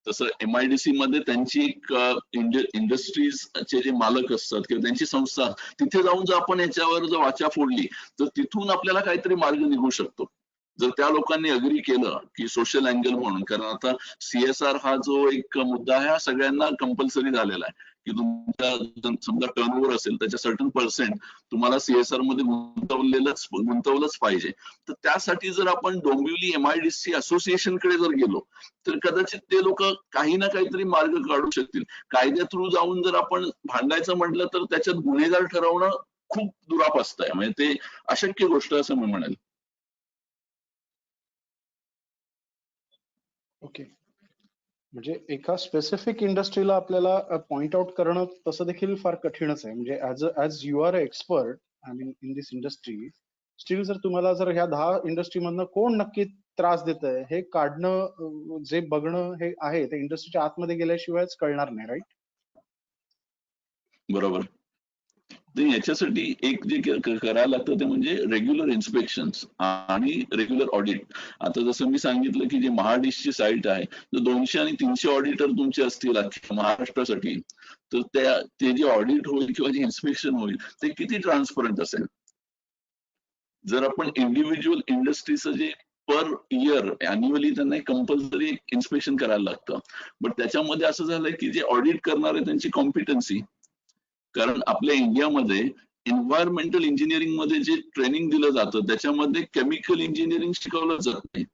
तसं MIDC मध्ये त्यांची एक इंडस्ट्रीजचे जे मालक असतात किंवा त्यांची संस्था, तिथे जाऊन जर आपण याच्यावर जर वाचा फोडली तर तिथून आपल्याला काहीतरी मार्ग निघू शकतो. जर त्या लोकांनी अग्री केलं की सोशल अँगल म्हणून, कारण आता CSR हा जो एक मुद्दा आहे हा सगळ्यांना कंपल्सरी झालेला आहे की तुमच्या समजा टर्नओव्हर असेल त्याच्या सर्टन पर्सेंट तुम्हाला CSR मध्ये गुंतवलंच पाहिजे. तर त्यासाठी जर आपण डोंबिवली MIDC असोसिएशन कडे जर गेलो तर कदाचित ते लोक काही ना काहीतरी मार्ग काढू शकतील. कायद्या थ्रू जाऊन जर आपण भांडायचं म्हटलं तर त्याच्यात गुन्हेगार ठरवणं खूप दुरापास्त आहे. म्हणजे ते अशक्य गोष्ट असं मी म्हणेल. ओके, म्हणजे एका स्पेसिफिक इंडस्ट्रीला आपल्याला पॉइंट आउट करणं तसं देखील फार कठीणच आहे. म्हणजे as you are expert I mean in this industry, steel जर तुम्हाला जर ह्या 10 इंडस्ट्रीमधनं कोण नक्की त्रास देत आहे हे काढणं, जे बघणं हे आहे ते इंडस्ट्रीच्या आतमध्ये गेल्याशिवायच कळणार नाही, राईट? बरोबर. तर याच्यासाठी एक जे करायला लागतं ते म्हणजे रेग्युलर इन्स्पेक्शन्स आणि रेग्युलर ऑडिट. आता जसं मी सांगितलं की जे महाडिशची साईट आहे, तर 200 आणि 300 ऑडिटर तुमचे असतील अख्ख्या महाराष्ट्रासाठी, तर ते जे ऑडिट होईल किंवा जे इन्स्पेक्शन होईल ते किती ट्रान्सपरंट असेल. जर आपण इंडिव्हिज्युअल इंडस्ट्रीचं जे पर इयर अॅन्युअली त्यांना कंपल्सरी इन्स्पेक्शन करायला लागतं, बट त्याच्यामध्ये असं झालंय की जे ऑडिट करणार आहे त्यांची कॉम्पिटन्सी, कारण आपल्या इंडियामध्ये एन्व्हायरमेंटल इंजिनिअरिंग मध्ये जे ट्रेनिंग दिलं जातं त्याच्यामध्ये केमिकल इंजिनिअरिंग शिकवलं जात नाही.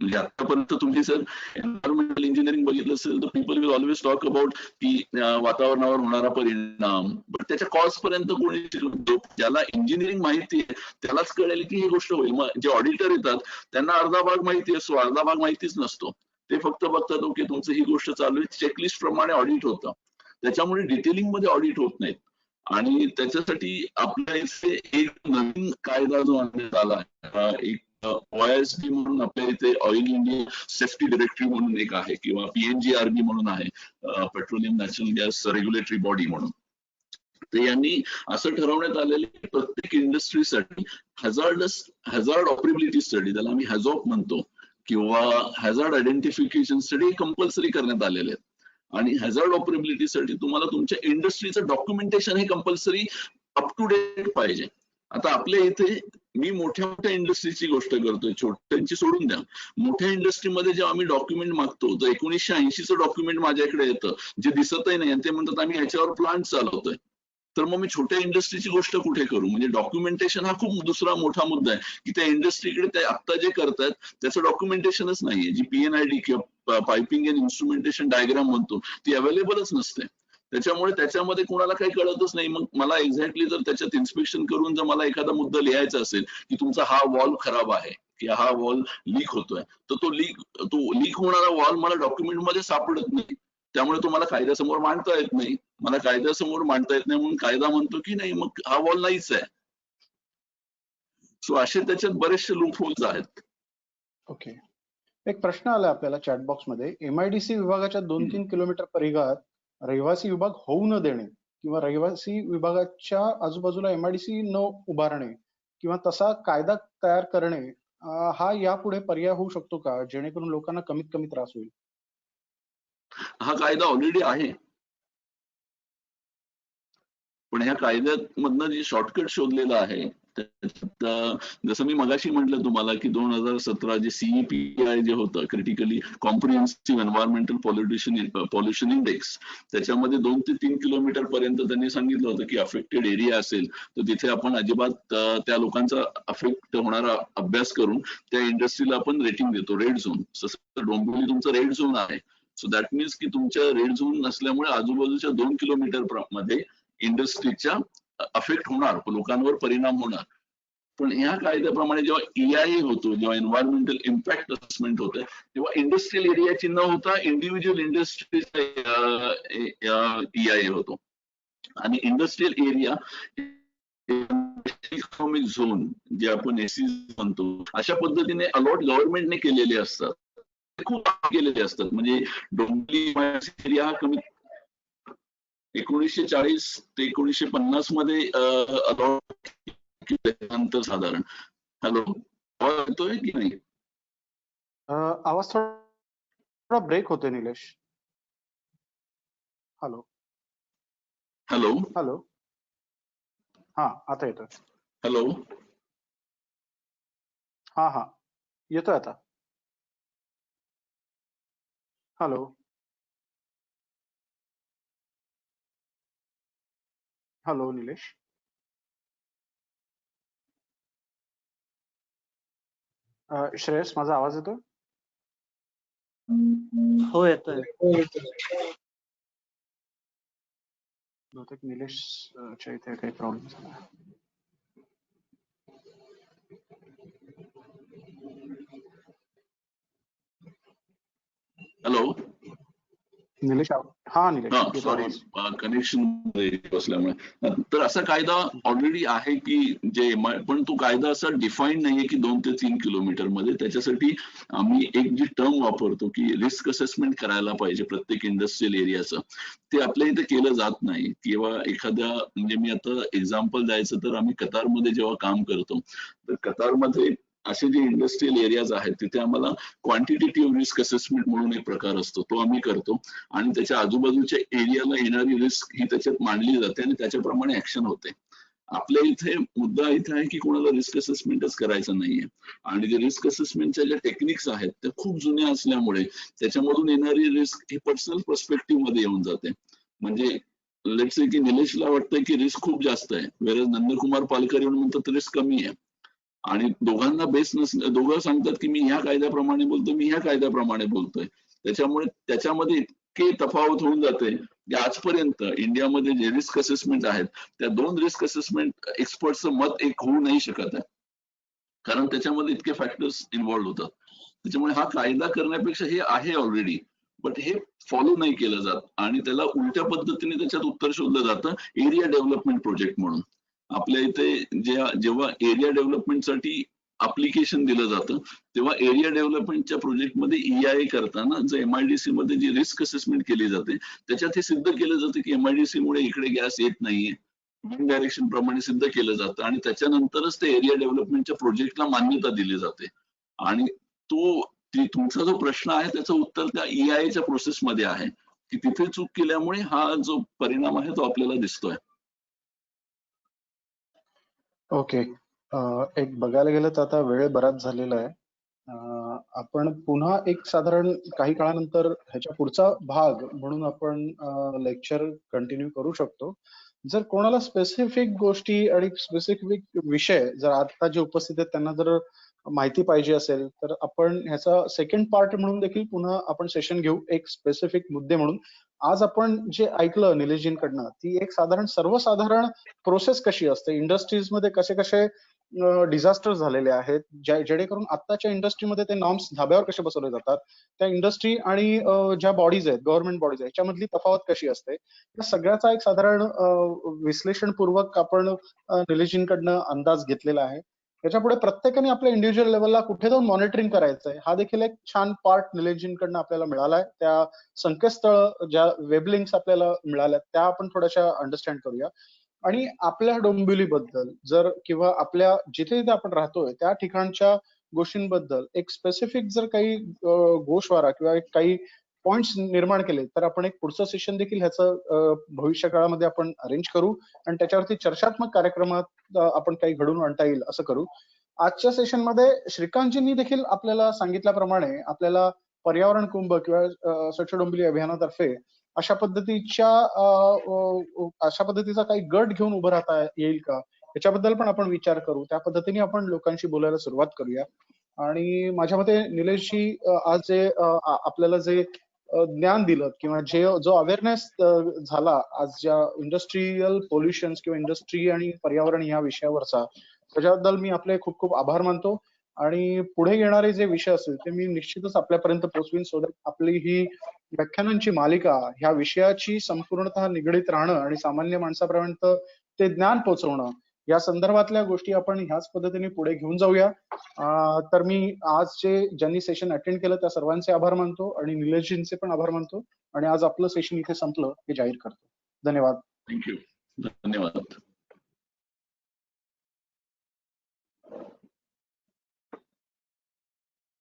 म्हणजे आतापर्यंत तुम्ही जर एन्व्हायरमेंटल इंजिनिअरिंग बघितलं असेल तर people will always talk about की वातावरणावर होणारा परिणाम, बट त्याच्या कॉस्ट पर्यंत कोणी ज्याला इंजिनिअरिंग माहिती आहे त्यालाच कळेल की ही गोष्ट होईल. मग जे ऑडिटर येतात त्यांना अर्धा भाग माहिती असतो, अर्धा भाग माहितीच नसतो. ते फक्त बघतात ओके तुमचं ही गोष्ट चालू आहे, चेकलिस्ट प्रमाणे ऑडिट होतं, त्याच्यामुळे डिटेलिंग मध्ये ऑडिट होत नाहीत. आणि त्याच्यासाठी आपल्या इथे एक नवीन कायदा जो आणण्यात आला आहे, एक OISD म्हणून आपल्या इथे ऑइल इंडिया सेफ्टी डिरेक्टरी म्हणून एक आहे, किंवा PNGRB म्हणून आहे, petroleum natural gas regulatory body म्हणून. तर यांनी असं ठरवण्यात आलेलं की प्रत्येक इंडस्ट्रीसाठी हॅझार्ड ऑपरेबिलिटी स्टडी, त्याला आम्ही हॅझॉप म्हणतो, किंवा हॅझार्ड आयडेंटिफिकेशन स्टडी कंपल्सरी करण्यात आलेले आहेत. आणि हॅझार्ड ऑपरेबिलिटीसाठी तुम्हाला तुमच्या इंडस्ट्रीचं डॉक्युमेंटेशन हे कंपल्सरी अप टू डेट पाहिजे. आता आपल्या इथे मी मोठ्या मोठ्या इंडस्ट्रीची गोष्ट करतोय, छोट्यांची सोडून द्या. मोठ्या इंडस्ट्रीमध्ये जेव्हा आम्ही डॉक्युमेंट मागतो तर 1980चं डॉक्युमेंट माझ्याकडे येतं जे दिसतही नाही, आणि ते म्हणतात आम्ही ह्याच्यावर प्लांट चालवतोय. तर मग मी छोट्या इंडस्ट्रीची गोष्ट कुठे करू? म्हणजे डॉक्युमेंटेशन हा खूप दुसरा मोठा मुद्दा आहे की त्या इंडस्ट्रीकडे ते आता जे करतायत त्याचं डॉक्युमेंटेशनच नाहीये. जी PNID किंवा पायपिंग अँड इन्स्ट्रुमेंटेशन डायग्राम म्हणतो ती अवेलेबलच नसते. त्याच्यामुळे त्याच्यामध्ये कोणाला काही कळतच नाही. मग मला एक्झॅक्टली जर त्याच्यात इन्स्पेक्शन करून जर मला एखादा मुद्दा लिहायचा असेल की तुमचा हा वॉल खराब आहे की हा वॉल लीक होतोय, तर तो लीक होणारा वॉल मला डॉक्युमेंट मध्ये सापडत नाही. त्यामुळे तो मला कायद्यासमोर मांडता येत नाही. मला कायद्यासमोर मांडता येत नाही म्हणून कायदा म्हणतो की नाही मग हा वॉल नाहीच आहे. सो असे त्याच्यात बरेचसे लूप होल्स आहेत. ओके. एक प्रश्न आला आपल्याला चॅट बॉक्स मध्ये. MIDC विभागाच्या 2-3 किलोमीटर परिघात रहिवासी विभाग होऊ न देणे किंवा रहिवासी विभागाच्या आजूबाजूला MIDC न उभारणे किंवा तसा कायदा तयार करणे, हा यापुढे पर्याय होऊ शकतो का, जेणेकरून लोकांना कमीत कमी त्रास होईल? हा कायदा ऑलरेडी आहे, पण ह्या कायद्यात मधनं जे शॉर्टकट शोधलेलं आहे जसं मी मगाशी म्हटलं तुम्हाला की 2017 जे CEPI जे होतं, critically comprehensive environmental pollution index, त्याच्यामध्ये 2 ते 3 किलोमीटर पर्यंत त्यांनी सांगितलं होतं की अफेक्टेड एरिया असेल तर तिथे आपण अजिबात त्या लोकांचा अफेक्ट होणारा अभ्यास करून त्या इंडस्ट्रीला आपण रेटिंग देतो रेड झोन. जसं डोंबिवली तुमचं रेड झोन आहे, सो दॅट मीन्स की तुमच्या रेड झोन नसल्यामुळे आजूबाजूच्या 2 किलोमीटर मध्ये इंडस्ट्रीच्या अफेक्ट होणार, लोकांवर परिणाम होणार. पण ह्या कायद्याप्रमाणे जेव्हा EIA होतो, जेव्हा एन्व्हायरमेंटल इम्पॅक्ट असेसमेंट होतं, तेव्हा इंडस्ट्रियल एरियाची न होता इंडिव्हिज्युअल इंडस्ट्रीचा EIA होतो. आणि इंडस्ट्रियल एरिया इकॉनॉमिक झोन जे आपण SEZ म्हणतो, अशा पद्धतीने अलॉट गव्हर्नमेंटने केलेले असतात, खूप केलेले असतात. म्हणजे डोंबिवली एरिया हा कमी 1940 ते 1950 मध्ये अलॉट साधारण. हॅलो, आवाज येतोय की नाही? आवाज थोडा ब्रेक होतोय निलेश. Hello hello hello. हा, आता येतोय. हॅलो. हा येतोय आता. Hello hello Nilesh. श्रेयस, माझा आवाज येतोय? हो येतोय. बहुतेक निलेश च्या इथे काही प्रॉब्लेम झाला. हॅलो. निलेश हा निलेश हा येतो सॉरी आवाज. कनेक्शन असल्यामुळे. तर असा कायदा ऑलरेडी आहे की जे पण तो कायदा असा डिफाईन नाहीये की 2 ते 3 किलोमीटर मध्ये. त्याच्यासाठी आम्ही एक जी टर्म वापरतो की रिस्क असेसमेंट करायला पाहिजे प्रत्येक इंडस्ट्रियल एरियाचं, ते आपल्या इथे केलं जात नाही. किंवा एखाद्या म्हणजे मी आता एक्झाम्पल द्यायचं तर आम्ही कतारमध्ये जेव्हा काम करतो तर कतारमध्ये असे जे इंडस्ट्रियल एरियाज आहेत तिथे आम्हाला क्वांटिटेटिव्ह रिस्क असेसमेंट म्हणून एक प्रकार असतो, तो आम्ही करतो आणि त्याच्या आजूबाजूच्या एरियाला येणारी रिस्क ही त्याच्यात मांडली जाते आणि त्याच्याप्रमाणे ऍक्शन होते. आपल्या इथे मुद्दा इथे आहे की कोणाला रिस्क असेसमेंटच करायचं नाहीये आणि जे रिस्क असेसमेंटच्या ज्या टेक्निक्स आहेत त्या खूप जुन्या असल्यामुळे त्याच्यामधून येणारी रिस्क ही पर्सनल पर्स्पेक्टिव्ह मध्ये येऊन जाते. म्हणजे लेट्स से की निलेशला वाटतंय की रिस्क खूप जास्त आहे, वेळेस नंदकुमार पालकर येऊन म्हणतात रिस्क कमी आहे आणि दोघांना बेस दोघं सांगतात की मी ह्या कायद्याप्रमाणे बोलतोय, मी ह्या कायद्याप्रमाणे बोलतोय. त्याच्यामुळे त्याच्यामध्ये इतके तफावत होऊन जाते की आजपर्यंत इंडियामध्ये जे रिस्क असेसमेंट आहेत त्या 2 रिस्क असेसमेंट एक्सपर्टचं मत एक होऊ नाही शकत आहे, कारण त्याच्यामध्ये इतके फॅक्टर्स इन्व्हॉल्व्ह होतात. त्याच्यामुळे हा कायदा करण्यापेक्षा हे आहे ऑलरेडी, बट हे फॉलो नाही केलं जात आणि त्याला उलट्या पद्धतीने त्याच्यात उत्तर शोधलं जातं एरिया डेव्हलपमेंट प्रोजेक्ट म्हणून. आपल्या इथे जेव्हा एरिया डेव्हलपमेंटसाठी अप्लिकेशन दिलं जातं तेव्हा एरिया डेव्हलपमेंटच्या प्रोजेक्टमध्ये EIA करताना जर MIDC मध्ये जी रिस्क असेसमेंट केली जाते त्याच्यात हे सिद्ध केलं जातं की MIDC मुळे इकडे गॅस येत नाहीये, विंड डायरेक्शन प्रमाणे सिद्ध केलं जातं आणि त्याच्यानंतरच ते एरिया डेव्हलपमेंटच्या प्रोजेक्टला मान्यता दिली जाते. आणि तुमचा जो प्रश्न आहे त्याचं उत्तर त्या EIAच्या प्रोसेसमध्ये आहे की तिथे चूक केल्यामुळे हा जो परिणाम आहे तो आपल्याला दिसतोय. ओके. एक बघायला गेलं तर आता वेळ बराच झालेला आहे. आपण पुन्हा एक साधारण काही काळानंतर ह्याच्या पुढचा भाग म्हणून आपण लेक्चर कंटिन्यू करू शकतो. जर कोणाला स्पेसिफिक गोष्टी आणि स्पेसिफिक विषय जर आता जे उपस्थित आहेत त्यांना जर माहिती पाहिजे असेल तर आपण ह्याचा सेकंड पार्ट म्हणून देखील पुन्हा आपण सेशन घेऊ एक स्पेसिफिक मुद्दे म्हणून. आज आपण जे ऐकलं निलेशजींकडनं ती एक सर्वसाधारण प्रोसेस कशी असते इंडस्ट्रीजमध्ये, कसे कसे डिझास्टर झालेले आहेत जेणेकरून आत्ताच्या इंडस्ट्रीमध्ये ते नॉर्म्स धाब्यावर कसे बसवले जातात, त्या इंडस्ट्री आणि ज्या बॉडीज आहेत गव्हर्नमेंट बॉडीज आहेत याच्यामधली तफावत कशी असते, या सगळ्याचा एक साधारण विश्लेषणपूर्वक आपण निलेशजींकडनं अंदाज घेतलेला आहे. याच्यापुढे प्रत्येकाने आपल्या इंडिव्हिज्युअल लेवलला कुठे जाऊन मॉनिटरिंग करायचं आहे हा देखील एक छान पार्ट निलेशजींकडनं आपल्याला मिळालाय. त्या संकेतस्थळ ज्या वेब लिंक्स आपल्याला मिळाल्या त्या आपण थोड्याशा अंडरस्टँड करूया आणि आपल्या डोंबिवलीबद्दल जर किंवा आपल्या जिथे जिथे आपण राहतोय त्या ठिकाणच्या गोष्टींबद्दल एक स्पेसिफिक जर काही गोषवारा किंवा काही पॉइंट्स निर्माण केले तर आपण एक पुढचं सेशन देखील ह्याचं भविष्य काळामध्ये आपण अरेंज करू आणि त्याच्यावरती चर्चात्मक कार्यक्रमात आपण काही घडवून आणता येईल असं करू. आजच्या सेशनमध्ये श्रीकांतजींनी देखील आपल्याला सांगितल्याप्रमाणे आपल्याला पर्यावरण कुंभ किंवा स्वच्छ डोंबिवली अभियानातर्फे अशा पद्धतीचा काही गट घेऊन उभं राहता येईल का याच्याबद्दल पण आपण विचार करू. त्या पद्धतीने आपण लोकांशी बोलायला सुरुवात करूया. आणि माझ्या मते निलेशजी आज जे आपल्याला जे ज्ञान दिलं किंवा जो अवेअरनेस झाला आज ज्या इंडस्ट्रीयल पोल्युशन किंवा इंडस्ट्री आणि पर्यावरण या विषयावरचा त्याच्याबद्दल मी आपले खूप खूप आभार मानतो. आणि पुढे येणारे जे विषय असतील ते मी निश्चितच आपल्यापर्यंत पोहोचवीन सो दॅट आपली ही व्याख्यानांची मालिका ह्या विषयाची संपूर्णतः निगडीत राहणं आणि सामान्य माणसापर्यंत ते ज्ञान पोहोचवणं या संदर्भातल्या गोष्टी आपण ह्याच पद्धतीने पुढे घेऊन जाऊया. तर मी आज ज्यांनी सेशन अटेंड केलं त्या सर्वांचे आभार मानतो आणि निलेशजींचे पण आभार मानतो आणि आज आपलं सेशन इथे संपलं हे जाहीर करतो. धन्यवाद. थँक्यू. धन्यवाद.